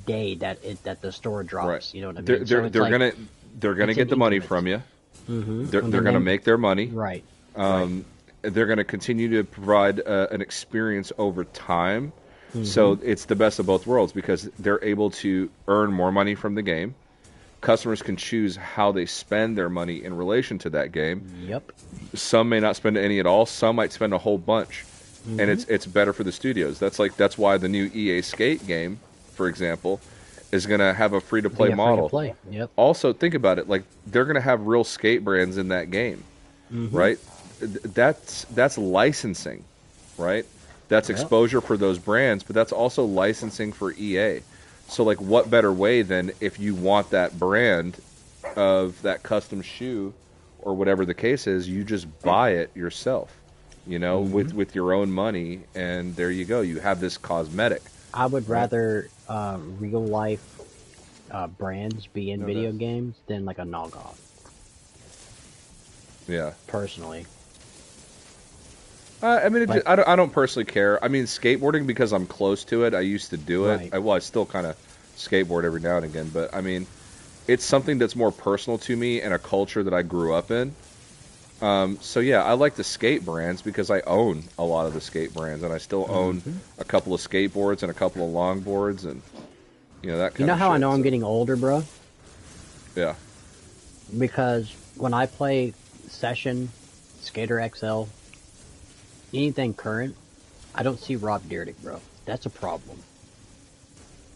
day that the store Right. drops. You know what I They're mean? So they're it's they're like gonna they're gonna it's in get the money increments. from you. They're And they're gonna then make their money. right, right. Um, they're gonna continue to provide an experience over time. So it's the best of both worlds because they're able to earn more money from the game. Customers can choose how they spend their money in relation to that game. Yep. Some may not spend any at all. Some might spend a whole bunch, and it's better for the studios. That's why the new EA Skate game, for example, is gonna have a free to play Be a free to model. play. Yep. Also, think about it. Like they're gonna have real skate brands in that game, right? That's licensing, right? That's Yep. exposure for those brands, but that's also licensing for EA. So, like, what better way than if you want that brand of that custom shoe or whatever the case is, you just buy it yourself, with your own money, and there you go. You have this cosmetic, I would right? rather real life brands be in No, video that's games than like a knockoff, yeah. personally. I mean, Like, I don't personally care. I mean, skateboarding because I'm close to it. I used to do it. right. I still kind of skateboard every now and again, but I mean, it's something that's more personal to me and a culture that I grew up in. So yeah, I like the skate brands because I own a lot of the skate brands, and I still own a couple of skateboards and a couple of longboards, and that You kind know of how I shit. know I'm So getting older, bro? yeah, Because when I play Session, Skater XL, anything current, I don't see Rob Dyrdek, bro. That's a problem.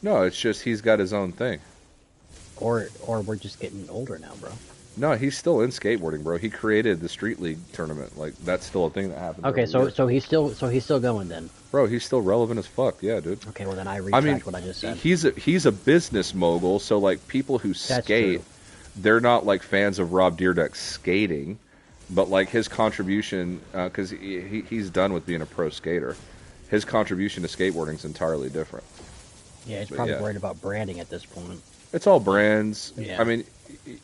no, it's just he's got his own thing. Or we're just getting older now, bro. No, he's still in skateboarding, bro. He created the Street League tournament. Like that's still a thing that happens Okay, every so year. he's still going then. Bro, he's still relevant as fuck. Yeah, dude. Okay, well then I I mean, retract what I just said. he's a business mogul, so like people who That's skate, true. they're not like fans of Rob Dyrdek skating, but like his contribution, because he's done with being a pro skater. His contribution to skateboarding is entirely different. Yeah, he's But probably yeah, worried about branding at this point. it's all brands. I Yeah. mean,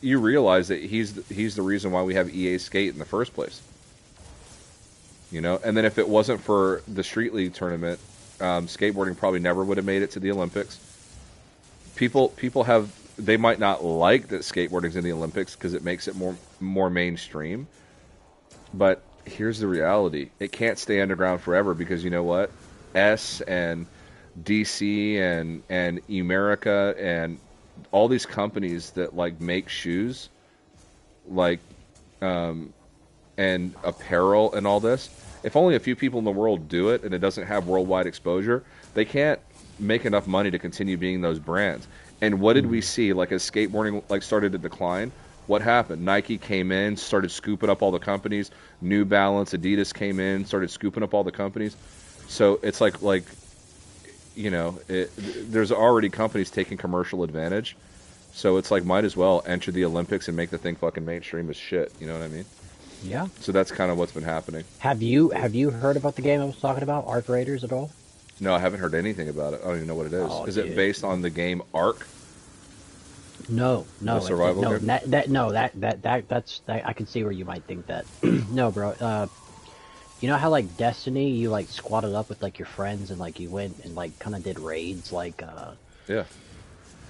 you realize that he's the reason why we have EA Skate in the first place. And then if it wasn't for the Street League tournament, skateboarding probably never would have made it to the Olympics. People have they might not like that skateboarding's in the Olympics because it makes it more mainstream. But here's the reality: it can't stay underground forever because you know what? S and DC and Emerica and all these companies that like make shoes, like and apparel and all this. If only a few people in the world do it and it doesn't have worldwide exposure, they can't make enough money to continue being those brands. And what did we see? Like as skateboarding like started to decline, what happened? Nike came in, started scooping up all the companies. New Balance, Adidas came in, started scooping up all the companies. So it's like there's already companies taking commercial advantage. So it's like might as well enter the Olympics and make the thing fucking mainstream as shit. You know what I mean? Yeah. So that's kind of what's been happening. Have you heard about the game I was talking about, Arc Raiders, at all? No, I haven't heard anything about it. I don't even know what it is. Oh, Is it dude. based on the game Ark, No, the no, survival no, game? that's I can see where you might think that. No, bro. You know how like Destiny, you like squatted up with like your friends and like you went and like kind of did raids, like Yeah.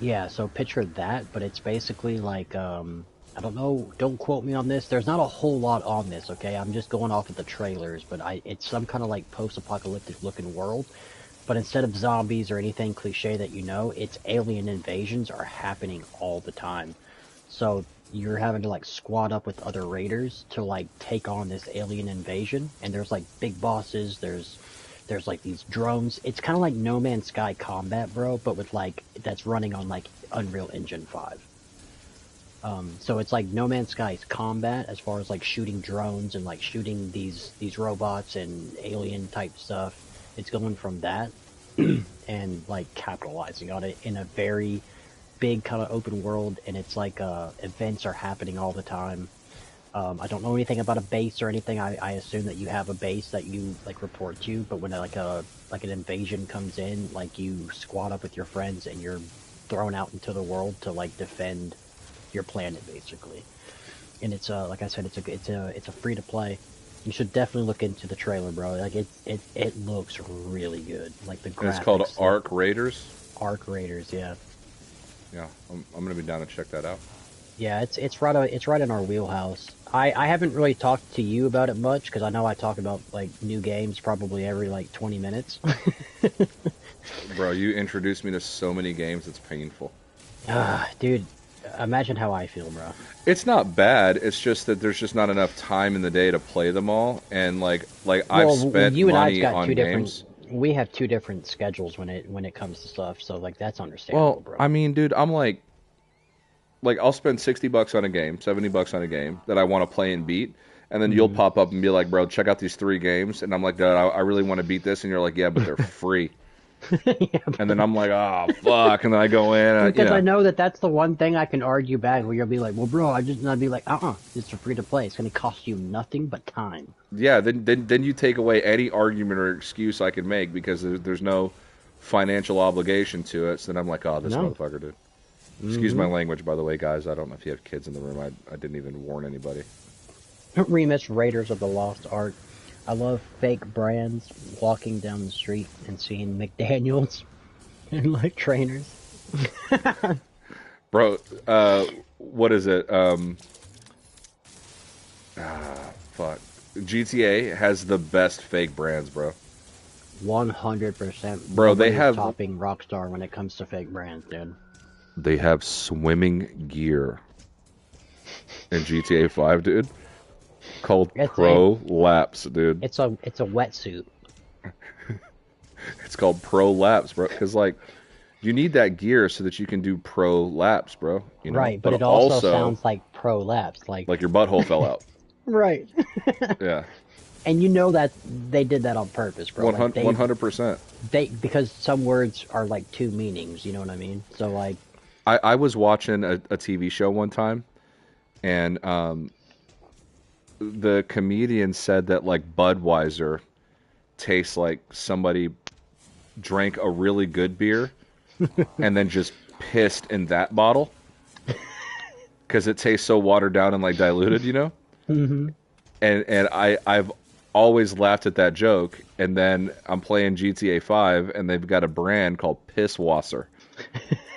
yeah. So picture that, but it's basically like I don't know. Don't quote me on this. There's not a whole lot on this, okay? I'm just going off of the trailers, but it's some kind of like post-apocalyptic looking world. But instead of zombies or anything cliche that it's alien invasions are happening all the time. So you're having to like squad up with other raiders to like take on this alien invasion. And there's like big bosses. There's like these drones. It's kind of like No Man's Sky combat, bro, but with like that's running on like Unreal Engine 5. So it's like No Man's Sky's combat as far as like shooting drones and like shooting these robots and alien type stuff. It's going from that and like capitalizing on it in a very big kind of open world, and it's like events are happening all the time. I don't know anything about a base or anything. I assume that you have a base that you like report to, but when like an invasion comes in, like you squad up with your friends and you're thrown out into the world to like defend your planet basically. And it's like I said, it's a free to play. You should definitely look into the trailer, bro. Like it looks really good. Like the And it's called graphics, Arc Raiders. Arc Raiders, yeah. Yeah, I'm gonna be down to check that out. Yeah, it's right in our wheelhouse. I haven't really talked to you about it much because I know I talk about like new games probably every like 20 minutes. Bro, you introduced me to so many games, it's painful. Dude, imagine how I feel, bro. It's not bad. It's just that there's just not enough time in the day to play them all, and like I've Well, spent you and I's money got on two games. different. We have two different schedules when it comes to stuff, so like that's understandable, Well, bro. I mean, dude, I'm like I'll spend $60 on a game, $70 on a game that I want to play and beat, and then you'll Hmm. pop up and be like, "Bro, check out these 3 games," and I'm like, "Dude, I really want to beat this," and you're like, "Yeah, but they're free," Yeah, and then I'm like, "Oh fuck," and then I go in, because I know that that's the one thing I can argue back where you'll be like, well, bro, and I'd be like, it's for free to play. It's going to cost you nothing but time. yeah, then you take away any argument or excuse I can make because there's no financial obligation to it. So then I'm like, "Oh, this No. motherfucker, dude." Excuse my Hmm. language, by the way, guys. I don't know if you have kids in the room. I didn't even warn anybody. Remix Raiders of the Lost Ark. I love fake brands walking down the street and seeing McDaniels and like trainers. Bro, what is it? Fuck. GTA has the best fake brands, bro. 100%. Bro, they Nobody's have topping Rockstar when it comes to fake brands, dude. they have swimming gear in GTA 5, dude, called It's a Pro Laps, dude. it's a wetsuit. It's called Pro Laps, bro, cuz like you need that gear so that you can do pro laps, bro, you know? Right, but But it also also sounds like pro laps, like like your butthole fell out. right. Yeah. And you know that they did that on purpose, bro. Like 100%. they because some words are like two meanings, you know what I mean? So like I was watching a TV show one time, and the comedian said that like Budweiser tastes like somebody drank a really good beer and then just pissed in that bottle because it tastes so watered down and like diluted, you know. mhm. And I've always laughed at that joke. And then I'm playing GTA 5, and they've got a brand called Pisswasser,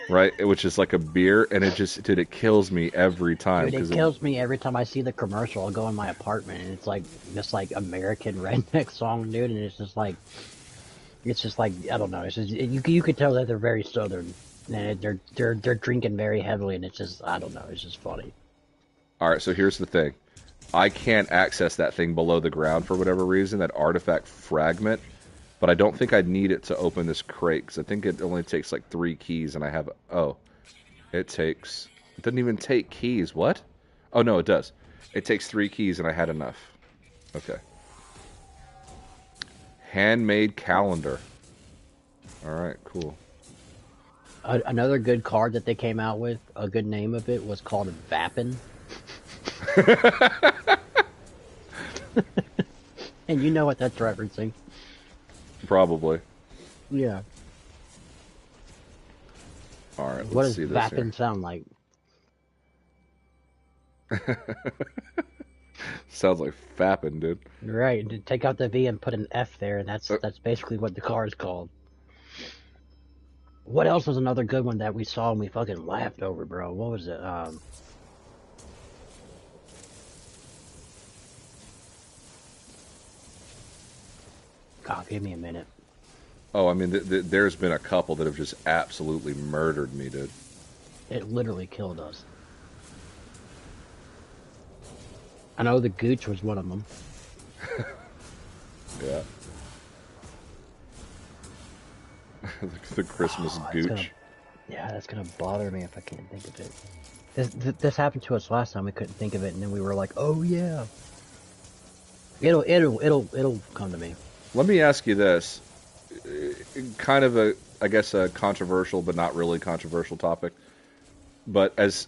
right? Which is like a beer, and it just, dude, it kills me every time Dude, it because kills me every time I see the commercial. I'll go in my apartment and it's like this like American redneck song, dude, and it's just like I don't know. It's just you could tell that they're very southern and they're drinking very heavily, and it's just I don't know. It's just funny. all right. So here's the thing: I can't access that thing below the ground for whatever reason, that artifact fragment. But I don't think I'd need it to open this crate because I think it only takes like 3 keys, and I have it takes. It doesn't even take keys. What? Oh no, it does. It takes 3 keys, and I had enough. Okay. Handmade calendar. All right, cool. Another good card that they came out with, a good name of it was called Vapin, and you know what that's referencing. Probably. Yeah. All right, What let's does see this Vapin here. sound like? Sounds like fapping, dude. Right. Take out the V and put an F there, and Uh, that's basically what the card is called. What else was another good one that we saw and we fucking laughed over, bro? What was it? God, give me a minute. oh, I mean, there's been a couple that have just absolutely murdered me, dude. It literally killed us. I know the Gooch was one of them. Yeah. The Christmas It's gooch. yeah, that's gonna bother me if I can't think of it. This happened to us last time. We couldn't think of it, and then we were like, "Oh yeah, it'll come to me." Let me ask you this, kind of a, I guess, a controversial but not really controversial topic. But as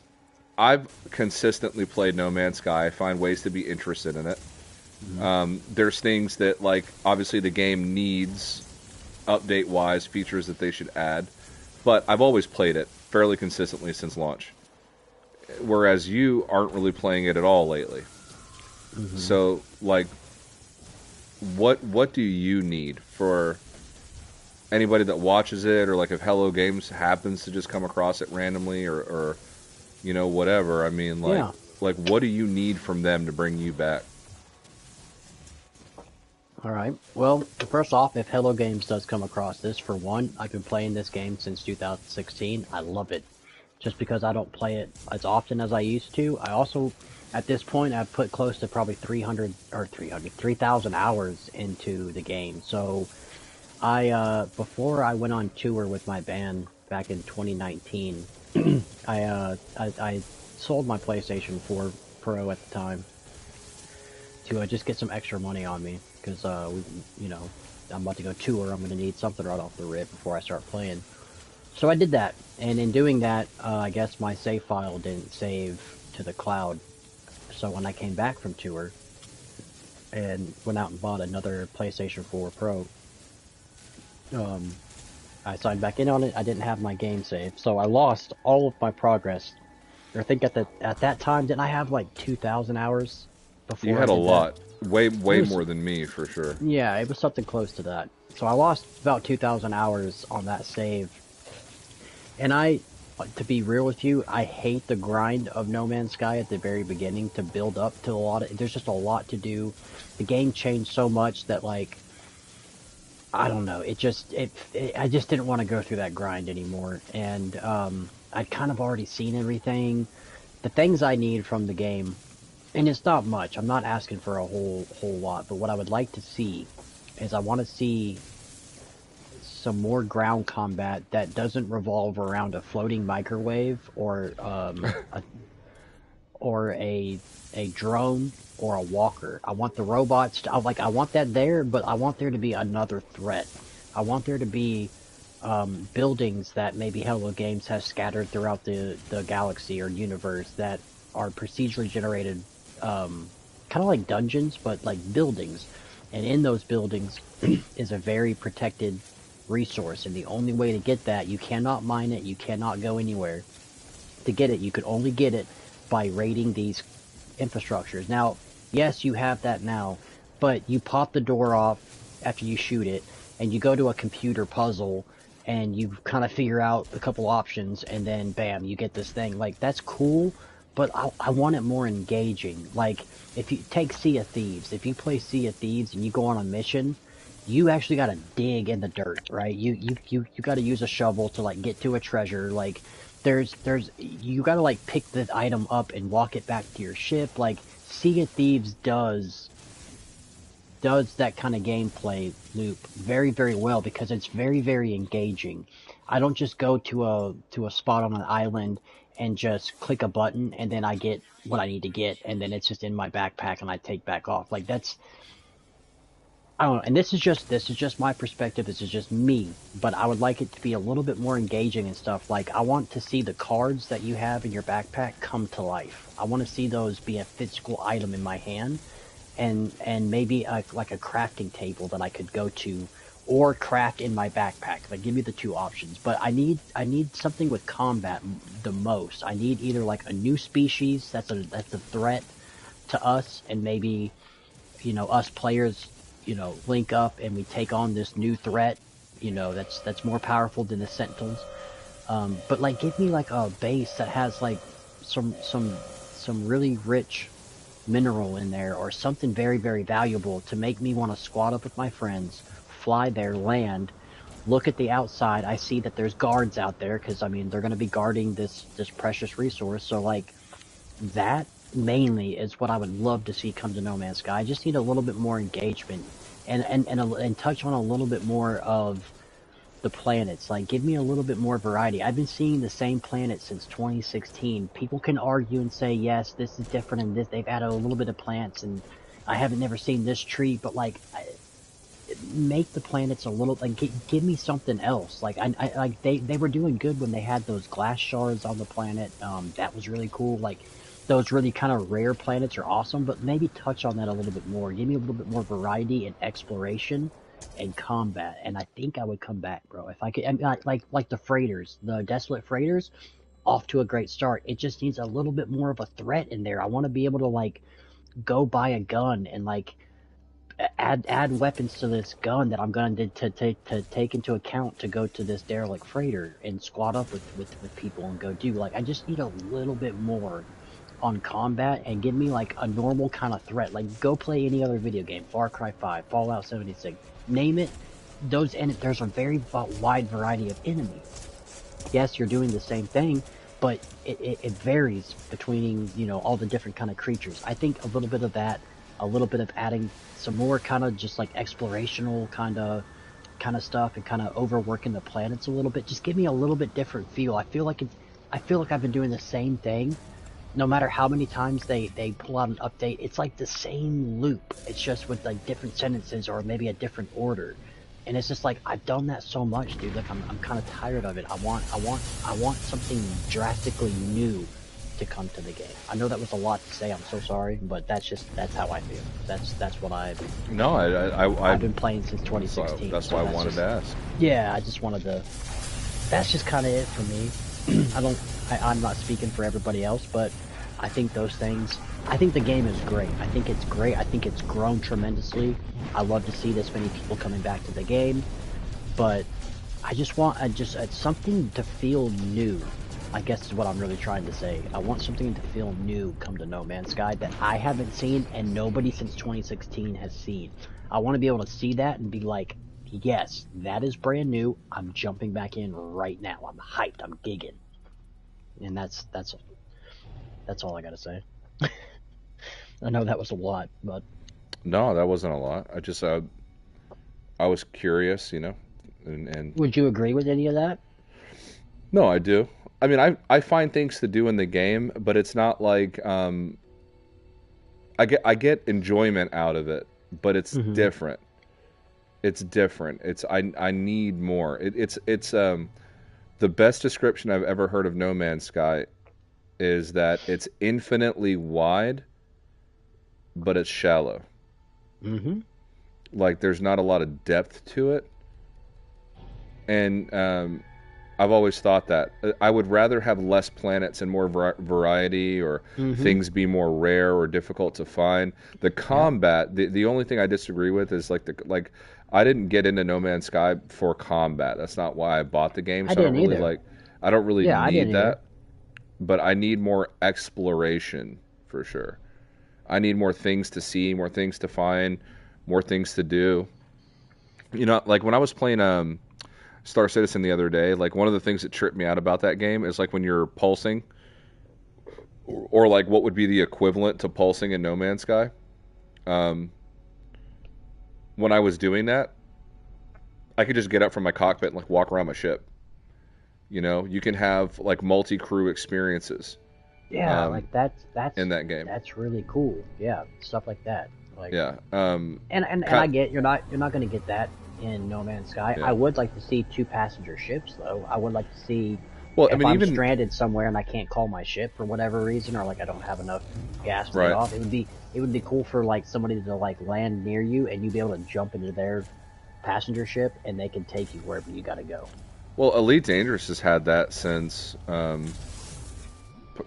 I've consistently played No Man's Sky, I find ways to be interested in it. Hmm. There's things that, like, obviously the game needs update wise features that they should add, but I've always played it fairly consistently since launch. Whereas you aren't really playing it at all lately. Hmm. So, like, what do you need for anybody that watches it, or like if Hello Games happens to just come across it randomly, or whatever. I mean, Yeah. like what do you need from them to bring you back? All right. Well, first off, if Hello Games does come across this, for one, I've been playing this game since 2016. I love it. Just because I don't play it as often as I used to. I also, at this point, I've put close to probably 3,000 hours into the game. So before I went on tour with my band back in 2019, I sold my PlayStation 4 Pro at the time to just get some extra money on me because I'm about to go tour. I'm going to need something right off the rip before I start playing. So I did that, and in doing that, I guess my save file didn't save to the cloud. So when I came back from tour and went out and bought another PlayStation 4 Pro, um, I signed back in on it. I didn't have my game saved, so I lost all of my progress. I think at that time, didn't I have like 2,000 hours You before I had a did that? lot, way It way was more than me for sure. Yeah, it was something close to that. So I lost about 2,000 hours on that save. And to be real with you, I hate the grind of No Man's Sky at the very beginning to build up to a lot of, there's just a lot to do. The game changed so much that like, I don't know, I just didn't want to go through that grind anymore. And, I'd kind of already seen everything. The things I need from the game, and it's not much. I'm not asking for a whole lot, but what I would like to see is I want to see some more ground combat that doesn't revolve around a floating microwave or a drone or a walker. I want the robots. I want that there, but I want there to be another threat. I want there to be buildings that maybe Hello Games has scattered throughout the galaxy or universe that are procedurally generated, kind of like dungeons, but like buildings. And in those buildings is a very protected resource. And the only way to get that, you cannot mine it, you cannot go anywhere to get it. You could only get it by raiding these infrastructures. Now, yes, you have that now, but you pop the door off after you shoot it, and you go to a computer puzzle, and you kind of figure out a couple options, and then bam, you get this thing. Like, that's cool, but I want it more engaging. Like, if you take Sea of Thieves, if you play Sea of Thieves and you go on a mission, you actually gotta dig in the dirt, right? You gotta use a shovel to like get to a treasure. Like you gotta like pick the item up and walk it back to your ship. Like Sea of Thieves does that kind of gameplay loop very very well because it's very very engaging. I don't just go to a spot on an island and just click a button and then I get what I need to get and then it's just in my backpack and I take back off. Like that's I don't know, and this is just my perspective. This is just me, but I would like it to be a little bit more engaging and stuff. Like I want to see the cards that you have in your backpack come to life. I want to see those be a physical item in my hand, and maybe like a crafting table that I could go to, or craft in my backpack. Like give me the two options. But I need something with combat the most. I need either like a new species that's a threat to us, and maybe us players, link up and we take on this new threat, that's more powerful than the Sentinels. But like, give me like a base that has like some some some really rich mineral in there or something very very valuable to make me want to squat up with my friends, fly there, land, look at the outside. I see that there's guards out there because I mean they're going to be guarding this precious resource. So like that mainly is what I would love to see come to No Man's Sky. I just need a little bit more engagement and touch on a little bit more of the planets. Like, give me a little bit more variety. I've been seeing the same planet since 2016. People can argue and say, yes, this is different and this, they've added a little bit of plants and I haven't never seen this tree, but like, make the planets a little, like, give me something else. Like, like, they were doing good when they had those glass shards on the planet. That was really cool. Like, those really kind of rare planets are awesome, but maybe touch on that a little bit more. Give me a little bit more variety and exploration and combat, and I think I would come back, bro. If I could, I mean, like the freighters, the desolate freighters, off to a great start. It just needs a little bit more of a threat in there. I want to be able to like go buy a gun and like add weapons to this gun that I'm going to take into account to go to this derelict freighter and squad up with people and go do. Like, I just need a little bit more on combat and give me like a normal kind of threat. Like, go play any other video game, Far Cry 5, Fallout 76, name it. Those, and there's a very wide variety of enemies. Yes, you're doing the same thing, but it varies between, you know, all the different kind of creatures. I think a little bit of that, a little bit of adding some more kind of just like explorational kind of stuff and kind of overworking the planets a little bit. Just give me a little bit different feel. I feel like I've been doing the same thing. No matter how many times they pull out an update, it's like the same loop. It's just with like different sentences or maybe a different order. And it's just like, I've done that so much, dude. Like, I'm kind of tired of it. I want something drastically new to come to the game. I know that was a lot to say. I'm so sorry, but that's how I feel. That's what No, I've been playing since 2016. That's why I wanted to ask. Yeah, I just wanted to. That's just kind of it for me. I'm not speaking for everybody else, but I think those things. I think the game is great. I think it's great. I think it's grown tremendously. I love to see this many people coming back to the game, but I just want something to feel new. I guess is what I'm really trying to say. I want something to feel new come to No Man's Sky that I haven't seen and nobody since 2016 has seen. I want to be able to see that and be like, yes, that is brand new. I'm jumping back in right now. I'm hyped. I'm gigging. And that's all I gotta say. I know that was a lot, but No, that wasn't a lot. I was curious, you know, and would you agree with any of that? no, I do. I mean, I find things to do in the game, but it's not like I get enjoyment out of it, but it's different. It's different. I need more. It's the best description I've ever heard of No Man's Sky is that it's infinitely wide, but it's shallow. Mm-hmm. Like, there's not a lot of depth to it, and I've always thought that I would rather have less planets and more variety, or things be more rare or difficult to find. The combat, the only thing I disagree with is like I didn't get into No Man's Sky for combat. That's not why I bought the game. So I don't really need that. But I need more exploration for sure. I need more things to see, more things to find, more things to do. You know, like when I was playing Star Citizen the other day, like one of the things that tripped me out about that game is like when you're pulsing, or like what would be the equivalent to pulsing in No Man's Sky. When I was doing that, I could just get up from my cockpit and like walk around my ship. You know, you can have like multi-crew experiences. Yeah, like that's in that game. That's really cool. Yeah, stuff like that. Like, yeah. And I get you're not going to get that in No Man's Sky. Yeah. I would like to see 2 passenger ships though. I would like to see. Well, if I mean, I'm even stranded somewhere and I can't call my ship for whatever reason, or like I don't have enough gas to Right. get off, it would be cool for like somebody to like land near you and you be able to jump into their passenger ship and they can take you wherever you got to go. Well, Elite Dangerous has had that since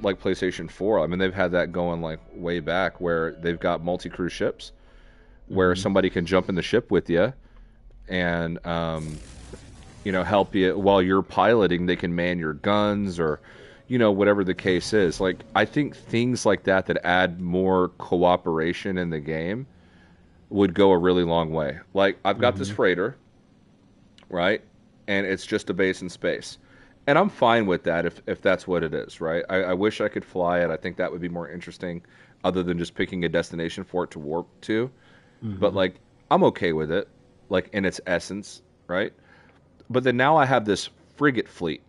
like PlayStation 4. I mean, they've had that going like way back, where they've got multi-crew ships where somebody can jump in the ship with you and you know, help you while you're piloting. They can man your guns, or you know, whatever the case is. Like, I think things like that add more cooperation in the game would go a really long way. Like, I've got this freighter, right? And it's just a base in space. And I'm fine with that if that's what it is, right? I wish I could fly it. I think that would be more interesting, other than just picking a destination for it to warp to. But, like, I'm okay with it, like, in its essence, right? But then now I have this frigate fleet.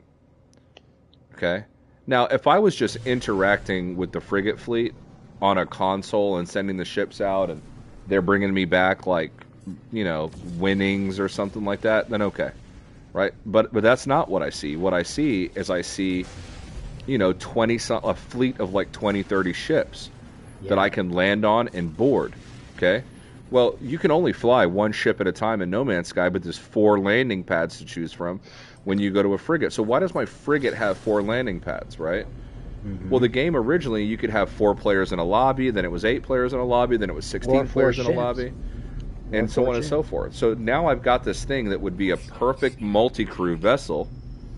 Okay. Now, if I was just interacting with the frigate fleet on a console and sending the ships out, and they're bringing me back like, winnings or something like that, then okay, right? But that's not what I see. What I see is a fleet of like 20, 30 ships that I can land on and board. Okay. Well, you can only fly one ship at a time in No Man's Sky, but there's 4 landing pads to choose from when you go to a frigate. So why does my frigate have 4 landing pads, right? Well, the game originally, you could have 4 players in a lobby, then it was 8 players in a lobby, then it was 16 players in a lobby, and so on and so forth. So now I've got this thing that would be a perfect multi-crew vessel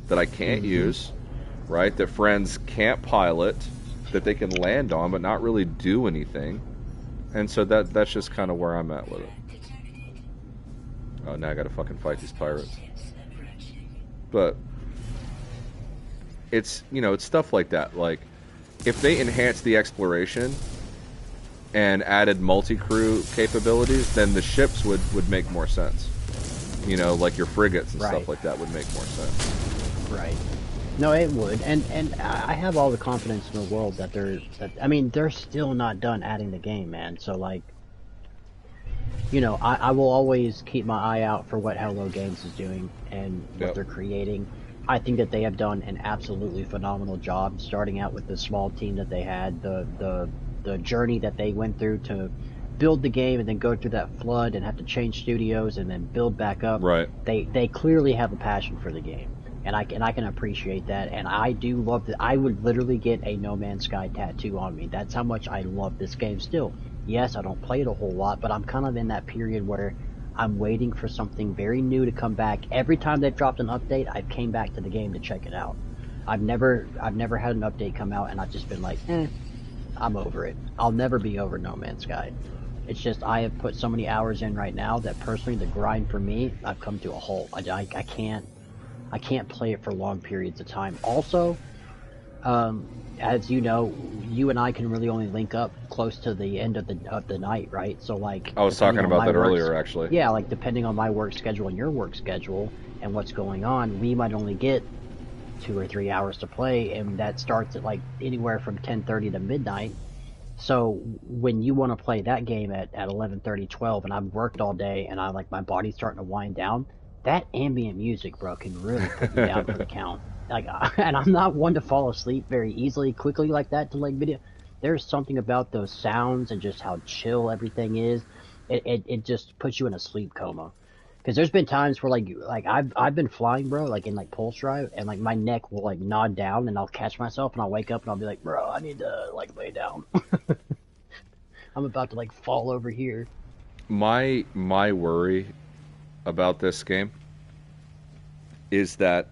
that I can't use, right? That friends can't pilot, that they can land on but not really do anything. And so that's just kind of where I'm at with it. Oh, now I gotta fucking fight these pirates. But it's stuff like that. Like, if they enhanced the exploration and added multi-crew capabilities, then the ships would make more sense. Like your frigates and stuff like that would make more sense. Right. No, it would, and I have all the confidence in the world that they're still not done adding the game, man. So like, I will always keep my eye out for what Hello Games is doing and what they're creating. I think that they have done an absolutely phenomenal job, starting out with the small team that they had, the journey that they went through to build the game, and then go through that flood and have to change studios and then build back up. Right. They clearly have a passion for the game. And I can appreciate that, and I do love that. I would literally get a No Man's Sky tattoo on me. That's how much I love this game still. Yes, I don't play it a whole lot, but I'm kind of in that period where I'm waiting for something very new to come back. Every time they've dropped an update, I've came back to the game to check it out. I've never had an update come out and I've just been like, I'm over it. I'll never be over No Man's Sky. It's just I have put so many hours in right now that personally the grind for me, I've come to a halt. I can't play it for long periods of time. Also, as you know, you and I can really only link up close to the end of the night, right? So like, I was talking about that earlier, actually. Yeah, like depending on my work schedule and your work schedule and what's going on, we might only get 2 or 3 hours to play, and that starts at like anywhere from 10:30 to midnight. So when you want to play that game at 11:30, 12, and I've worked all day and my body's starting to wind down, that ambient music, bro, can really put me down for the count. Like, and I'm not one to fall asleep very easily, quickly like that to like video. There's something about those sounds and just how chill everything is. It just puts you in a sleep coma. Because there's been times where like I've been flying, bro, like in like pulse drive, and like my neck will like nod down, and I'll catch myself, and I'll wake up, and I'll be like, bro, I need to like lay down. I'm about to like fall over here. My worry about this game is that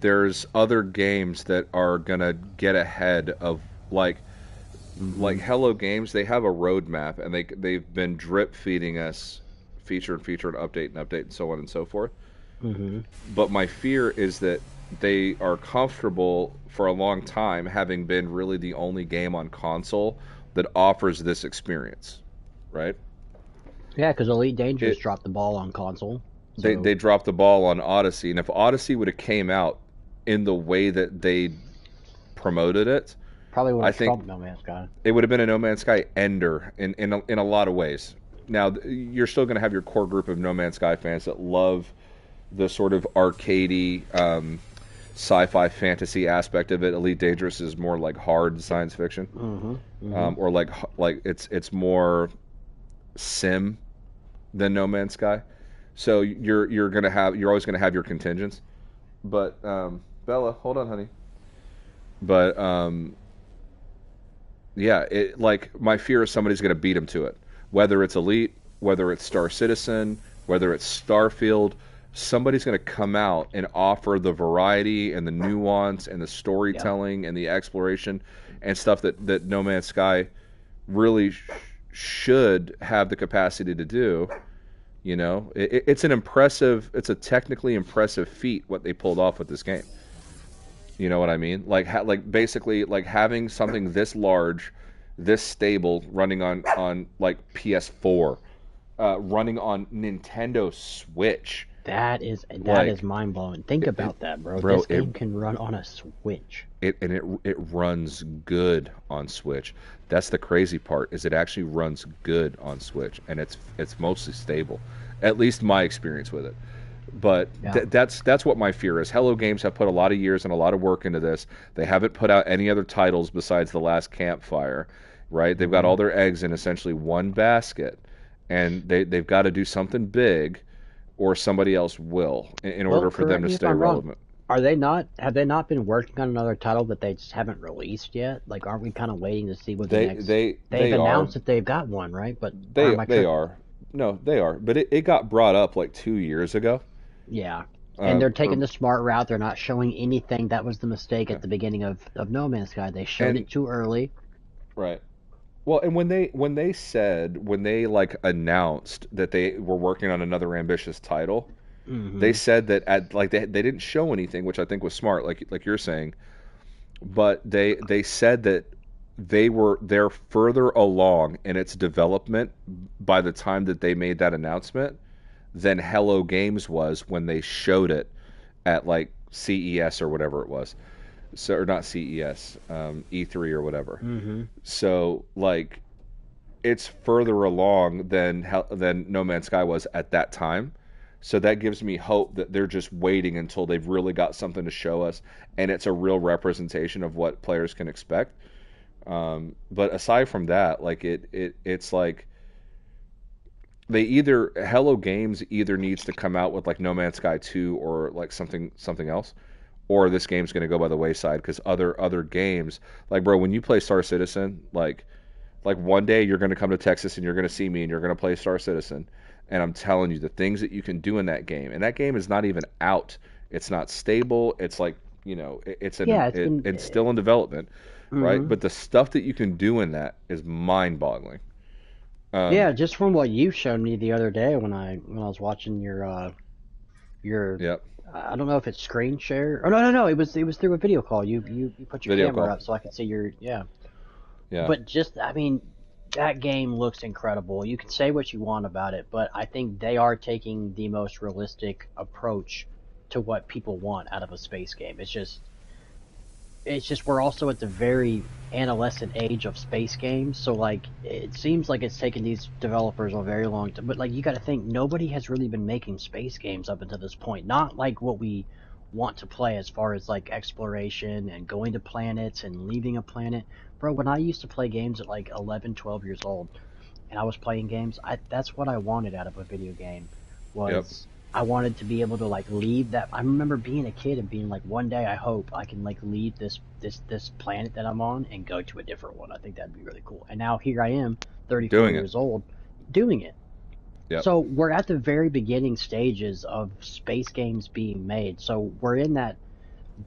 there's other games that are gonna get ahead of like Hello Games. They have a roadmap, and they've been drip feeding us feature and update and so on and so forth. But my fear is that they are comfortable for a long time having been really the only game on console that offers this experience, right? Yeah, because Elite Dangerous dropped the ball on console. So. They dropped the ball on Odyssey, and if Odyssey would have came out in the way that they promoted it, probably would have trumped No Man's Sky. It would have been a No Man's Sky ender in a lot of ways. Now, you're still going to have your core group of No Man's Sky fans that love the sort of arcadey, sci-fi fantasy aspect of it. Elite Dangerous is more like hard science fiction, or like it's more sim than No Man's Sky. So you're always gonna have your contingents. But Bella, hold on, honey. But yeah, my fear is somebody's gonna beat him to it. Whether it's Elite, whether it's Star Citizen, whether it's Starfield, somebody's going to come out and offer the variety and the nuance and the storytelling and the exploration and stuff that No Man's Sky really should have the capacity to do. It's a technically impressive feat what they pulled off with this game. You know what I mean? Basically having something this large, this stable, running on like PS4, running on Nintendo Switch, that is Like mind blowing. Think it, about that, bro. bro, This game can run on a Switch. it runs good on Switch. That's the crazy part is it actually runs good on Switch, and it's mostly stable. At least my experience with it. But Yeah. that's what my fear is. Hello Games have put a lot of years and a lot of work into this. They haven't put out any other titles besides The Last Campfire, right? They've got Hmm. all their eggs in essentially one basket, and they've got to do something big, or somebody else will, in Well, order for them correct to me if stay I'm wrong. relevant. Are they not? Have they not been working on another title that they just haven't released yet? Like, aren't we kind of waiting to see what the They next? they They've they are announced that they've got one, right? But or they am I they tripping? are no they are, but it got brought up like 2 years ago. Yeah. And they're taking Or the smart route. They're not showing anything. That was the mistake yeah. at the beginning of No Man's Sky. They showed And it too early. right. Well, and when they like announced that they were working on another ambitious title, they Hmm. said that at like they didn't show anything, which I think was smart, like you're saying, but they said that they're further along in its development by the time that they made that announcement than Hello Games was when they showed it at like CES or whatever it was. So or not CES, E3 or whatever. Hmm. So like it's further along than No Man's Sky was at that time. So that gives me hope that they're just waiting until they've really got something to show us, and it's a real representation of what players can expect. But aside from that, like it's like they either Hello Games either needs to come out with like No Man's Sky 2 or like something else, or this game's going to go by the wayside because other games like bro, when you play Star Citizen, like one day you're going to come to Texas and you're going to see me and you're going to play Star Citizen. And I'm telling you the things that you can do in that game. And that game is not even out. It's not stable. It's like, Yeah, it's been. it's still in development, right? Hmm. But the stuff that you can do in that is mind-boggling. Um, Yeah, just from what you showed me the other day when I was watching your yep. I don't know if it's screen share. Oh, no, it was through a video call. You put your Video camera call. up so I could see your, yeah. Yeah. But just, I mean, that game looks incredible. You can say what you want about it, but I think they are taking the most realistic approach to what people want out of a space game. It's just we're also at the very adolescent age of space games, so like it seems like it's taken these developers a very long time. But like you got to think, nobody has really been making space games up until this point. Not like what we want to play as far as like exploration and going to planets and leaving a planet. Bro, when I used to play games at like 11, 12 years old, and I was playing games, that's what I wanted out of a video game Yep. was I wanted to be able to like leave that. I remember being a kid and being like, one day I hope I can like leave this planet that I'm on and go to a different one. I think that'd be really cool. And now here I am, 34 Doing it. years old, doing it. Yep. So we're at the very beginning stages of space games being made. So we're in that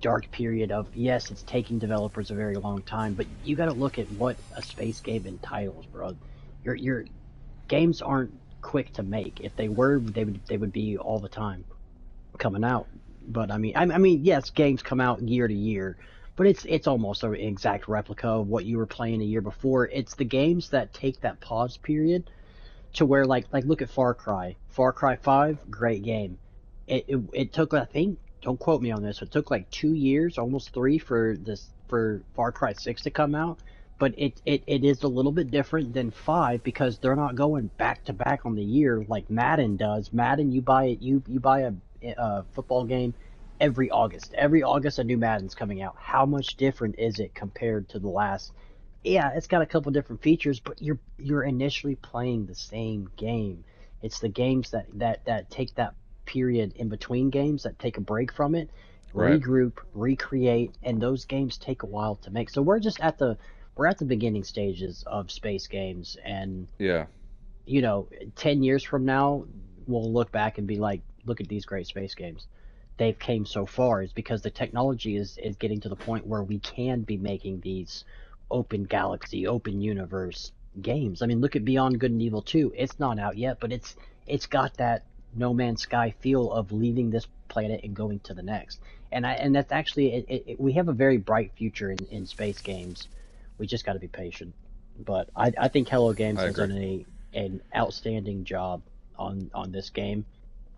dark period of, yes, it's taking developers a very long time, but you got to look at what a space game entitles, bro. Your games aren't quick to make. If they were, they would be all the time coming out. But I mean, yes, games come out year to year, but it's almost an exact replica of what you were playing a year before. It's the games that take that pause period to where like look at Far Cry 5, great game. It took, I think, don't quote me on this, it took like 2 years, almost three, for Far Cry 6 to come out. But it is a little bit different than 5 because they're not going back to back on the year like Madden does. Madden, you buy it, you buy a football game every August. Every August a new Madden's coming out. How much different is it compared to the last? Yeah, it's got a couple different features, but you're initially playing the same game. It's the games that take that period in between games, that take a break from it, Right. regroup, recreate, and those games take a while to make. So we're at the beginning stages of space games, and Yeah. 10 years from now, we'll look back and be like, look at these great space games. They've came so far is because the technology is getting to the point where we can be making these open galaxy, open universe games. I mean, look at Beyond Good and Evil 2. It's not out yet, but it's got that No Man's Sky feel of leaving this planet and going to the next. And that's actually we have a very bright future in space games. We just got to be patient. But I think Hello Games I has agree. done an outstanding job on this game.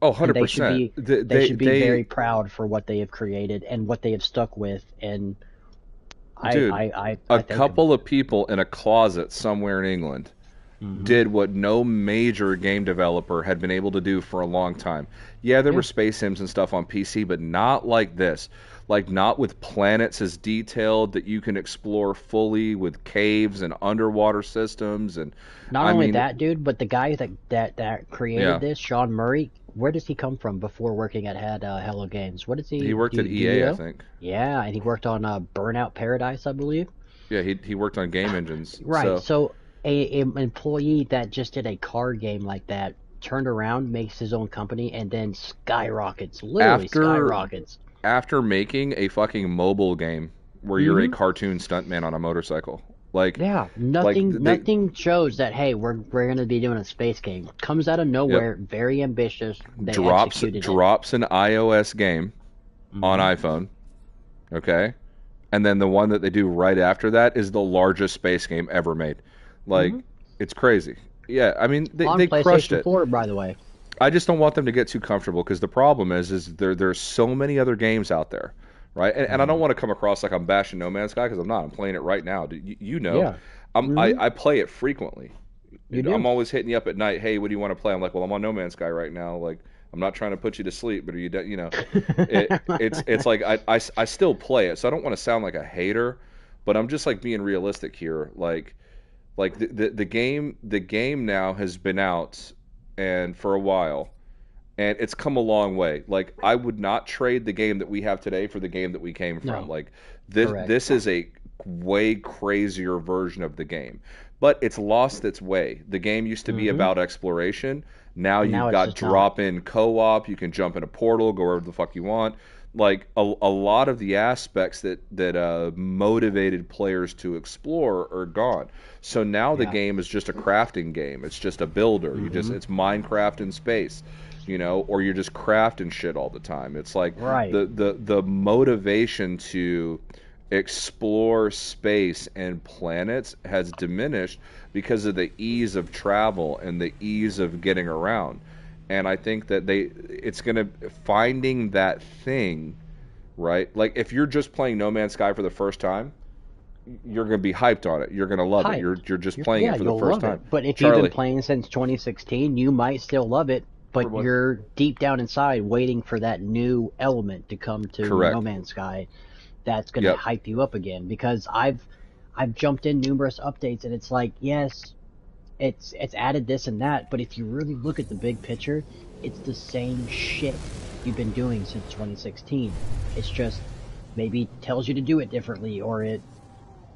Oh, and 100%. they should be very proud for what they have created and what they have stuck with. And dude, I a thank them. couple of people in a closet somewhere in England Hmm. did what no major game developer had been able to do for a long time. Yeah, there were Yeah, space sims and stuff on PC, but not like this. Like not with planets as detailed that you can explore fully with caves and underwater systems and not I only mean, that, dude, but the guy that created yeah, this, Sean Murray. Where does he come from before working at had Hello Games? What does he he worked at do? You EA, I know? think. Yeah, and he worked on Burnout Paradise, I believe. Yeah, he worked on game engines. Right. So, So a employee that just did a card game like that turned around, makes his own company, and then skyrockets, literally after skyrockets. after making a fucking mobile game where you're a Hmm. cartoon stuntman on a motorcycle. Like Yeah, like they nothing shows that hey, we're gonna be doing a space game. Comes out of yep, nowhere, very ambitious. They drops executed it. drops an iOS game on Hmm. iPhone, okay? And then the one that they do right after that is the largest space game ever made. Like Hmm. it's crazy. Yeah, I mean On they crushed PlayStation it. 4, by the way. I just don't want them to get too comfortable because the problem is there's so many other games out there, right? And I don't Hmm. want to come across like I'm bashing No Man's Sky because I'm not. I'm playing it right now. You know, Yeah. Hmm. I play it frequently. You I'm do. always hitting you up at night. Hey, what do you want to play? I'm like, well, I'm on No Man's Sky right now. Like, I'm not trying to put you to sleep, but are you, you know, it's like I still play it, so I don't want to sound like a hater, but I'm just like being realistic here. Like the game now has been out and for a while and it's come a long way. Like I would not trade the game that we have today for the game that we came from. No, Like correct. this is a way crazier version of the game. But it's lost its way. The game used to be Hmm. about exploration. Now And now you've it's got just not. drop-in co-op. You can jump in a portal, go wherever the fuck you want. Like a lot of the aspects that motivated players to explore are gone. So now the Yeah. game is just a crafting game. It's just a builder. Hmm. It's Minecraft in space, you know, or you're just crafting shit all the time. It's like Right. the motivation to explore space and planets has diminished because of the ease of travel and the ease of getting around. And I think that it's gonna finding that thing, right? Like if you're just playing No Man's Sky for the first time, you're gonna be hyped on it. You're gonna love it. Hyped. You're just playing Yeah, it for the you'll first love time. it. But if you've been Charlie, playing since 2016, you might still love it, for but what? you're deep down inside waiting for that new element to come to No Correct. Man's Sky that's going to Yep. hype you up again because I've jumped in numerous updates and it's like, yes, it's added this and that, but if you really look at the big picture, it's the same shit you've been doing since 2016. It's just maybe tells you to do it differently or it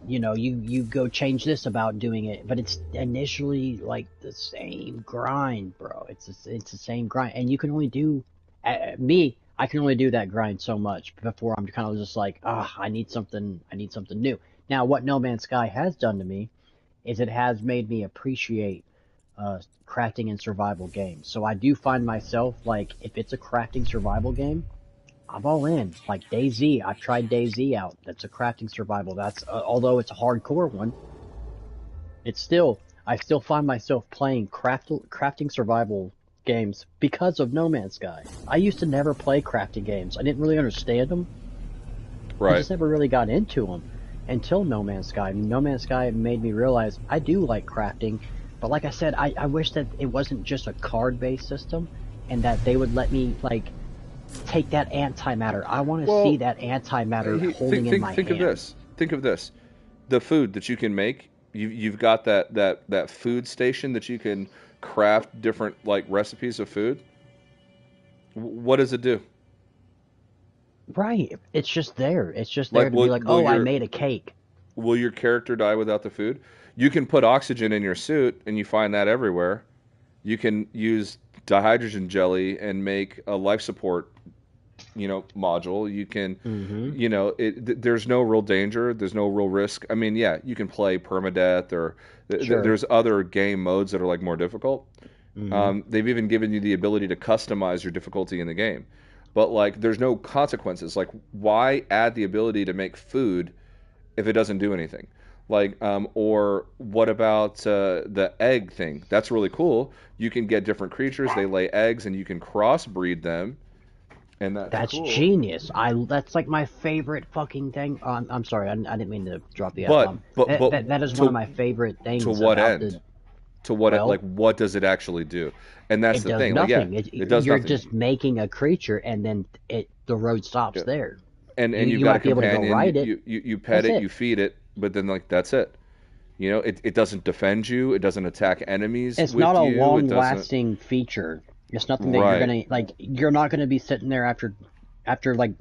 you go change this about doing it, but it's initially like the same grind, bro. It's the same grind, and you can only do me. I can only do that grind so much before I'm kind of just like, ah, I need something. I need something new. Now, what No Man's Sky has done to me is it has made me appreciate crafting and survival games. So I do find myself like, if it's a crafting survival game, I'm all in. Like DayZ, I've tried DayZ out. That's a crafting survival. That's although it's a hardcore one, it's still I still find myself playing crafting survival games because of No Man's Sky. I used to never play crafting games. I didn't really understand them. I Right. just never really got into them until No Man's Sky. No Man's Sky made me realize I do like crafting, but like I said, I wish that it wasn't just a card-based system, and that they would let me like take that antimatter. I want to see Well, that antimatter holding think in my think of hand. this. Think of this. The food that you can make. You've got that food station that you can craft different like recipes of food. What does it do? Right. It's just there. It's just there Like to be like, oh, I made a cake. will your character die without the food? You can put oxygen in your suit, and you find that everywhere. You can use dihydrogen jelly and make a life support, module. You can, Mm-hmm. there's no real danger. There's no real risk. I mean, yeah, you can play permadeath or Sure. there's other game modes that are like more difficult. Mm-hmm. They've even given you the ability to customize your difficulty in the game. But like, there's no consequences. Like, why add the ability to make food if it doesn't do anything? Like, or what about the egg thing? That's really cool. You can get different creatures, they lay eggs, and you can crossbreed them, and that's That's cool. genius. That's like my favorite fucking thing. I'm sorry, I didn't mean to drop the F But bomb. but That, but that is one of to my favorite to things what about end? the. To what Well, like what does it actually do? And that's it the does thing. Like, yeah, nothing. it does You're nothing. just making a creature, and then the road stops Yeah. there. And you've You got a might be able to go companion. ride it. You pet That's it, it. you feed it, but then like that's it. You know, it doesn't defend you. It doesn't attack enemies It's not with a you. It doesn't. long-lasting feature. It's nothing that you're Right. gonna like. You're not gonna be sitting there after like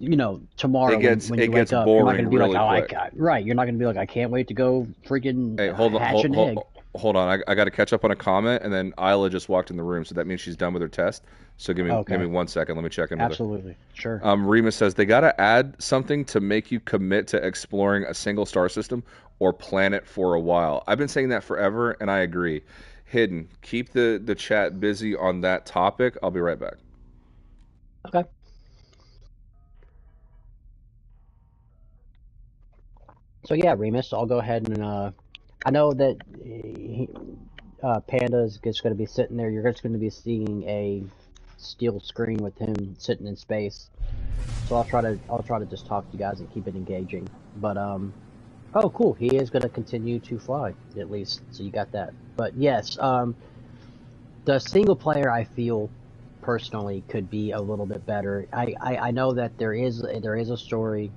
tomorrow when It you gets wake up. You're not boring gonna be like, really oh, quick. right. You're not gonna be like, I can't wait to go freaking Hey, hatch an egg. hold on. I got to catch up on a comment, and then Isla just walked in the room, so that means she's done with her test. So give me Okay, 1 second. Let me check in with her. absolutely, sure. Remus says they got to add something to make you commit to exploring a single star system or planet for a while. I've been saying that forever, and I agree. Hidden, keep the chat busy on that topic. I'll be right back. Okay. So yeah, Remus, I'll go ahead and I know that Panda is just going to be sitting there. You're just going to be seeing a steel screen with him sitting in space. So I'll try to just talk to you guys and keep it engaging. But oh cool, he is going to continue to fly at least. So you got that. But yes, the single player I feel personally could be a little bit better. I know that there is a story.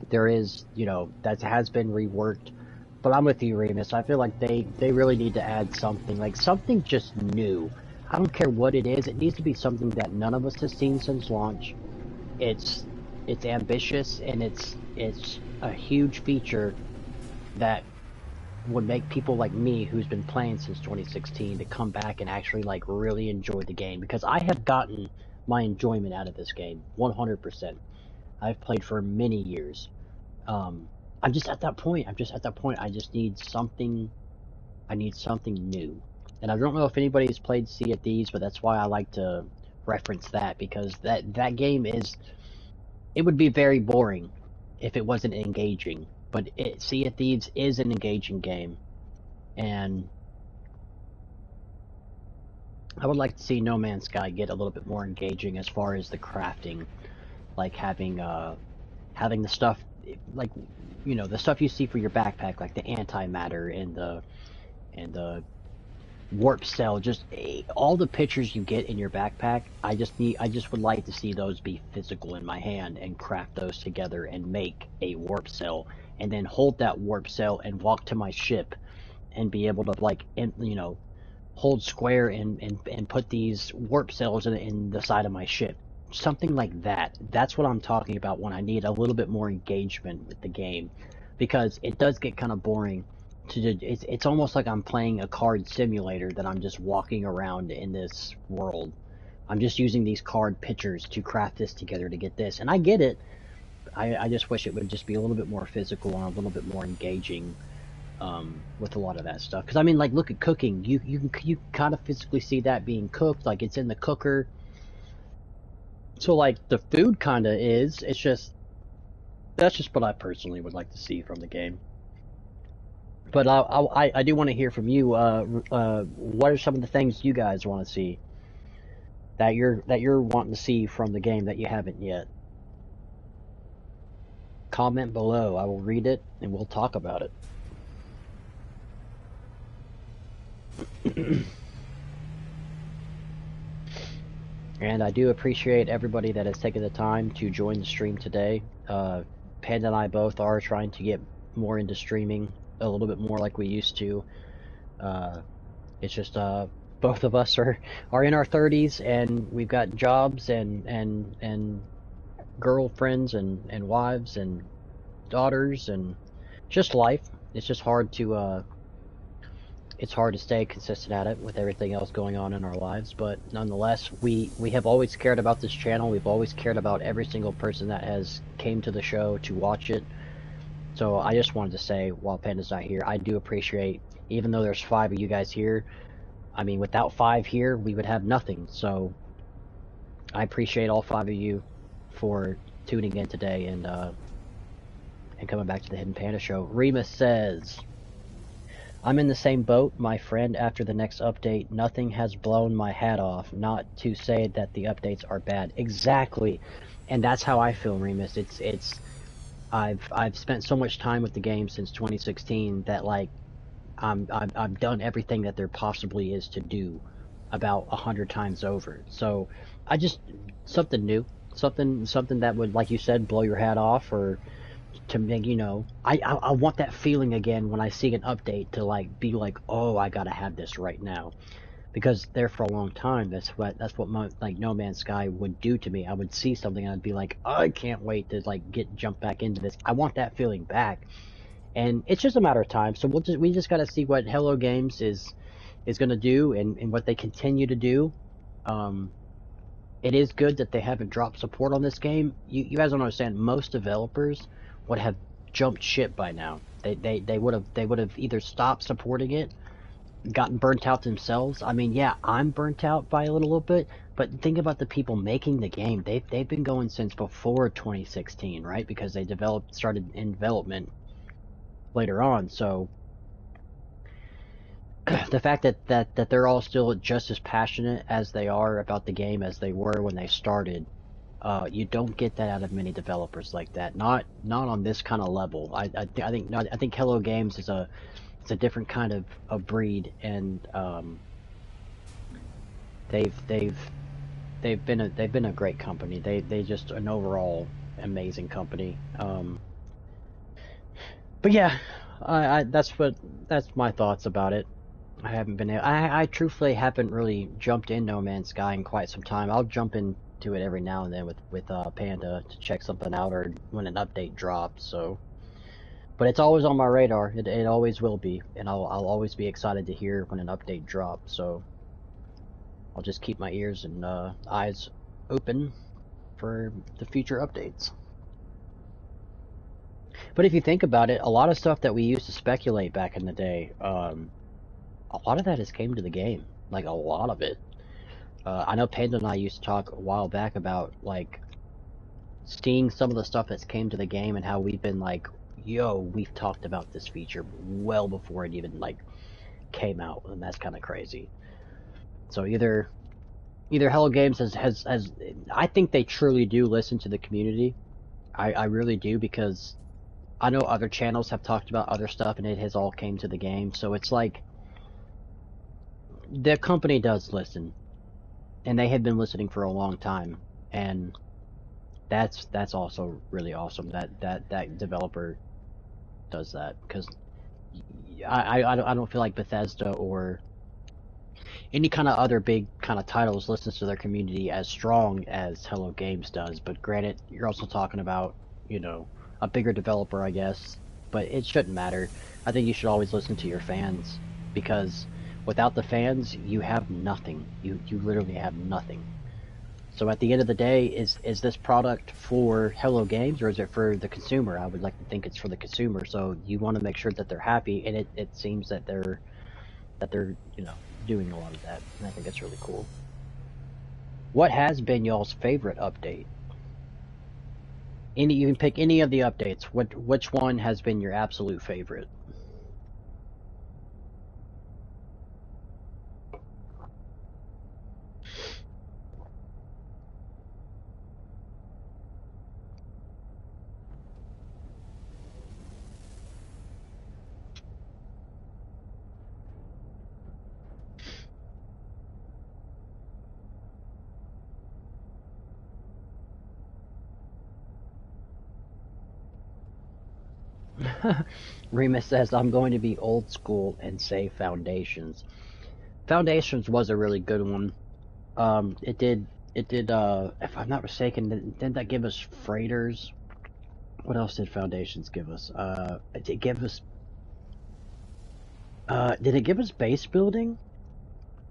There is, that has been reworked. But I'm with you, Remus. I feel like they really need to add something, like something just new. I don't care what it is. It needs to be something that none of us has seen since launch. It's it's ambitious and it's a huge feature that would make people like me who's been playing since 2016 to come back and actually like really enjoy the game because I have gotten my enjoyment out of this game 100%. I've played for many years. Um, I'm just at that point. I'm just at that point. I just need something. I need something new. And I don't know if anybody's played Sea of Thieves, but that's why I like to reference that because that game is. It would be very boring if it wasn't engaging. But Sea of Thieves is an engaging game, and I would like to see No Man's Sky get a little bit more engaging as far as the crafting, like having the stuff like the stuff you see for your backpack, like the antimatter and the warp cell, just all the pictures you get in your backpack. I just would like to see those be physical in my hand and craft those together and make a warp cell, and then hold that warp cell and walk to my ship and be able to like hold square and put these warp cells in the side of my ship. Something like that. That's what I'm talking about when I need a little bit more engagement with the game, because it does get kind of boring. It's almost like I'm playing a card simulator that I'm just walking around in this world. I'm just using these card pictures to craft this together to get this, and I get it. I just wish it would just be a little bit more physical and a little bit more engaging with a lot of that stuff. Because I mean, like, look at cooking. You kind of physically see that being cooked, like it's in the cooker. So like the food kind of is. It's just that's just what I personally would like to see from the game. But I do want to hear from you. What are some of the things you guys want to see that you're wanting to see from the game that you haven't yet? Comment below. I will read it and we'll talk about it. And I do appreciate everybody that has taken the time to join the stream today. Panda and I both are trying to get more into streaming a little bit more like we used to. Uh, it's just both of us are in our 30s and we've got jobs and girlfriends and wives and daughters and just life. It's just hard to it's hard to stay consistent at it with everything else going on in our lives, but nonetheless we have always cared about this channel. We've always cared about every single person that has came to the show to watch it. So I just wanted to say, while Panda's not here, I do appreciate, even though there's 5 of you guys here, I mean, without 5 here we would have nothing. So I appreciate all 5 of you for tuning in today and coming back to the Hidden Panda Show. Remus says, I'm in the same boat, my friend, after the next update. Nothing has blown my hat off, not to say that the updates are bad. Exactly. And that's how I feel, Remus. I've spent so much time with the game since 2016 that like I've done everything that there possibly is to do about 100 times over. So I just something new, something that would, like you said, blow your hat off, or to make I want that feeling again when I see an update to like be like, oh, I gotta have this right now, because there for a long time that's what like No Man's Sky would do to me. I would see something and I'd be like, I can't wait to like jump back into this. I want that feeling back, and it's just a matter of time. So we just got to see what Hello Games is going to do, and what they continue to do. Um, it is good that they haven't dropped support on this game. You guys don't understand. Most developers would have jumped ship by now. They would have either stopped supporting it, gotten burnt out themselves. I mean, yeah, I'm burnt out by a little bit, but think about the people making the game. They've been going since before 2016, right? Because they started in development later on. So the fact that they're all still just as passionate as they are about the game as they were when they started, you don't get that out of many developers like that. Not on this kind of level. I think Hello Games is it's a different kind of breed, and they've they've they've been a great company. They just an overall amazing company. But yeah, that's my thoughts about it. I truthfully haven't really jumped in No Man's Sky in quite some time. I'll jump into it every now and then with Panda to check something out, or when an update drops. So, but it's always on my radar. It always will be, and I'll always be excited to hear when an update drops. So I'll just keep my ears and eyes open for the future updates. But if you think about it, a lot of stuff that we used to speculate back in the day, a lot of that has came to the game. Like, a lot of it. I know Panda and I used to talk a while back about, like, seeing some of the stuff that's came to the game and how we've been like, yo, we've talked about this feature well before it even, like, came out, and that's kind of crazy. So either Hello Games has I think they truly do listen to the community. I really do, because I know other channels have talked about other stuff and it has all came to the game. So it's like the company does listen, and they have been listening for a long time, and that's also really awesome that developer does that, because I don't feel like Bethesda or any kind of other big kind of titles listens to their community as strong as Hello Games does. But granted, you're also talking about, a bigger developer, I guess. But it shouldn't matter. I think you should always listen to your fans, because without the fans, you have nothing. You literally have nothing. So at the end of the day, is this product for Hello Games, or is it for the consumer? I would like to think it's for the consumer. So you want to make sure that they're happy, and it seems that they're doing a lot of that, and I think that's really cool. What has been y'all's favorite update? You can pick any of the updates. Which one has been your absolute favorite? Remus says, I'm going to be old school and say Foundations. Foundations was a really good one. It did, if I'm not mistaken, didn't that give us freighters? What else did Foundations give us? Did it give us base building?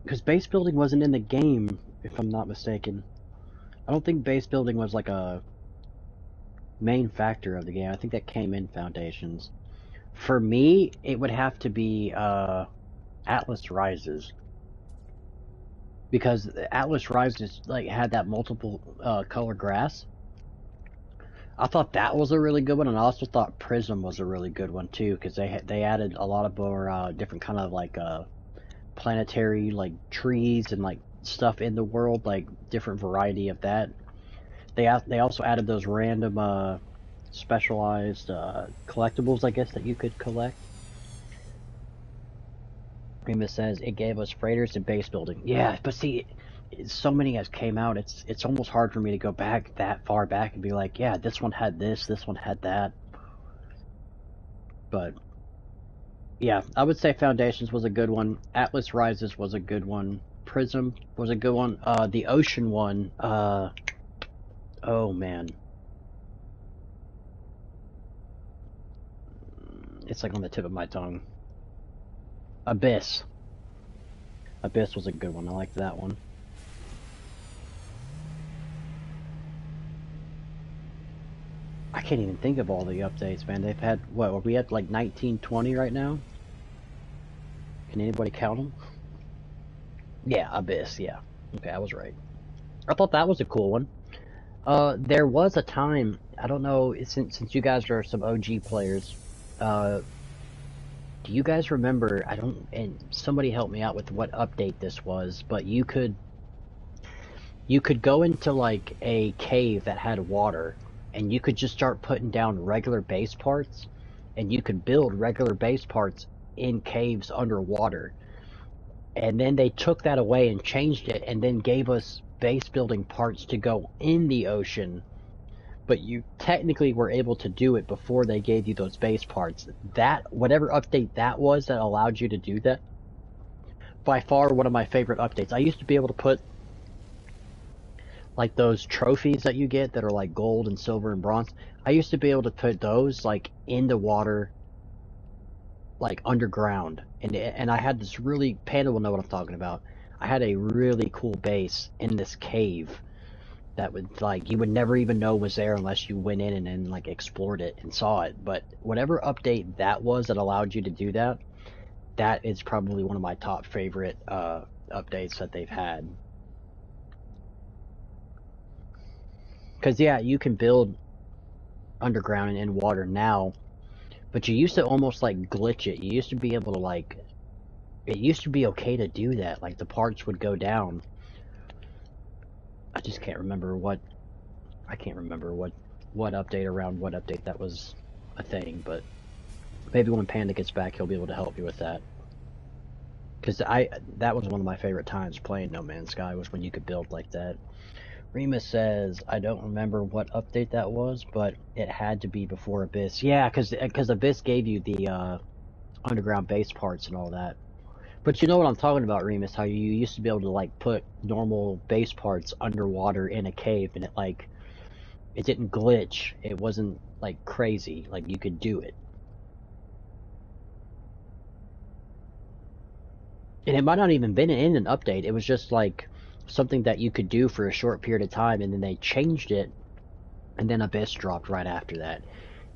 Because base building wasn't in the game, if I'm not mistaken. I don't think base building was like a main factor of the game. I think that came in Foundations. For me, it would have to be Atlas Rises, because Atlas Rises like had that multiple color grass. I thought that was a really good one, and I also thought Prism was a really good one too, because they added a lot of more different kind of like planetary like trees and like stuff in the world, like different variety of that. They also added those random specialized collectibles, I guess, that you could collect. Remus says it gave us freighters and base building. Yeah, but see, so many has came out. It's almost hard for me to go back that far back and be like, yeah, this one had this one had that. But yeah, I would say Foundations was a good one. Atlas Rises was a good one. Prism was a good one. The Ocean one. Oh man, it's like on the tip of my tongue. Abyss. Abyss was a good one. I liked that one. I can't even think of all the updates, man. They've had, what, are we at like 1920 right now? Can anybody count them? Yeah, Abyss, yeah. Okay, I was right. I thought that was a cool one. There was a time, I don't know, since you guys are some OG players, uh, do you guys remember, I don't, and somebody help me out with what update this was, but you could go into like a cave that had water, and you could just start putting down regular base parts, and you could build regular base parts in caves underwater. And then they took that away and changed it, and then gave us base building parts to go in the ocean. But you technically were able to do it before they gave you those base parts. That, whatever update that was that allowed you to do that, by far one of my favorite updates. I used to be able to put like those trophies that you get that are like gold and silver and bronze. I used to be able to put those like in the water, like underground, and I had this really, Panda will know what I'm talking about. I had a really cool base in this cave that would, like, you would never even know was there unless you went in and then like explored it and saw it. But whatever update that was that allowed you to do that, that is probably one of my top favorite updates that they've had. Because yeah, you can build underground and in water now, but you used to almost like glitch it. You used to be able to like, it used to be okay to do that. Like the parts would go down. I just can't remember what, I can't remember what update around what update that was a thing, but maybe when Panda gets back, he'll be able to help you with that. Because that was one of my favorite times playing No Man's Sky, was when you could build like that. Remus says, I don't remember what update that was, but it had to be before Abyss. Yeah, because Abyss gave you the underground base parts and all that. But you know what I'm talking about, Remus, how you used to be able to like put normal base parts underwater in a cave, and it didn't glitch. It wasn't like crazy. Like you could do it. And it might not even been in an update. It was just like something that you could do for a short period of time, and then they changed it, and then Abyss dropped right after that.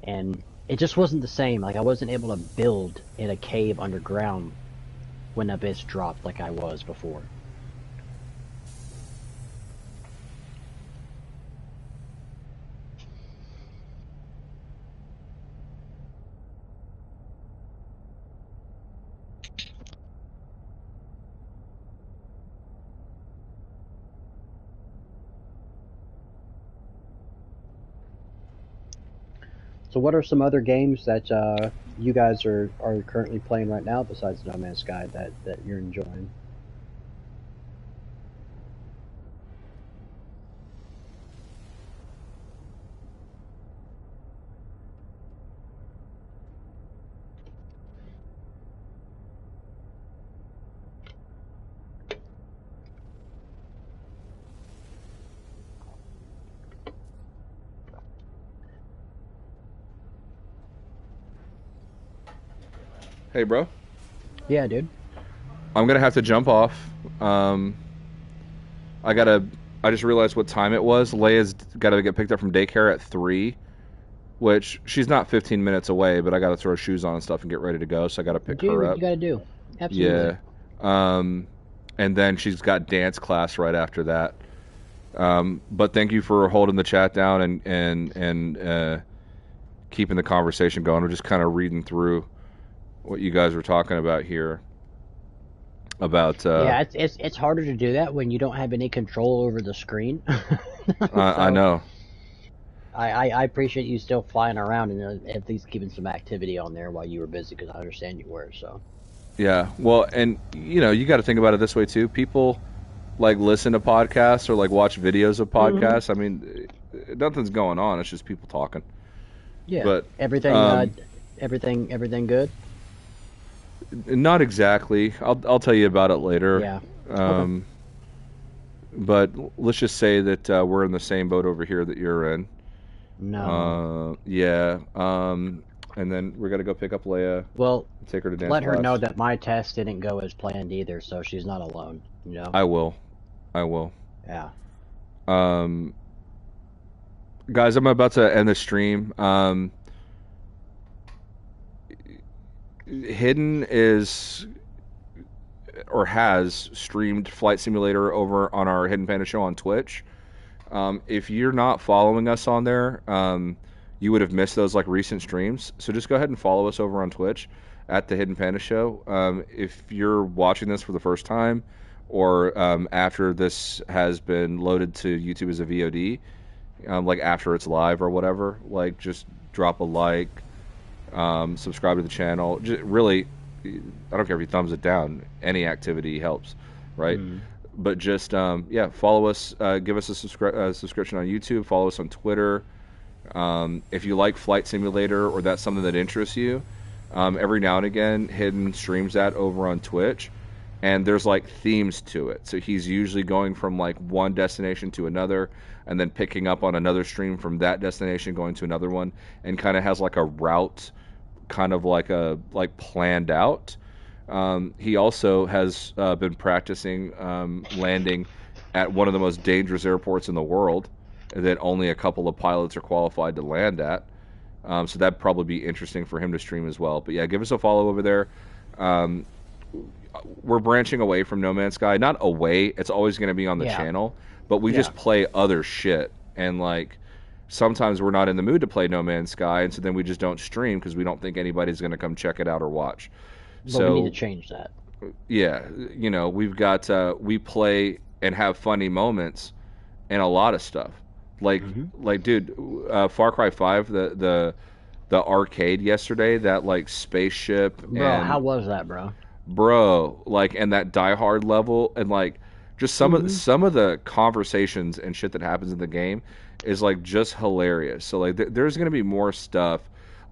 And it just wasn't the same. Like I wasn't able to build in a cave underground when Abyss dropped like I was before. So what are some other games that you guys are currently playing right now besides No Man's Sky that you're enjoying? Hey, bro. Yeah, dude. I'm gonna have to jump off. Um, I gotta. I just realized what time it was. Leia's got to get picked up from daycare at 3, which she's not 15 minutes away, but I got to throw shoes on and stuff and get ready to go. So I got to pick Do her what up. you gotta do. Absolutely. Yeah. Um, and then she's got dance class right after that. But thank you for holding the chat down and keeping the conversation going. I'm just kind of reading through what you guys were talking about here about. Yeah, it's harder to do that when you don't have any control over the screen. I So know. I appreciate you still flying around and at least keeping some activity on there while you were busy, because I understand you were. So Yeah. Well, and you got to think about it this way too. People like listen to podcasts or like watch videos of hmm podcasts. I mean, nothing's going on. It's just people talking. yeah, But everything um, everything good. not exactly. I'll tell you about it later. Yeah. Okay. Um, but let's just say that we're in the same boat over here that you're in. No. Yeah. And then we're gonna go pick up Leia, Well, take her to dance let her know class. that my test didn't go as planned either, so she's not alone. You know. I will. I will. Yeah. Um, guys, I'm about to end the stream. Hidden is or has streamed Flight Simulator over on our Hidden Panda show on Twitch. If you're not following us on there, you would have missed those like recent streams. So just go ahead and follow us over on Twitch at the Hidden Panda Show. If you're watching this for the first time, or after this has been loaded to YouTube as a VOD, like after it's live or whatever, like just drop a like, subscribe to the channel. Just really, I don't care if you thumbs it down. Any activity helps, right? Mm. But just yeah, follow us. Give us a subscription on YouTube. Follow us on Twitter. If you like Flight Simulator or that's something that interests you, every now and again, Hidden streams that over on Twitch, and there's like themes to it. So he's usually going from like one destination to another, and then picking up on another stream from that destination, going to another one, and kind of has like a route, kind of like planned out. He also has been practicing landing at one of the most dangerous airports in the world that only a couple of pilots are qualified to land at. So that'd probably be interesting for him to stream as well. But yeah, give us a follow over there. Um, we're branching away from No Man's Sky. Not away, it's always going to be on the Yeah. channel, but we Yeah. just play other shit. And like sometimes we're not in the mood to play No Man's Sky, and so then we just don't stream because we don't think anybody's going to come check it out or watch. But we need to So change that. yeah, we've got we play and have funny moments and a lot of stuff. Like Hmm. dude, Far Cry 5, the arcade yesterday, that like spaceship Bro, how and was that, bro? bro, like and that Die Hard level and like just Hmm. some of the conversations and shit that happens in the game is like just hilarious. So like there's gonna be more stuff.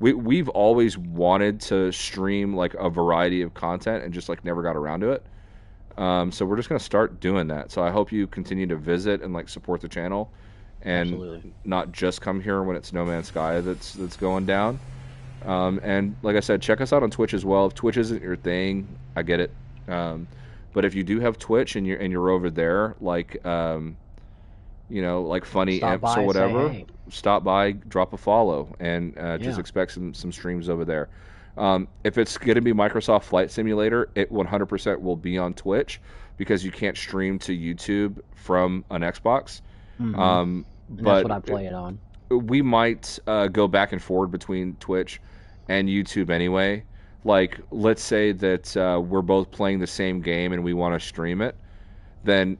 We've always wanted to stream like a variety of content and just like never got around to it. So we're just gonna start doing that. So I hope you continue to visit and like support the channel, and Absolutely. not just come here when it's No Man's Sky that's going down. And like I said, check us out on Twitch as well. If Twitch isn't your thing, I get it. But if you do have Twitch and you're over there, like like funny Stop imps or by, say whatever, hey. stop by, drop a follow, and just Yeah. expect some streams over there. If it's going to be Microsoft Flight Simulator, it 100% will be on Twitch because you can't stream to YouTube from an Xbox. Hmm. And that's But what I play it on. we might go back and forward between Twitch and YouTube anyway. Like, let's say that we're both playing the same game and we want to stream it, then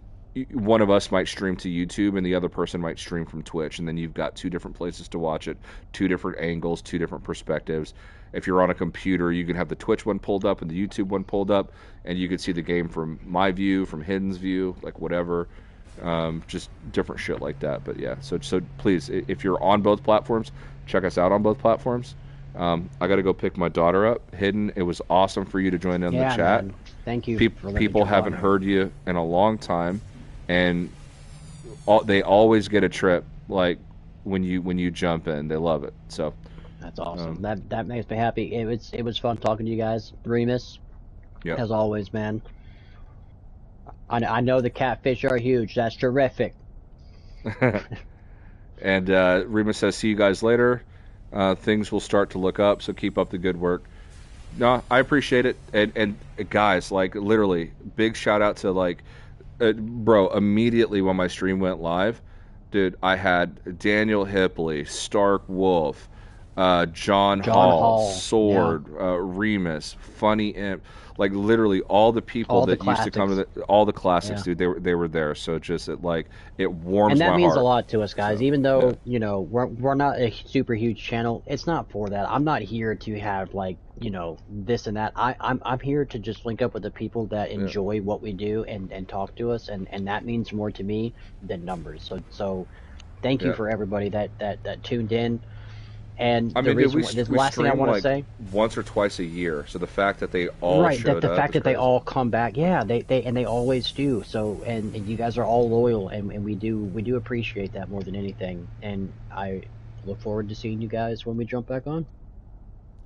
one of us might stream to YouTube and the other person might stream from Twitch, and then you've got two different places to watch it, two different angles, two different perspectives. If you're on a computer, you can have the Twitch one pulled up and the YouTube one pulled up, and you can see the game from my view, from Hidden's view, like whatever. Just different shit like that. But yeah, so please, if you're on both platforms, check us out on both platforms. I got to go pick my daughter up. Hidden, it was awesome for you to join in the Yeah, chat. man. Thank you for letting me People jump haven't on. heard you in a long time, and they always get a trip like when you jump in. They love it. So That's awesome. um, That makes me happy. It was fun talking to you guys. Remus, yeah. as always, man. I know the catfish are huge. That's terrific. And Remus says, "See you guys later. Things will start to look up, so keep up the good work." No, I appreciate it. And guys, like literally, big shout out to like bro, immediately when my stream went live, dude, I had Daniel Hipley, Stark Wolf, John John Hall, Hall, yeah, Sword, Remus, Funny Imp, like literally all the people all the that used to come classics. to all the classics, Yeah. dude. They were there. So it And warms that my means a heart. lot to us, guys. So Even yeah, though, we're not a super huge channel, it's not for that. I'm not here to have like, this and that. I'm here to just link up with the people that yeah. enjoy what we do and talk to us, and that means more to me than numbers. So thank you Yeah. for everybody that tuned in. And I the mean, dude, reason why, this we last thing I stream want to like say, once or twice a year. So the fact that they all right, that showed the up fact is that they crazy. all come back, yeah, they always do. So, and you guys are all loyal, and we do appreciate that more than anything. And I look forward to seeing you guys when we jump back on.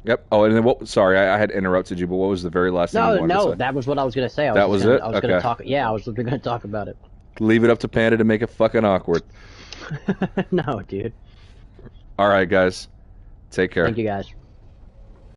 Yep. Oh, and then what? Sorry, I had interrupted you, but what was the very last thing you No, wanted to no, say? that was what I was gonna say. That was it. I was gonna Okay. talk. Yeah, I was gonna talk about it. Leave it up to Panda to make it fucking awkward. No, dude. All right, guys. Take care. Thank you guys.